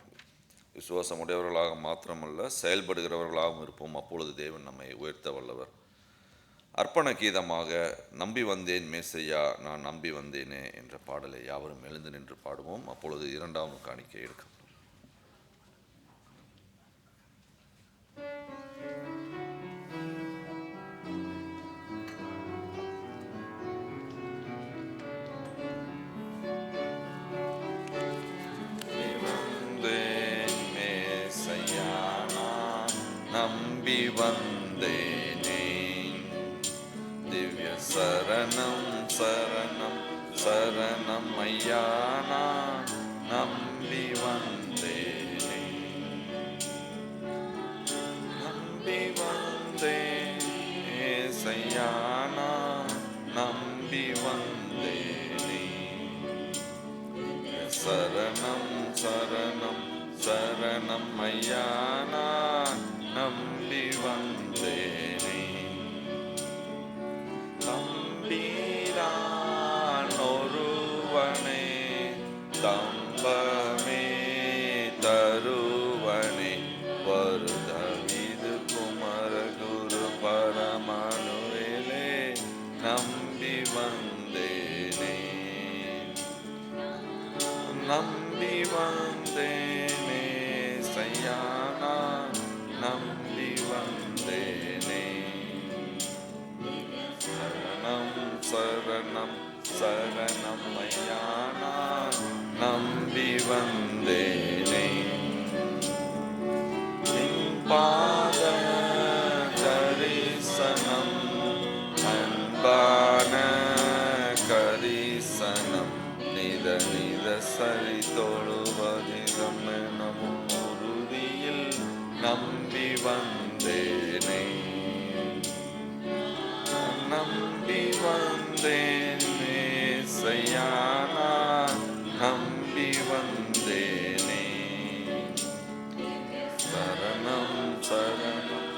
விசுவாசமுடையவர்களாக மாத்திரமல்ல, செயல்படுகிறவர்களாகவும் இருப்போம். அப்பொழுது தேவன் நம்மை உயர்த்த வல்லவர். அர்ப்பண கீதமாக நம்பி வந்தேன் மேசையா நான் நம்பி வந்தேனே என்ற பாடலை யாவரும் எழுந்து நின்று பாடுவோம். அப்பொழுது இரண்டாம் காணிக்கை எடுக்கும். நம்பி வந்தேனே திவ்ய சரணம் சரணம் சரணம் ஐயா நான் நம்பி வந்தேனே. நம்பி வந்தேன் ஏசையா நான் நம்பி வந்தேனே. சரணம் சரணம் சரணம் ஐயா நான் நம்பி வந்தேனே. நம்பினான் ஒருவனே தம்பமே தருவனே வருதவிது குமர குரு பரமனுவேலே நம்பி வந்தேனே. நம்பி வந்தேனே சையானா நம்பி வந்தேனே. சரணம் சரணம் சரணம் ஐயா நான் நம்பி வந்தேனே. பாத தரிசனம் அன்பான கரிசனம் நித நித சரி தொழுவதிதம் எனவும் உறுதியில் நம்பி வந்தேனே. நம்பி வந்தேனே சையா நான் நம்பி வந்தேனே. சரணம் சரணம்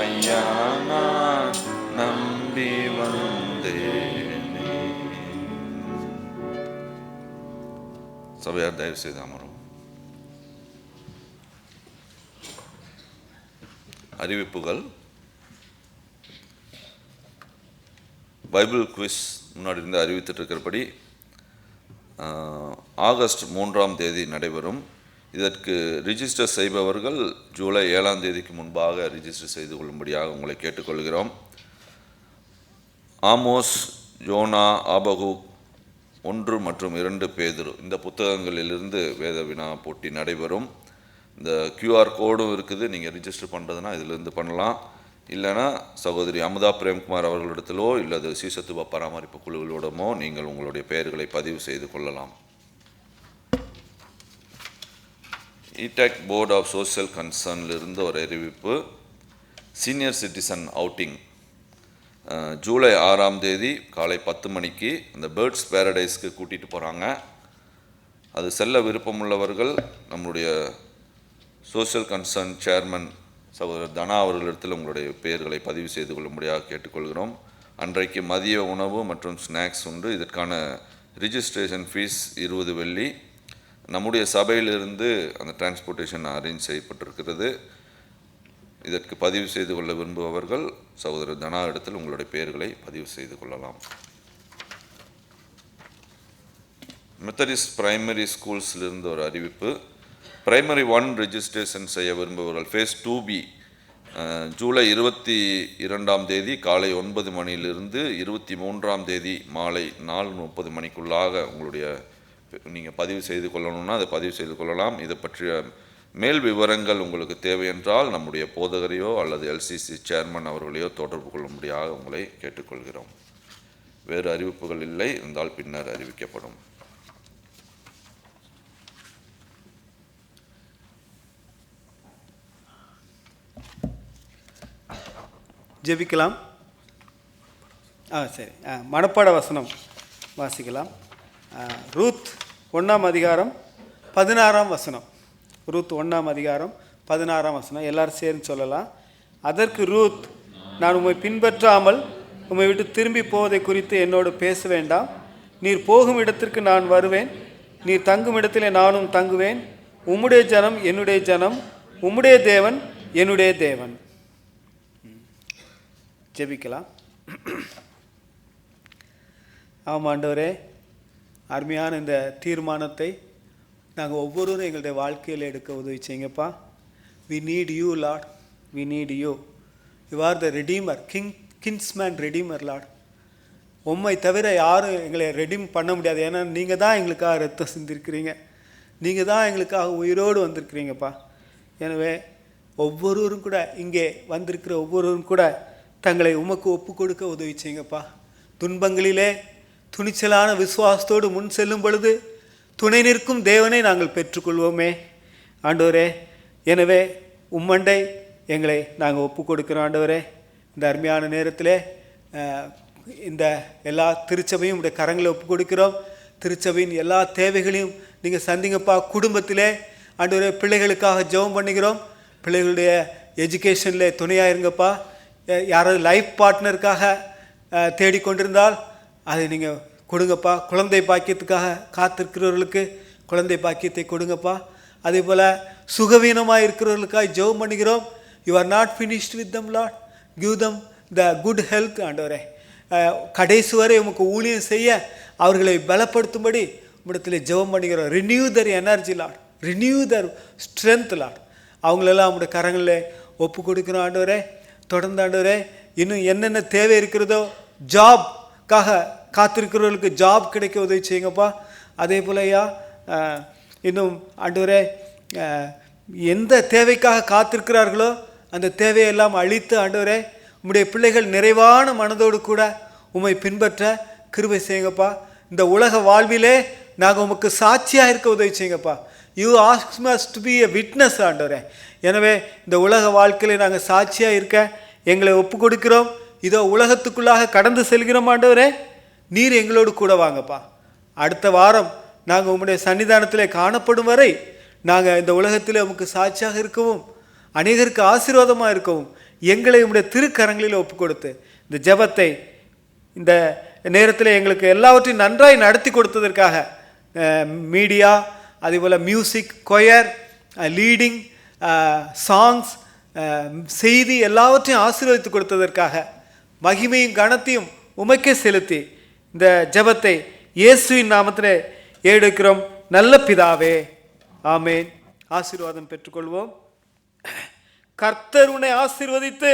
ஐயா நான் நம்பி வந்தேனே. சபையார் தயவு செய்து அமரும். அறிவிப்புகள். பைபிள் குவிஸ் முன்னாடி இருந்து அறிவித்துட்டு இருக்கிறபடி ஆகஸ்ட் 3ஆம் தேதி நடைபெறும். இதற்கு ரிஜிஸ்டர் செய்பவர்கள் ஜூலை 7ஆம் தேதிக்கு முன்பாக ரிஜிஸ்டர் செய்து கொள்ளும்படியாக உங்களை கேட்டுக்கொள்கிறோம். ஆமோஸ், யோனா, ஆபகுக் 1 மற்றும் 2 பேதுரு இந்த புத்தகங்களிலிருந்து வேத வினா போட்டி நடைபெறும். இந்த QR கோடும் இருக்குது. நீங்கள் ரிஜிஸ்டர் பண்ணுறதுனா இதிலிருந்து பண்ணலாம். இல்லைனா சகோதரி அமுதா பிரேம்குமார் அவர்களிடத்திலோ இல்லது சீசத்துவ பராமரிப்பு குழுக்களோடமோ நீங்கள் உங்களுடைய பெயர்களை பதிவு செய்து கொள்ளலாம். இடெக் போர்ட் ஆஃப் சோஷியல் கன்சர்னிலிருந்து ஒரு அறிவிப்பு. சீனியர் சிட்டிசன் அவுட்டிங் ஜூலை 6ஆம் தேதி காலை 10 மணிக்கு அந்த பேர்ட்ஸ் பேரடைஸ்க்கு கூட்டிகிட்டு போகிறாங்க. அது செல்ல விருப்பமுள்ளவர்கள் நம்முடைய சோஷியல் கன்சர்ன் சேர்மன் சகோதரர் தனா அவர்களிடத்தில் உங்களுடைய பெயர்களை பதிவு செய்து கொள்ளும்படியாக கேட்டுக்கொள்கிறோம். அன்றைக்கு மதிய உணவு மற்றும் ஸ்நாக்ஸ் உண்டு. இதற்கான ரிஜிஸ்ட்ரேஷன் ஃபீஸ் 20 வெள்ளி. நம்முடைய சபையிலிருந்து அந்த டிரான்ஸ்போர்ட்டேஷன் அரேஞ்ச் செய்யப்பட்டிருக்கிறது. இதற்கு பதிவு செய்து கொள்ள விரும்புபவர்கள் சகோதரர் தனா இடத்தில் உங்களுடைய பெயர்களை பதிவு செய்து கொள்ளலாம். மெத்தடிஸ்ட் பிரைமரி ஸ்கூல்ஸிலிருந்து ஒரு அறிவிப்பு. பிரைமரி 1 ரிஜிஸ்ட்ரேஷன் செய்ய விரும்புபவர்கள் ஃபேஸ் 2B ஜூலை 22ஆம் தேதி காலை 9 மணியிலிருந்து 23ஆம் தேதி மாலை 4:30 மணிக்குள்ளாக உங்களுடைய நீங்கள் பதிவு செய்து கொள்ளணும்னா அதை பதிவு செய்து கொள்ளலாம். இதை பற்றிய மேல் விவரங்கள் உங்களுக்கு தேவை என்றால் நம்முடைய போதகரையோ அல்லது LCC சேர்மன் அவர்களையோ தொடர்பு கொள்ளும்படியாக உங்களை கேட்டுக்கொள்கிறோம். வேறு அறிவிப்புகள் இல்லை, இருந்தால் பின்னர் அறிவிக்கப்படும். ஜெபிக்கலாம். சரி, மனப்பாட வசனம் வாசிக்கலாம். ரூத் 1ஆம் அதிகாரம் 16ஆம் வசனம். ரூத் 1ஆம் அதிகாரம் 16ஆம் வசனம் எல்லாரும் சேர்ந்து சொல்லலாம். அதற்கு ரூத், நான் உம்மை பின்பற்றாமல் உம்மை விட்டு திரும்பி போவதை குறித்து என்னோடு பேச வேண்டாம். நீர் போகும் இடத்திற்கு நான் வருவேன், நீர் தங்கும் இடத்திலே நானும் தங்குவேன். உம்முடைய ஜனம் என்னுடைய ஜனம், உம்முடைய தேவன் என்னுடைய தேவன். ஜெபிக்கலாம். ஆமாம் ஆண்டவரே, அருமையான இந்த தீர்மானத்தை நாங்கள் ஒவ்வொருவரும் எங்களுடைய வாழ்க்கையில் எடுக்க உதவி செய்யுங்கப்பா. We need you lord, we need you. You are the redeemer, kinsman redeemer lord. உம்மை தவிர யாரும் எங்களை ரெடீம் பண்ண முடியாது. ஏன்னா நீங்கள் தான் எங்களுக்காக ரத்தம் சிந்திருக்கிறீங்க, நீங்கள் தான் எங்களுக்காக உயிரோடு வந்திருக்கிறீங்கப்பா. எனவே ஒவ்வொருவரும் கூட, இங்கே வந்திருக்கிற ஒவ்வொருவரும் கூட தங்களை உமக்கு ஒப்பு கொடுக்க உதவி செய்யுங்கப்பா. துன்பங்களிலே துணிச்சலான விசுவாசத்தோடு முன் செல்லும் பொழுது துணை நிற்கும் தேவனை நாங்கள் பெற்றுக்கொள்வோமே ஆண்டவரே. எனவே உம்மண்டை எங்களை நாங்கள் ஒப்பு கொடுக்கிறோம் ஆண்டவரே. இந்த அருமையான நேரத்தில் இந்த எல்லா திருச்சபையும் உடைய கரங்களை ஒப்பு கொடுக்கிறோம். திருச்சபையின் எல்லா தேவைகளையும் நீங்கள் சந்திங்கப்பா. குடும்பத்திலே ஆண்டவரே பிள்ளைகளுக்காக ஜெபம் பண்ணுகிறோம். பிள்ளைகளுடைய எஜுகேஷனில் துணையாக இருங்கப்பா. யாராவது லைஃப் பார்ட்னருக்காக தேடிக்கொண்டிருந்தால் அதை நீங்கள் கொடுங்கப்பா. குழந்தை பாக்கியத்துக்காக காத்திருக்கிறவர்களுக்கு குழந்தை பாக்கியத்தை கொடுங்கப்பா. அதே போல் சுகவீனமாக இருக்கிறவர்களுக்காக ஜெபம் பண்ணுகிறோம். You are not finished with them Lord, give them the good health ஆண்டவரே. கடைசி வரை உமக்கு ஊழியம் செய்ய அவர்களை பலப்படுத்தும்படி உம்மிடத்தில் ஜெபம் பண்ணுகிறோம். ரினியூ தர் எனர்ஜி லார்ட், ரினியூ தர் ஸ்ட்ரென்த் லார்ட். அவங்களெல்லாம் உங்களுடைய கரங்களில் ஒப்பு கொடுக்கிறோம் ஆண்டவரே. தொடர்ந்து ஆண்டவரே, இன்னும் என்னென்ன தேவை இருக்கிறதோ, ஜாப்காக காத்திருக்கிறவர்களுக்கு ஜாப் கிடைக்க உதவி செய்யுங்கப்பா. அதே போல் ஐயா, இன்னும் ஆண்டவரே எந்த தேவைக்காக காத்திருக்கிறார்களோ அந்த தேவையெல்லாம் அழித்து ஆண்டவரே உம்முடைய பிள்ளைகள் நிறைவான மனதோடு கூட உம்மை பின்பற்ற கிருபை செய்யுங்கப்பா. இந்த உலக வாழ்விலே நாங்கள் உமக்கு சாட்சியாக இருக்க உதவி செய்யுங்கப்பா. You ask us to be a witness ஆண்டவரே. எனவே இந்த உலக வாழ்க்கையில் நாங்கள் சாட்சியாக இருக்க எங்களை ஒப்பு கொடுக்கிறோம். இதோ உலகத்துக்குள்ளாக கடந்து செல்கிறோம் ஆண்டவரே. நீர் எங்களோடு கூட வாங்கப்பா. அடுத்த வாரம் நாங்கள் உம்முடைய சன்னிதானத்தில் காணப்படும் வரை நாங்கள் இந்த உலகத்தில் உமக்கு சாட்சியாக இருக்கவும், அநேகருக்கு ஆசீர்வாதமாக இருக்கவும், எங்களை உம்முடைய திருக்கரங்களில் ஒப்பு கொடுத்து இந்த ஜெபத்தை இந்த நேரத்தில் எங்களுக்கு எல்லாவற்றையும் நன்றாய் நடத்தி கொடுத்ததற்காக மீடியா, அதேபோல் மியூசிக், கொயர், லீடிங், சாங்ஸ், செய்தி எல்லாவற்றையும் ஆசீர்வதித்து கொடுத்ததற்காக மகிமையும் கனத்தையும் உமக்கே செலுத்தி இந்த ஜெபத்தை இயேசுவின் நாமத்திலே ஏறெடுக்கிறோம் நல்ல பிதாவே, ஆமேன். ஆசீர்வாதம் பெற்றுக்கொள்வோம். கர்த்தர் உன்னை ஆசீர்வதித்து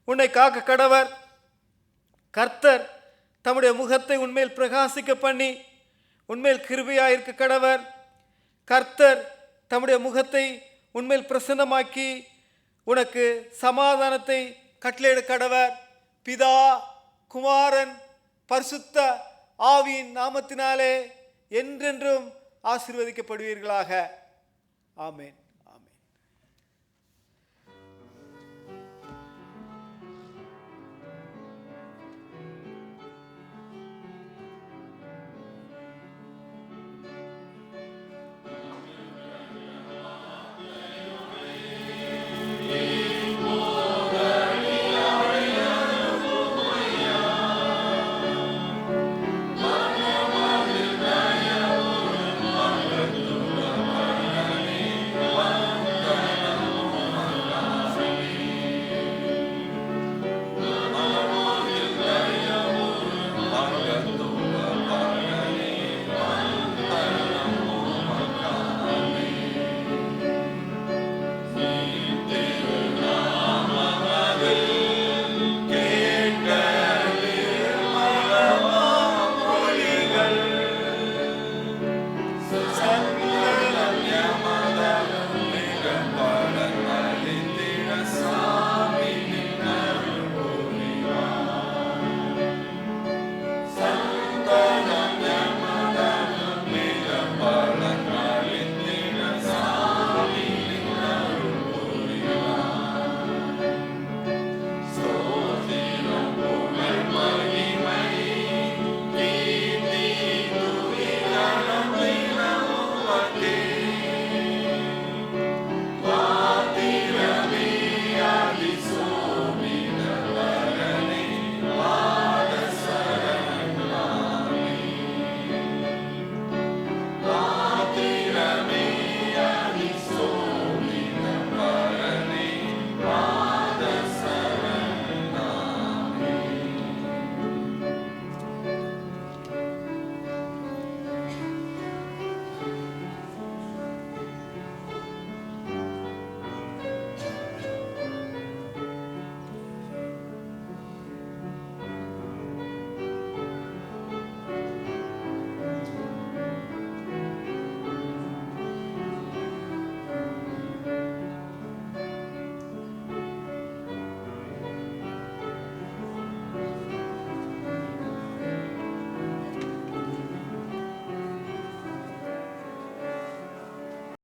உன்னை காக்க கடவர். கர்த்தர் தம்முடைய முகத்தை உன்மேல் பிரகாசிக்க பண்ணி உன்மேல் கிருபையாயிருக்க கடவர். கர்த்தர் தம்முடைய முகத்தை உன்மேல் பிரசன்னமாக்கி உனக்கு சமாதானத்தை கட்டளையிட கடவர். பிதா, குமாரன், பரிசுத்த ஆவியின் நாமத்தினாலே என்றென்றும் ஆசீர்வதிக்கப்படுவீர்களாக. ஆமேன்.